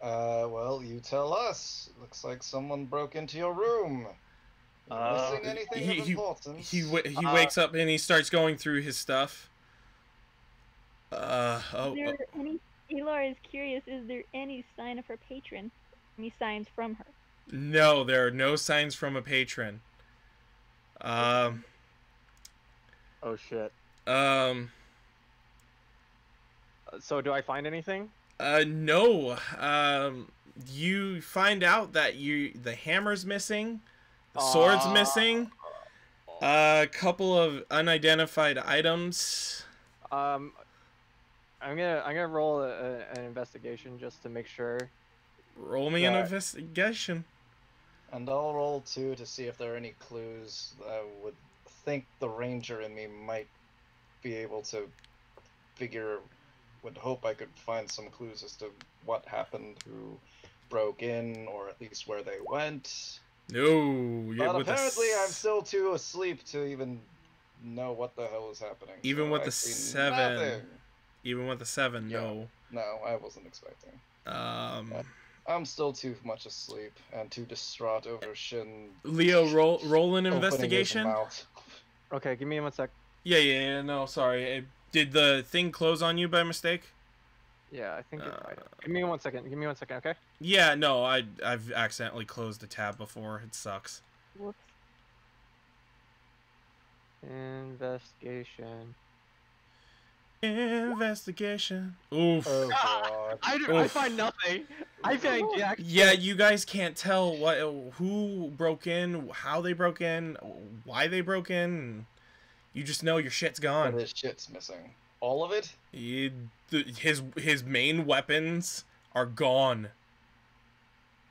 well, you tell us. Looks like someone broke into your room. Missing anything of importance?
He wakes up and he starts going through his stuff.
Elar is curious, is there any sign of her patron? Any signs from her?
No, there are no signs from a patron.
Oh shit. So do I find anything?
No. You find out that the hammer's missing, the sword's missing, a couple of unidentified items.
I'm gonna roll an investigation just to make sure.
Roll me an investigation.
And I'll roll too to see if there are any clues. I would think the ranger in me might be able to would hope I could find some clues as to what happened, who broke in, or at least where they went.
No,
but apparently I'm still too asleep to even know what the hell is happening.
Even
so
with
I
the
see
7.
nothing.
Even with the 7,
Yeah.
no.
No, I wasn't expecting. I'm still too much asleep and too distraught over Shin.
Leo, roll an
opening his
investigation.
mouth.
Okay, give me 1 sec.
Yeah, no, sorry. Did the thing close on you by mistake?
Yeah, I think it might. Give me 1 second. Give me 1 second, okay?
Yeah, no, I've accidentally closed the tab before. It sucks.
Whoops.
Investigation.
Investigation. Oof.
Oh god.
I find nothing. I find jack.
Yeah, you guys can't tell who broke in, how they broke in, why they broke in. You just know your shit's gone.
But his shit's missing. All of it?
His main weapons are gone.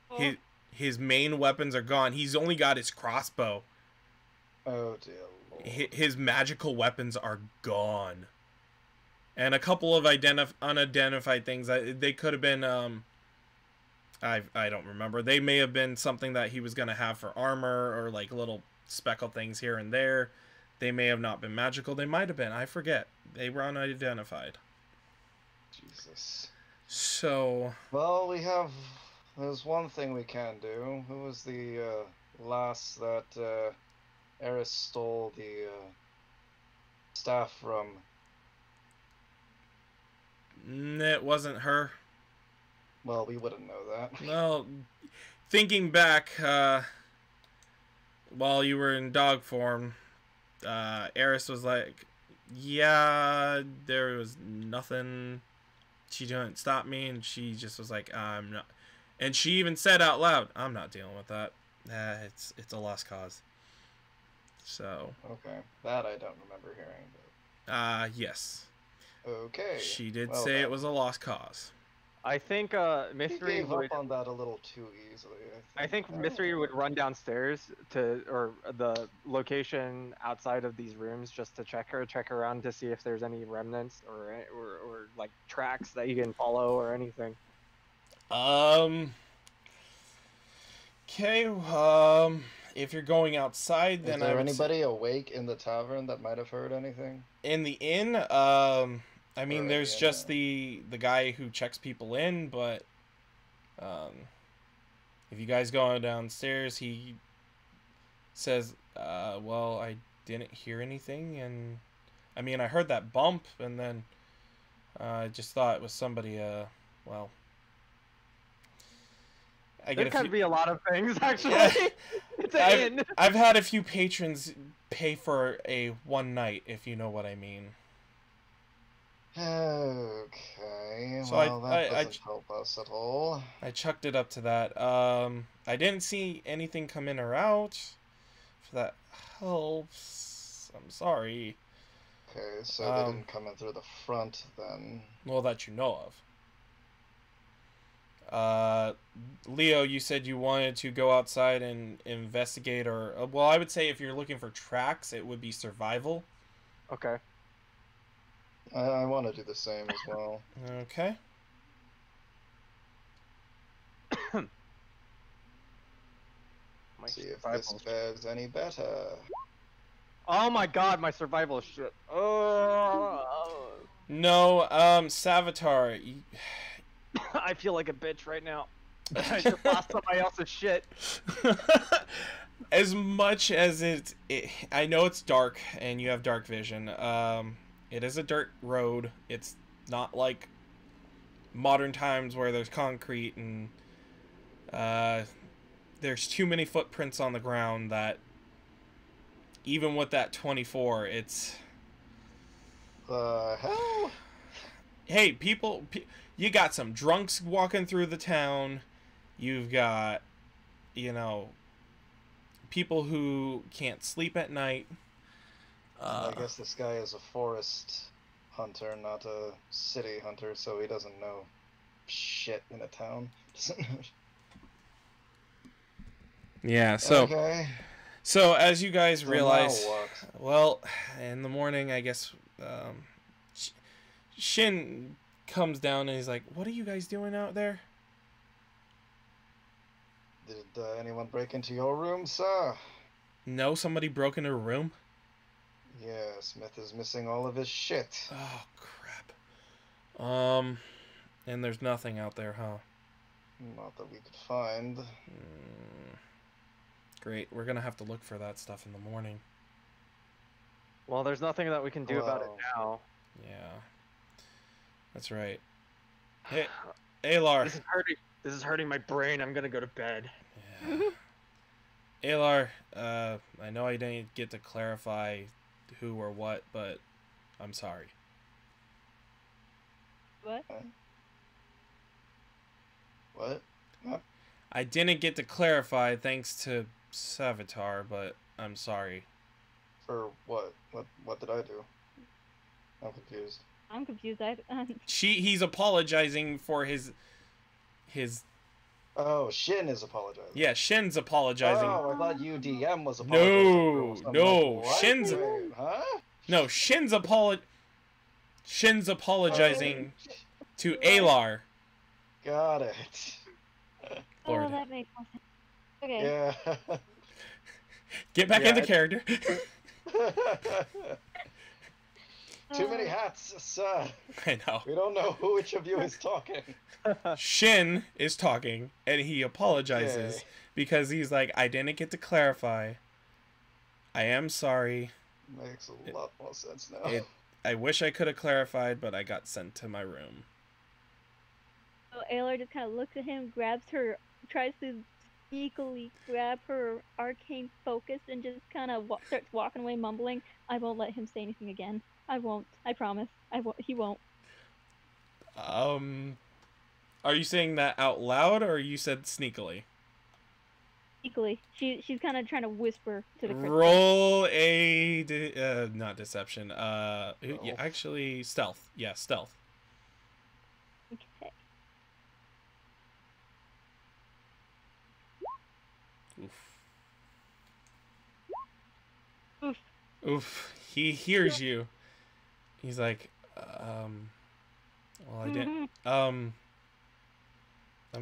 Oh.
His main weapons are gone. He's only got his crossbow.
Oh dear lord.
His magical weapons are gone. And a couple of unidentified things. They could have been, I don't remember. They may have been something that he was going to have for armor, or like little speckled things here and there. They may have not been magical. They might have been. I forget. They were unidentified.
Jesus.
So...
Well, there's one thing we can do. Who was the lass that Eris stole the staff from?
It wasn't her.
Well, we wouldn't know that.
Well, thinking back, while you were in dog form, Eris was like, yeah, there was nothing. She didn't stop me, and she just was like, I'm not. And she even said out loud, I'm not dealing with that. It's a lost cause. So.
Okay, that I don't remember hearing. But...
yes.
Okay.
She did say it was a lost cause.
I think Mystery would.
Up on that a little too easily.
I think Mystery would run downstairs or the location outside of these rooms just to check around to see if there's any remnants or like tracks that you can follow or anything.
Okay. If you're going outside, then
is there anybody awake in the tavern that might have heard anything?
In the inn, I mean, there's just the guy who checks people in, but if you guys go downstairs, he says, well, I didn't hear anything, and I mean, I heard that bump, and then I just thought it was somebody, well,
There could be a lot of things, actually.
Yeah.
It's an inn.
I've had a few patrons pay for a one night, if you know what I mean.
Okay,
So
well, that doesn't help us at all.
I chucked it up to that. I didn't see anything come in or out. If that helps, I'm sorry.
Okay, so they didn't come in through the front then.
Well, that you know of. Leo, you said you wanted to go outside and investigate, or well, I would say if you're looking for tracks, it would be survival.
Okay.
I want to do the same as well.
Okay.
See if this fares any better.
Oh my god, my survival is shit. Oh.
No, Savitar.
I feel like a bitch right now. I just lost somebody else's shit.
As much as I know it's dark and you have dark vision. It is a dirt road. It's not like modern times where there's concrete and there's too many footprints on the ground that even with that 24, it's
hell.
Hey, you got some drunks walking through the town. You've got, people who can't sleep at night.
I guess this guy is a forest hunter, not a city hunter, so he doesn't know shit in a town.
Yeah, so...
Okay.
So, as you guys
So
realize...
now what?
Well, in the morning, I guess, Shin comes down and he's like, "What are you guys doing out there?"
Did anyone break into your room, sir?
No, somebody broke into a room?
Yeah, Smith is missing all of his shit.
Oh, crap. And there's nothing out there, huh?
Not that we could find.
Great, we're gonna have to look for that stuff in the morning.
Well, there's nothing that we can do about it now.
Yeah. That's right. Hey, Alar.
This is hurting my brain. I'm gonna go to bed.
Yeah. Alar, I know I didn't get to clarify who or what, but I'm sorry.
What?
What?
I didn't get to clarify thanks to Savitar, but I'm sorry.
For what? What did I do? I'm confused.
I'm confused.
He's apologizing for his.
Oh, Shin is apologizing.
Yeah, Shin's apologizing.
Oh, I thought UDM was apologizing.
No,
like,
Shin's.
Wait, huh?
No, Shin's apologizing to Alar.
Got it.
Lord.
Oh, that makes more sense. Okay.
Yeah.
Get back into character.
Too many hats, sir.
I know.
We don't know which of you is talking.
Shin is talking, and he apologizes because he's like, "I didn't get to clarify. I am sorry."
Makes a lot more sense now.
I wish I could have clarified, but I got sent to my room.
So Aylar just kind of looks at him, grabs her, tries to sneakily grab her arcane focus, and just kind of starts walking away, mumbling, "I won't let him say anything again. I won't. I promise. I won't. He won't."
Are you saying that out loud, or you said sneakily?
Sneakily. She's kind of trying to whisper to the crystal.
Roll a not deception. Yeah, actually stealth. Yeah, stealth.
Okay.
Oof. Oof. He hears you. He's like, well, I didn't, I'm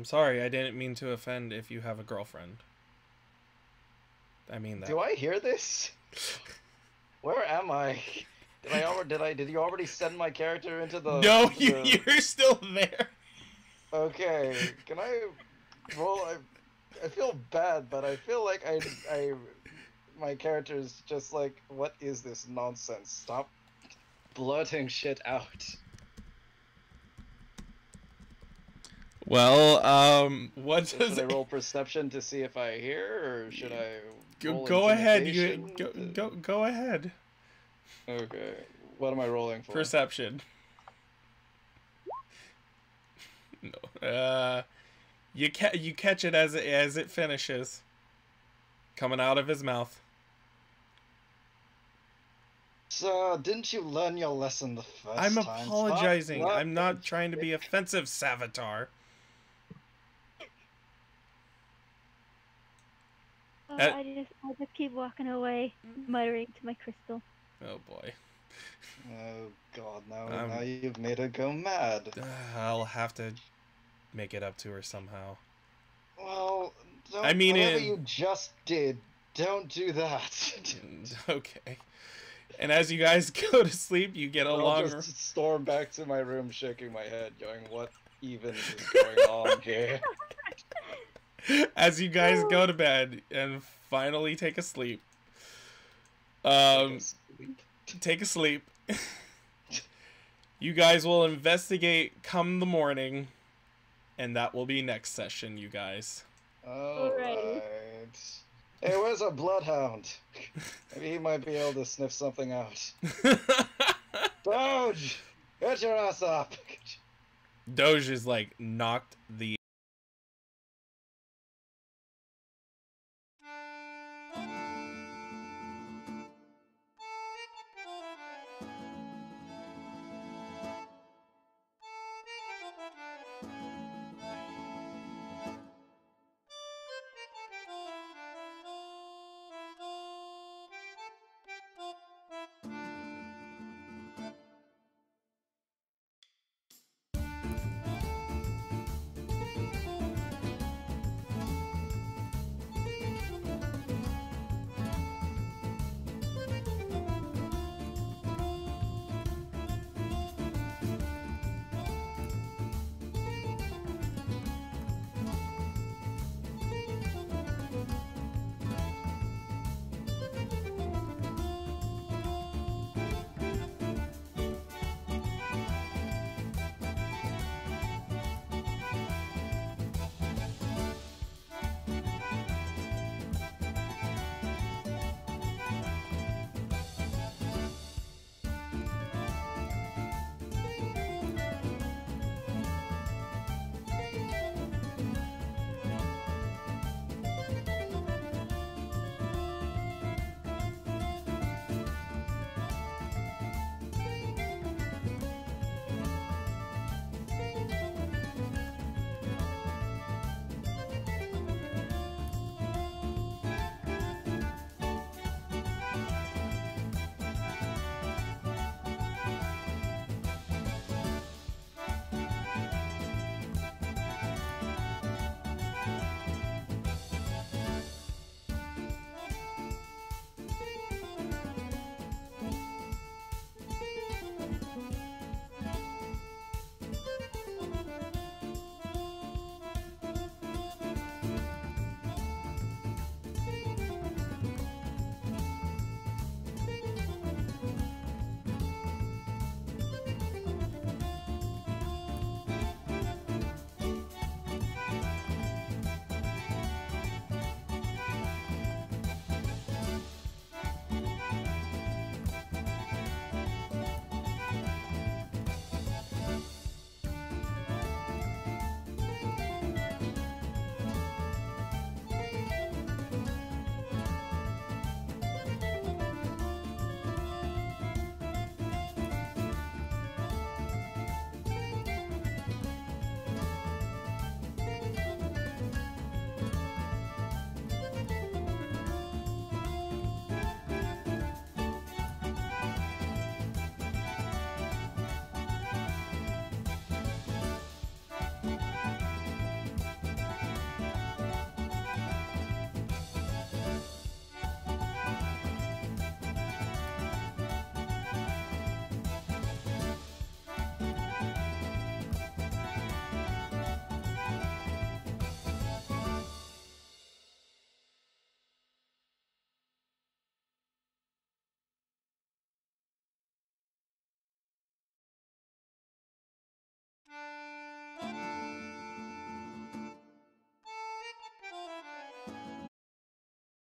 sorry, I didn't mean to offend if you have a girlfriend. I mean that.
Do I hear this? Where am I? Did you already send my character into the...
No, you're still there.
Okay, can I roll? I feel bad, but I feel like my character is just like, what is this nonsense? Stop blurting shit out.
Well, what
So
does
should I roll perception to see if I hear, or should I roll
go ahead?
intimidation?
Go ahead.
Okay, what am I rolling for?
Perception. No. You catch it as it finishes, coming out of his mouth.
So, didn't you learn your lesson the first
I'm
time?
apologizing.
Stop.
I'm not trying to be offensive, Savitar.
I just keep walking away, muttering to my crystal.
Oh boy.
Oh god, now you've made her go mad.
I'll have to make it up to her somehow.
Well,
I mean,
whatever you just did, don't do that.
Okay. And as you guys go to sleep, you get a
I'll
longer.
just storm back to my room, shaking my head, going, "What even is going on here?"
As you guys go to bed and finally take a sleep. Take a sleep. You guys will investigate come the morning, and that will be next session, you guys.
Alright. Hey, where's our bloodhound? Maybe he might be able to sniff something out. Doge! Get your ass up!
Doge is like knocked the